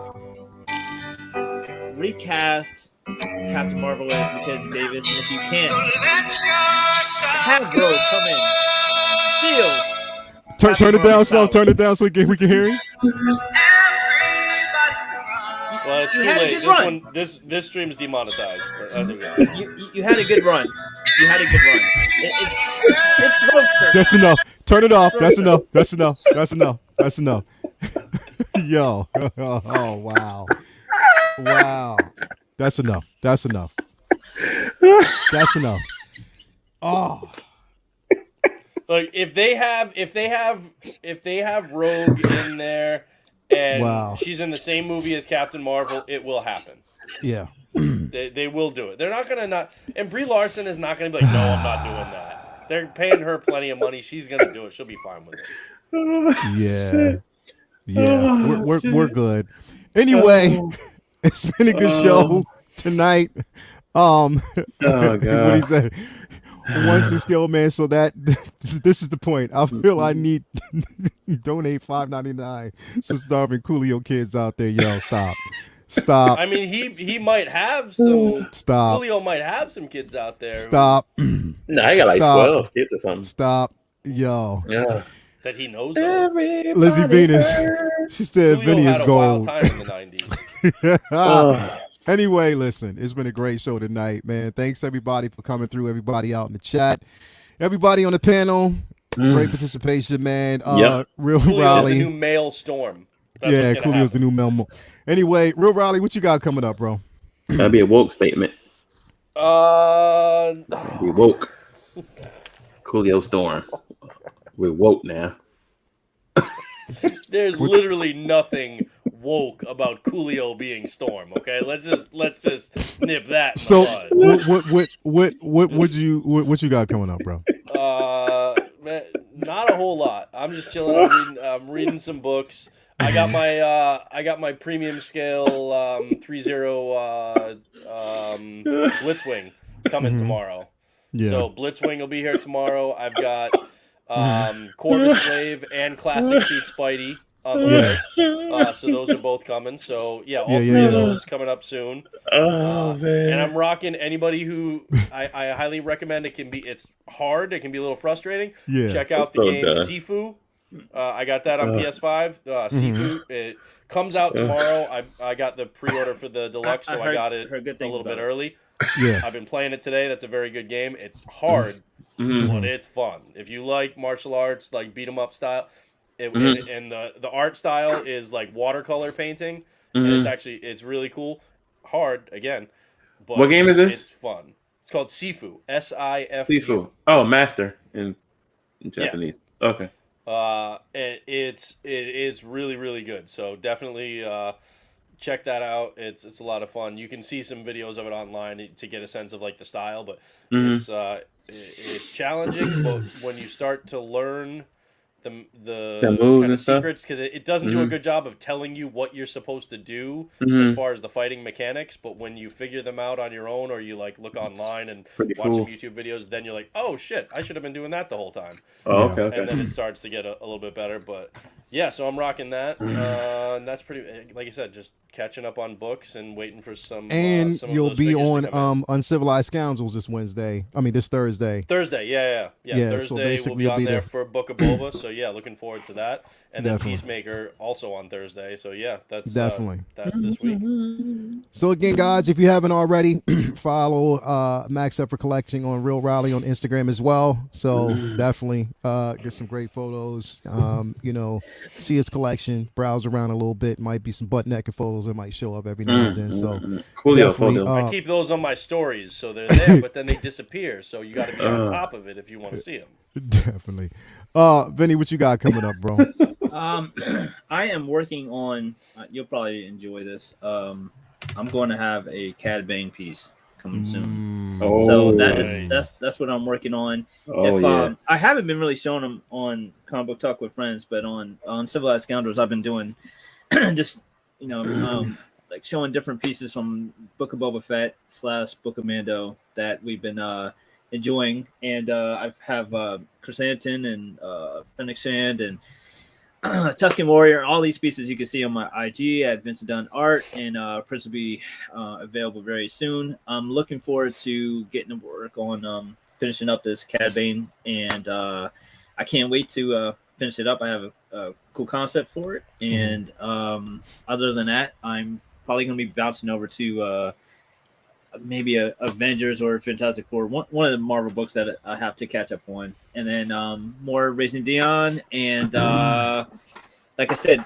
recast Captain Marvel as Mackenzie Davis, and if you can't, have Rogue come in. Turn it down slow. Turn it down so we can hear you. Well, it's too late. This stream's demonetized. That's okay. You had a good run. You had a good run. It's Roadster. That's enough. Turn it off. That's enough. That's enough. That's enough. That's enough. Yo. Oh, wow. Wow. That's enough. That's enough. That's enough. Oh. Like if they have Rogue in there and she's in the same movie as Captain Marvel, it will happen. Yeah. They will do it. They're not gonna not, and Brie Larson is not gonna be like, no, I'm not doing that. They're paying her plenty of money. She's gonna do it. She'll be fine with Yeah. it. Yeah. We're good. Anyway, it's been a good show tonight. Oh God. What he said. Once the skill, man. So that this is the point. I feel I need donate $5.99 to starving Coolio kids out there. Yo, stop. I mean, he might have some. Stop. Coolio might have some kids out there. Stop. No, I got like 12 kids or something. Stop. Yo. Yeah. That he knows of. Lizzie Venus. She said Coolio Vinny is had a gold. wild time in the 90s. Anyway, listen, it's been a great show tonight, man. Thanks everybody for coming through. Everybody out in the chat, everybody on the panel, great participation, man. Real Coolio's Raleigh, the new male Storm. Coolio's the new male. Anyway, Real Raleigh, what you got coming up, bro? That'd be a woke statement. Be woke. Coolio Storm. We're woke now. There's literally nothing woke about Coolio being Storm. Okay, let's just nip that. In So the what you got coming up, bro? Man, not a whole lot. I'm just chilling. I'm reading some books. I got my premium scale 3-0 Blitzwing coming tomorrow. Yeah. So Blitzwing will be here tomorrow. I've got Corvus Slave and Classic Suit Spidey on the list. So those are both coming. So all three of those coming up soon. Oh man! And I'm rocking anybody who I highly recommend. It's hard. It can be a little frustrating. Yeah. Check out the game Sifu. I got that on PS5. Sifu. It comes out tomorrow. I got the pre-order for the deluxe, so I got it a little bit early. Yeah. I've been playing it today. That's a very good game. It's hard, but it's fun. If you like martial arts, like beat 'em up style, and the art style is like watercolor painting, and it's really cool. Hard again, but what game is this? It's fun. It's called Sifu. Sifu. Sifu. Oh, master in Japanese. Yeah. Okay. It is really, really good. So definitely check that out. It's a lot of fun. You can see some videos of it online to get a sense of like the style, but it's challenging. But when you start to learn the moves kind and of stuff. secrets, because it doesn't do a good job of telling you what you're supposed to do as far as the fighting mechanics. But when you figure them out on your own, or you like look online and watch some YouTube videos, then you're like, oh shit, I should have been doing that the whole time. Oh, okay. And then it starts to get a little bit better. But yeah, so I'm rocking that. And that's pretty, like I said, just catching up on books and waiting for some. And some you'll of those be figures to come on in. Uncivilized Scoundrels this Thursday. Thursday, yeah. Yeah, so Thursday basically we'll be you'll on be there there. for Book of Boba. So yeah, looking forward to that. And then Definitely. Peacemaker also on Thursday. So yeah, that's Definitely. that's this week. So again, guys, if you haven't already, follow Max Effort Collection on Real Raleigh on Instagram as well. So definitely get some great photos. See his collection, browse around a little bit. Might be some butt naked photos that might show up every now and then. So definitely, I keep those on my stories, so they're there, but then they disappear. So you got to be on top of it if you want to see them. Definitely. Vinny, what you got coming up, bro? I am working on. You'll probably enjoy this. I'm going to have a Cad Bane piece coming soon. So that's what I'm working on. I haven't been really showing them on Comic Book Talk with Friends, but on Civilized Scoundrels, I've been doing just like showing different pieces from Book of Boba Fett / Book of Mando that we've been enjoying, and I have Chrysanthemum and Phoenix Sand and Tuscan Warrior, all these pieces you can see on my IG at Vincent Dunn Art, and Prince will be available very soon. I'm looking forward to getting to work on finishing up this Cad Bane, and I can't wait to finish it up. I have a cool concept for it, and other than that, I'm probably going to be bouncing over to maybe a Avengers or Fantastic Four, one of the Marvel books that I have to catch up on, and then more Raising Dion, and like I said,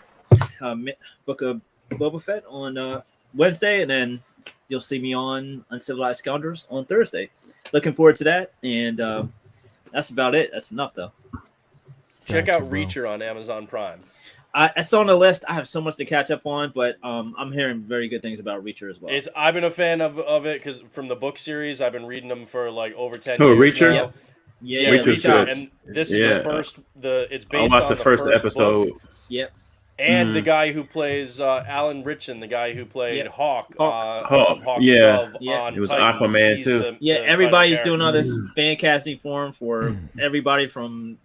Book of Boba Fett on Wednesday, and then you'll see me on Uncivilized Scoundrels on Thursday. Looking forward to that, and that's about it. That's enough, though. Check out Reacher on Amazon Prime. It's on the list. I have so much to catch up on, but I'm hearing very good things about Reacher as well. I've been a fan of it because from the book series, I've been reading them for like over 10 years. Reacher? Now. Yeah, Reacher's good. And this is the first. It's based I watched on the first episode. Book. Yep. And the guy who plays Alan Ritchson, the guy who played Hawk. Hawk. Yeah. It was Titans. Aquaman too. Everybody's doing all this fan casting for him for everybody from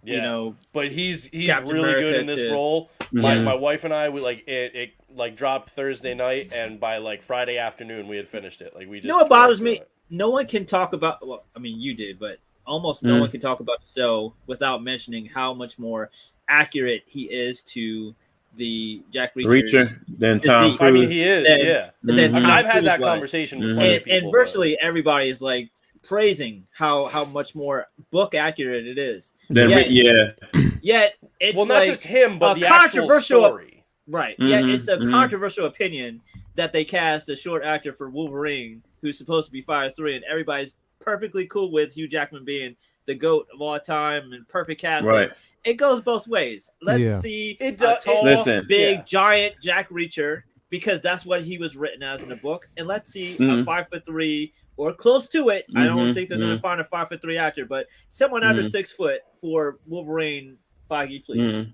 But he's Captain really America good in this role. My wife and I, we it dropped Thursday night, and by like Friday afternoon we had finished it. Like we just. You know what bothers me? No one can talk about. Well, I mean, you did, but almost no one can talk about the show without mentioning how much more accurate he is to the Jack Reacher than Tom Cruise. I mean, he is, I've had that Cruise conversation with plenty of people. And virtually everybody is like praising how much more book accurate it is. Yet it's not like just him, but a the actual story. Right. Yeah, it's a controversial opinion that they cast a short actor for Wolverine who's supposed to be 5'3", and everybody's perfectly cool with Hugh Jackman being the GOAT of all time and perfect casting. Right. It goes both ways. Let's see a tall, big, giant Jack Reacher, because that's what he was written as in the book. And let's see a 5'3" or close to it. I don't think they're going to find a 5'3" actor, but someone under 6 foot for Wolverine. Foggy, please.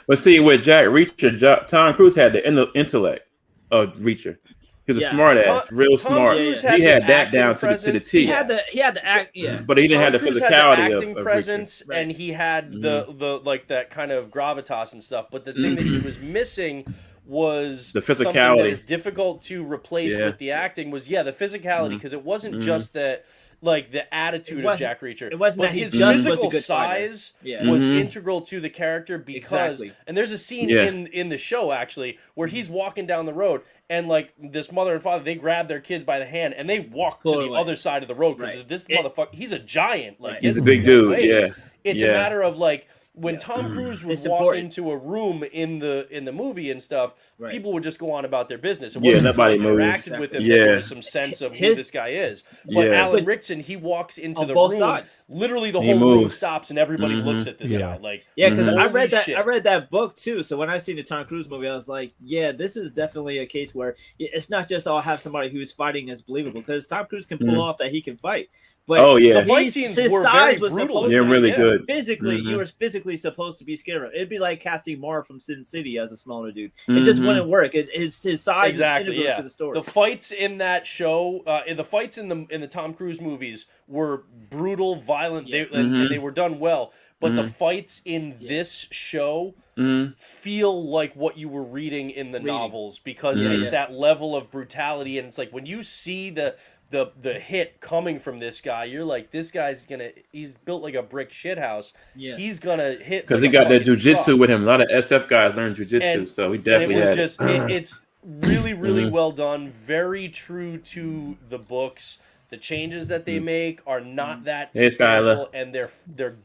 But see, with Jack Reacher, Tom Cruise had the intellect of Reacher. He was a smart ass, real smart. He had that down to the T. He had the act, but he didn't have the physicality acting presence, and he had the like that kind of gravitas and stuff. But the thing that he was missing was the physicality. Something that is difficult to replace with the acting. Was the physicality, because it wasn't just that. Like the attitude of Jack Reacher, it wasn't but that his just physical was a good size was integral to the character because. And there's a scene in the show actually where he's walking down the road and like this mother and father, they grab their kids by the hand and they walk to the other side of the road because this motherfucker, he's a giant, like he's a big dude. It's a matter of like. When Tom Cruise would walk into a room in the movie and stuff, people would just go on about their business. It wasn't nobody interacted with him. There was some sense of who this guy is. But Alan Ritchson, he walks into the room. Sides. Literally, the whole room stops and everybody looks at this guy. Like, because I read that book too. So when I seen the Tom Cruise movie, I was like, this is definitely a case where it's not just have somebody who's fighting as believable, because Tom Cruise can pull off that he can fight. But the fight scenes were very brutal. They're really good. Physically, you were physically supposed to be scared of it. It'd be like casting Mar from Sin City as a smaller dude. It just wouldn't work. His size is integral to the story. The fights in that show, the fights in the Tom Cruise movies were brutal, violent. And they were done well. But the fights in this show feel like what you were reading in the novels, because it's that level of brutality, and it's like when you see the hit coming from this guy, you're like, this guy's he's built like a brick shithouse. Yeah. He's gonna hit because he got that jujitsu with him. A lot of SF guys learn jujitsu, so he definitely had it. It's really, really well done. Very true to the books. The changes that they make are not that substantial, and they're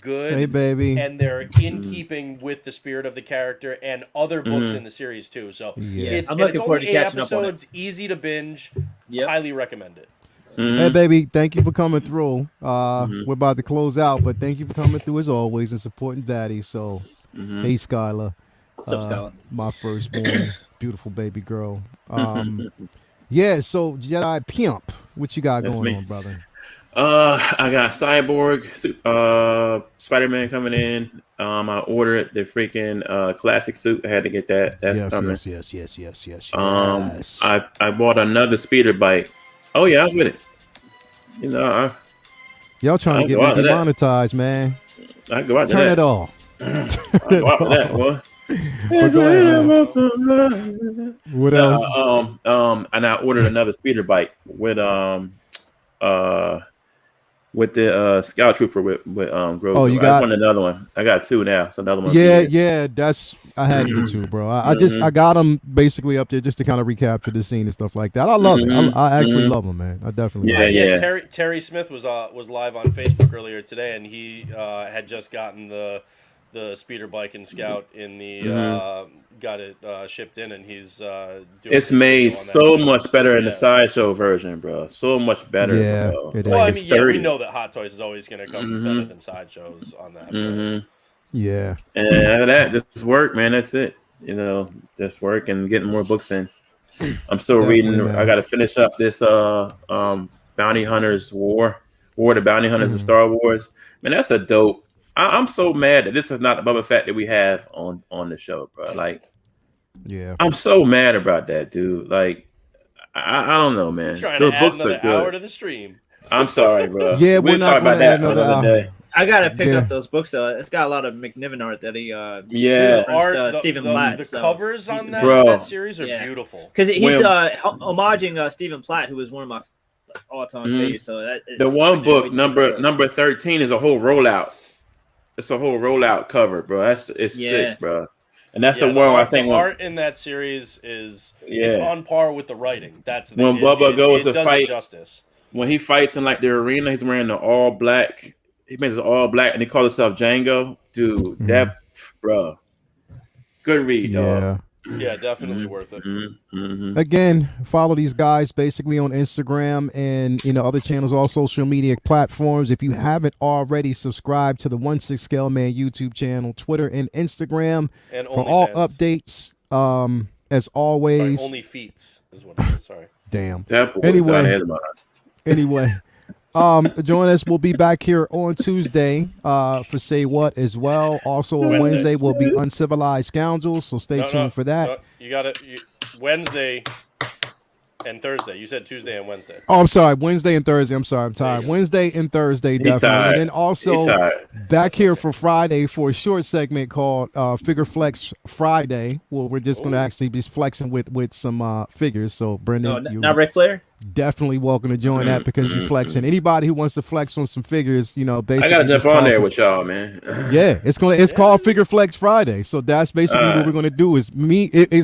good. Hey, baby. And they're in keeping with the spirit of the character and other books in the series too. So I'm looking forward to catching up on it. Easy to binge. Highly recommend it. Hey, baby, thank you for coming through. We're about to close out, but thank you for coming through as always and supporting Daddy. So, hey, Skylar. What's up, Skylar? My firstborn, beautiful baby girl. Yeah, so Jedi Pimp, what you got going on, brother? I got Cyborg, Spider-Man coming in. I ordered the freaking classic suit. I had to get that. That's coming. Yes. I bought another speeder bike. Oh yeah, I'm with it. You know, y'all trying to get me demonetized, man. I go out to Turn that. it off. I go out to that, boy. What else? And I ordered another speeder bike with the Scout Trooper with Grogu. Oh, you got I want another one. I got two now. So another one. Yeah. That's I had to get two, bro. I got them basically up there just to kind of recapture the scene and stuff like that. I love it. I actually love them, man. I definitely. Yeah. Terry Smith was live on Facebook earlier today, and he had just gotten the speeder bike and Scout in the got it shipped in, and he's doing. It's made so much better in the sideshow version, bro. So much better. Yeah, bro. Well, I mean, we know that Hot Toys is always going to come better than sideshows on that. Yeah. And after that, just work, man. That's it. You know, just work and getting more books in. I'm still reading. Man. I got to finish up this Bounty Hunters War of the Bounty Hunters of Star Wars. Man, that's a dope. I'm so mad that this is not the Boba Fett that we have on the show, bro. Like, yeah, I'm so mad about that, dude. Like, I don't know, man. Trying to add another hour to the stream. I'm sorry, bro. Yeah, we're not going to add another hour. Day. I gotta pick up those books though. It's got a lot of McNiven art that he Stephen Platt. The covers on that series are beautiful because he's homaging Stephen Platt, who was one of my all-time faves. So the one book number 13 is a whole rollout. It's a whole rollout cover, bro. It's sick, bro. And that's the one I think the art in that series is it's on par with the writing. That's the when Bubba goes to fight. Justice. When he fights in like the arena, he's wearing the all black. He makes it all black, and he calls himself Django. Dude, that bro, good read, dog. Yeah, definitely worth it. Again, follow these guys basically on Instagram and other channels, all social media platforms. If you haven't already, subscribe to the 16 Scale Man YouTube channel, Twitter and Instagram and for all updates. As always, only feats is what it is. Sorry. Damn. Anyway. Join us. We'll be back here on Tuesday for Say What as well. Also on Wednesday will be Uncivilized Scoundrels, so stay tuned for that. You got it. Wednesday and Thursday. You said Tuesday and Wednesday. Oh, I'm sorry. Wednesday and Thursday. I'm sorry. I'm tired. Wednesday and Thursday, definitely. And then also back here for Friday for a short segment called Figure Flex Friday, where we're just going to actually be flexing with some figures. So, Brendan, not Ric Flair? Definitely welcome to join that because you're flexing. Anybody who wants to flex on some figures, basically. I gotta jump on there with y'all, man. Yeah, it's called Figure Flex Friday. So that's basically what we're gonna do. Is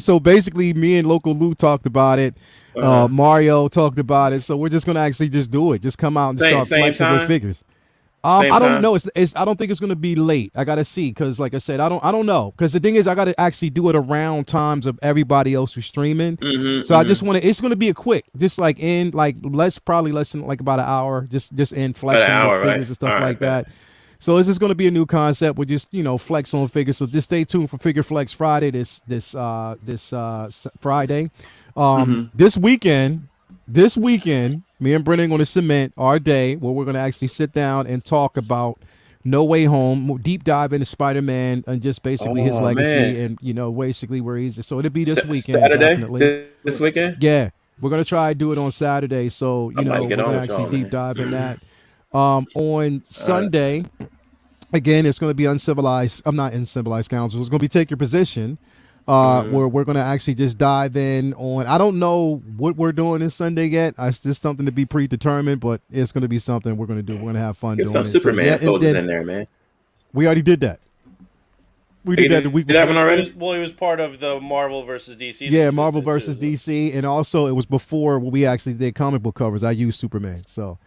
so basically me and Local Lou talked about it. Mario talked about it. So we're just gonna actually just do it. Just come out and start flexing with figures. I don't know. I don't think it's gonna be late. I gotta see because, like I said, I don't know because the thing is, I gotta actually do it around times of everybody else who's streaming. I just want to. It's gonna be a quick, just like less than like about an hour. Just in flexing with figures and stuff like that. So this is gonna be a new concept. We just flex on figures. So just stay tuned for Figure Flex Friday. This Friday. This weekend. Me and Brennan going to cement our day where we're going to actually sit down and talk about No Way Home, deep dive into Spider-Man and just basically his legacy and, basically where he's. So it'll be this weekend, Saturday? definitely. This weekend? Yeah. We're going to try to do it on Saturday. So, we're going to actually deep dive in that. On Sunday, again, it's going to be uncivilized. I'm not Uncivilized Council. It's going to be Take Your Position. Where we're going to actually just dive in on, I don't know what we're doing this Sunday yet. It's just something to be predetermined, but it's going to be something we're going to do. We're going to have fun doing some it. Superman soldiers in there, man. We already did that. We did that the week before. That one already? Well, it was part of the Marvel versus DC. Yeah, Marvel versus DC. And also it was before we actually did comic book covers. I used Superman. So,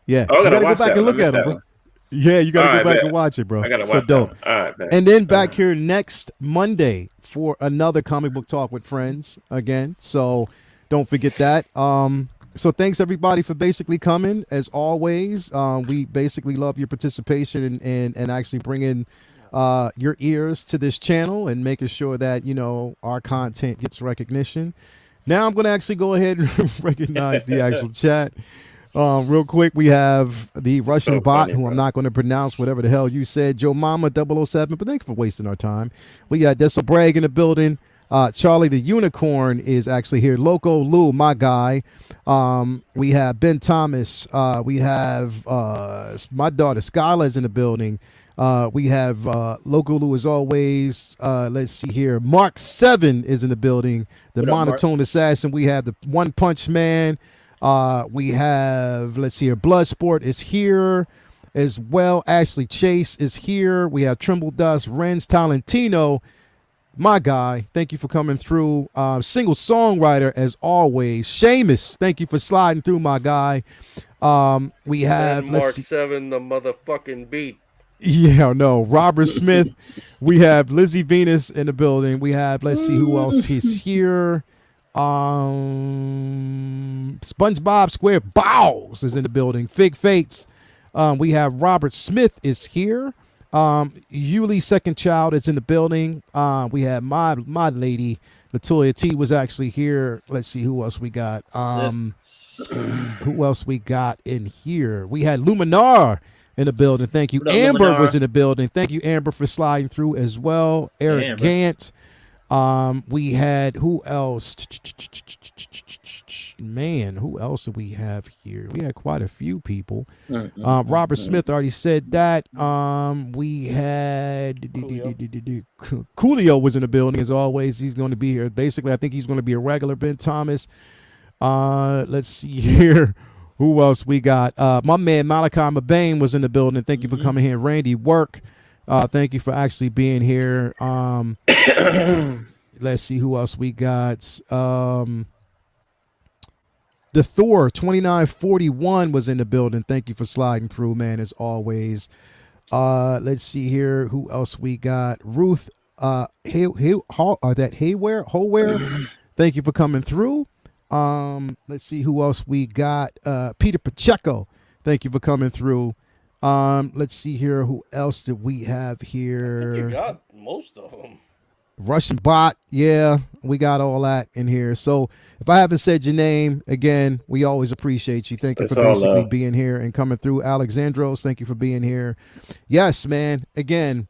yeah. Oh, you got to go back and look at them, bro. Yeah, you got to go back and watch it, bro. I got to watch so dope. All right, man. And then back here next Monday for another comic book talk with friends again. So don't forget that. So thanks everybody for basically coming as always. We basically love your participation and actually bringing your ears to this channel and making sure that, our content gets recognition. Now I'm going to actually go ahead and recognize the actual chat. Real quick, we have the Russian bot, who I'm not going to pronounce whatever the hell you said. Joe Mama 007, but thank you for wasting our time. We got Dessel Bragg in the building. Charlie the Unicorn is actually here. Loco Lou, my guy. We have Ben Thomas. We have my daughter Skyla's in the building. We have Loco Lou as always. Let's see here. Mark 7 is in the building. The Monotone Assassin. We have the One Punch Man. We have, let's see here, Bloodsport is here as well. Ashley Chase is here. We have Trimble Dust, Renz Talentino, my guy. Thank you for coming through. Single songwriter as always. Seamus, thank you for sliding through, my guy. We have Mark 7, the motherfucking beat. Yeah, no. Robert Smith. We have Lizzie Venus in the building. We have, let's see who else is here. SpongeBob Square Balls is in the building. Fig Fates. We have Robert Smith is here. Yuli's second child is in the building. We have my lady Latoya T was actually here. Let's see who else we got. Who else we got in here? We had Luminar in the building. Thank you. Amber Luminar was in the building. Thank you, Amber, for sliding through as well. Eric Gant. We had who else? Man, who else did we have here? We had quite a few people. Robert Smith already said that. We had Coolio was in the building as always. He's going to be here. Basically, I think he's going to be a regular. Ben Thomas. Let's see here. Who else we got? My man Malachi Mabane was in the building. Thank you for coming here. Randy Work. Thank you for actually being here. Let's see who else we got. The Thor 2941 was in the building. Thank you for sliding through, man, as always. Let's see here. Who else we got? Ruth Hayware. Thank you for coming through. Let's see who else we got. Peter Pacheco. Thank you for coming through. Let's see here. Who else did we have here? I think you got most of them. Russian bot. Yeah, we got all that in here. So if I haven't said your name, again, we always appreciate you. Thank you for basically being here and coming through. Alexandros, thank you for being here. Yes, man. Again,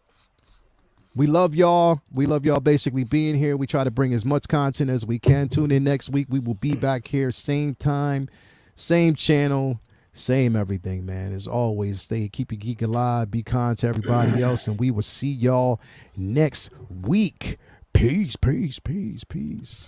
we love y'all. We love y'all basically being here. We try to bring as much content as we can. Tune in next week. We will be back here, same time, same channel. Same everything, man. As always, keep your geek alive. Be kind to everybody else, and we will see y'all next week. Peace, peace, peace, peace.